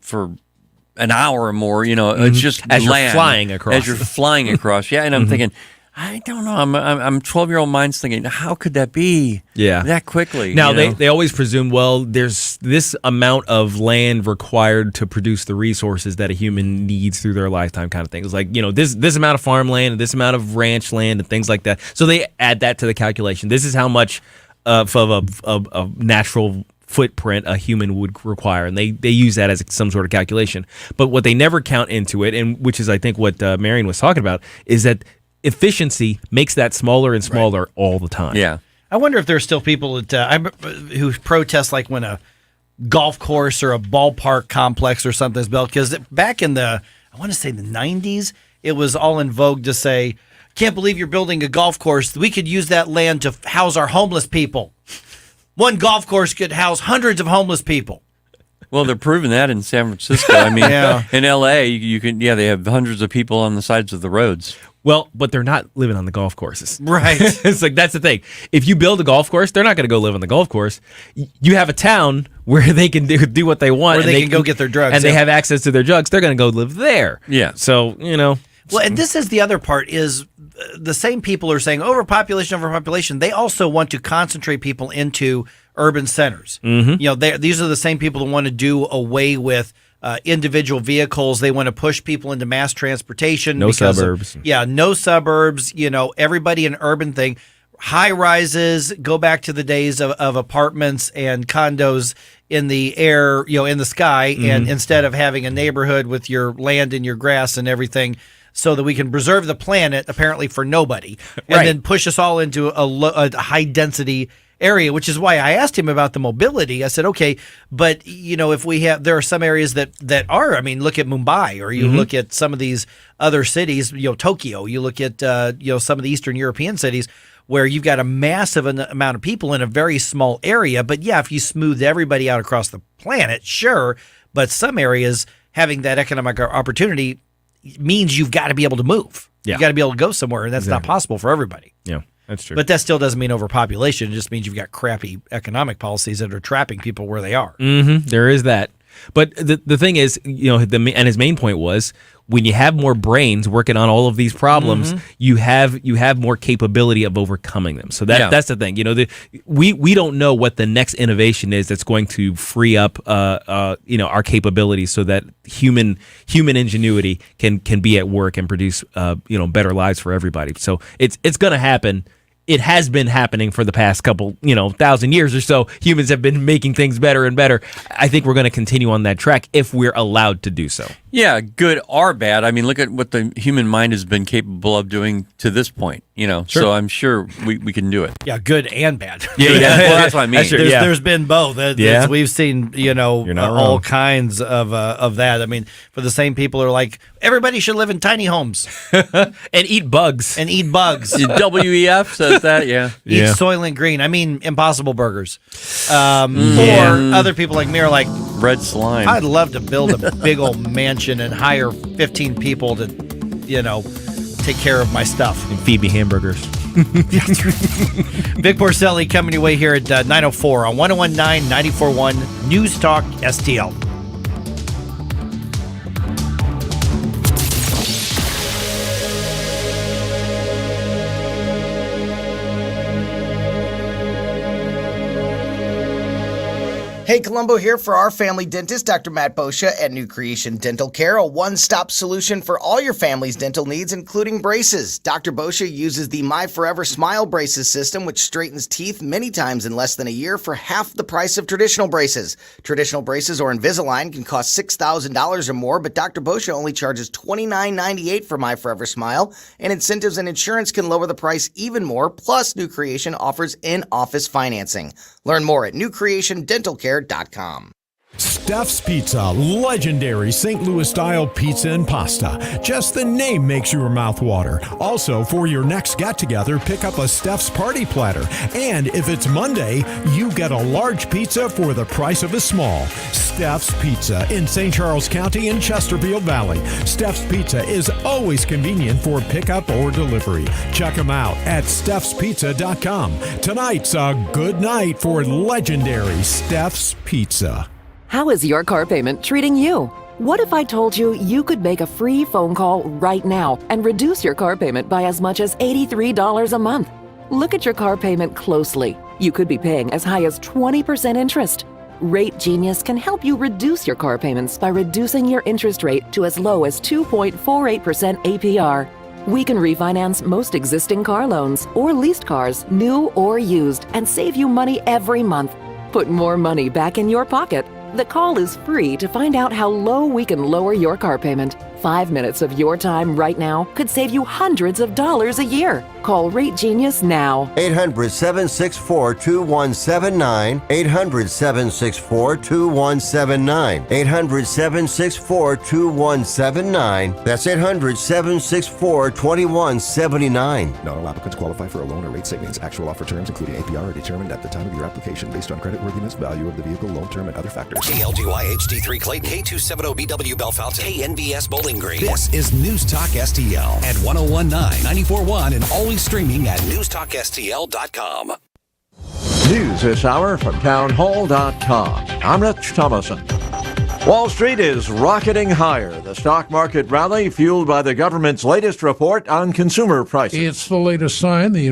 an hour or more. It's just As you're land. flying across. As you're flying across, yeah. And I'm thinking, I don't know. I'm 12-year-old mind's thinking, how could that be? Yeah. That quickly. Now, they always presume, well, there's this amount of land required to produce the resources that a human needs through their lifetime, kind of thing. It's like, this amount of farmland and this amount of ranch land and things like that. So they add that to the calculation. This is how much of a natural footprint a human would require, and they use that as some sort of calculation. But what they never count into it, and which is, I think, what Marion was talking about, is that efficiency makes that smaller and smaller all the time. Yeah. I wonder if there's still people that who protest, like when a golf course or a ballpark complex or something is built. Because back in I want to say the 90s, it was all in vogue to say, can't believe you're building a golf course. We could use that land to house our homeless people. One golf course could house hundreds of homeless people. Well, they're proving that in San Francisco. I mean, in L.A., you can they have hundreds of people on the sides of the roads. Well, but they're not living on the golf courses. Right. It's like, that's the thing. If you build a golf course, they're not going to go live on the golf course. You have a town where they can do what they want. Where they can go get their drugs. And they have access to their drugs. They're going to go live there. Yeah. So, Well, and this is the other part is the same people are saying overpopulation. They also want to concentrate people into urban centers. Mm-hmm. These are the same people that want to do away with individual vehicles. They want to push people into mass transportation. No suburbs. No suburbs. Everybody an urban thing. High rises, go back to the days of apartments and condos in the air, in the sky, and instead of having a neighborhood with your land and your grass and everything, so that we can preserve the planet, apparently for nobody, and then push us all into a high density area, which is why I asked him about the mobility. I said, okay, but if there are some areas that are, I mean, look at Mumbai, or you look at some of these other cities, Tokyo, you look at some of the Eastern European cities where you've got a massive amount of people in a very small area. But yeah, if you smoothed everybody out across the planet, sure, but some areas having that economic opportunity means you've got to be able to move. Yeah. You got to be able to go somewhere, and that's not possible for everybody. Yeah. That's true. But that still doesn't mean overpopulation. It just means you've got crappy economic policies that are trapping people where they are. Mm-hmm. There is that. But the thing is, and his main point was, when you have more brains working on all of these problems, you have more capability of overcoming them. So that's the thing. We don't know what the next innovation is that's going to free up our capabilities so that human ingenuity can be at work and produce better lives for everybody. So it's going to happen. It has been happening for the past couple, 1,000 years or so. Humans have been making things better and better. I think we're going to continue on that track if we're allowed to do so. Yeah, good or bad. I mean, look at what the human mind has been capable of doing to this point, Sure. So I'm sure we can do it. Yeah, good and bad. Yeah. Well, that's what I mean. There's been both. We've seen, all kinds of that. I mean, for the same people who are like, everybody should live in tiny homes. and eat bugs. WEF says that, yeah. Eat Soylent Green. I mean, Impossible Burgers. Or other people like me are like, red slime. I'd love to build a big old mansion and hire 15 people to, take care of my stuff. And feed me hamburgers. Vic Porcelli coming your way here at 9:04 on 101.9, 94.1 News Talk STL. Hey, Columbo here for our family dentist, Dr. Matt Boscia at New Creation Dental Care, a one-stop solution for all your family's dental needs, including braces. Dr. Boscia uses the My Forever Smile Braces system, which straightens teeth many times in less than a year for half the price of traditional braces. Traditional braces or Invisalign can cost $6,000 or more, but Dr. Boscia only charges $29.98 for My Forever Smile, and incentives and insurance can lower the price even more, plus New Creation offers in-office financing. Learn more at newcreationdentalcare.com. Steph's Pizza, legendary St. Louis-style pizza and pasta. Just the name makes your mouth water. Also, for your next get-together, pick up a Steph's Party Platter. And if it's Monday, you get a large pizza for the price of a small. Steph's Pizza in St. Charles County and Chesterfield Valley. Steph's Pizza is always convenient for pickup or delivery. Check them out at stephspizza.com. Tonight's a good night for legendary Steph's Pizza. How is your car payment treating you? What if I told you you could make a free phone call right now and reduce your car payment by as much as $83 a month? Look at your car payment closely. You could be paying as high as 20% interest. Rate Genius can help you reduce your car payments by reducing your interest rate to as low as 2.48% APR. We can refinance most existing car loans or leased cars, new or used, and save you money every month. Put more money back in your pocket. The call is free to find out how low we can lower your car payment. 5 minutes of your time right now could save you hundreds of dollars a year. Call Rate Genius now. 800-764-2179. 800-764-2179. 800-764-2179. That's 800-764-2179. Not all applicants qualify for a loan or rate savings. Actual offer terms, including APR, are determined at the time of your application based on creditworthiness, value of the vehicle, loan term, and other factors. KLGY HD3 Clayton, K270BW Bellefonte, KNBS Bowling Green. This is News Talk STL at 1019, 94.1, and always streaming at NewstalkSTL.com. News this hour from townhall.com. I'm Rich Thomason. Wall Street is rocketing higher. The stock market rally fueled by the government's latest report on consumer prices. It's the latest sign the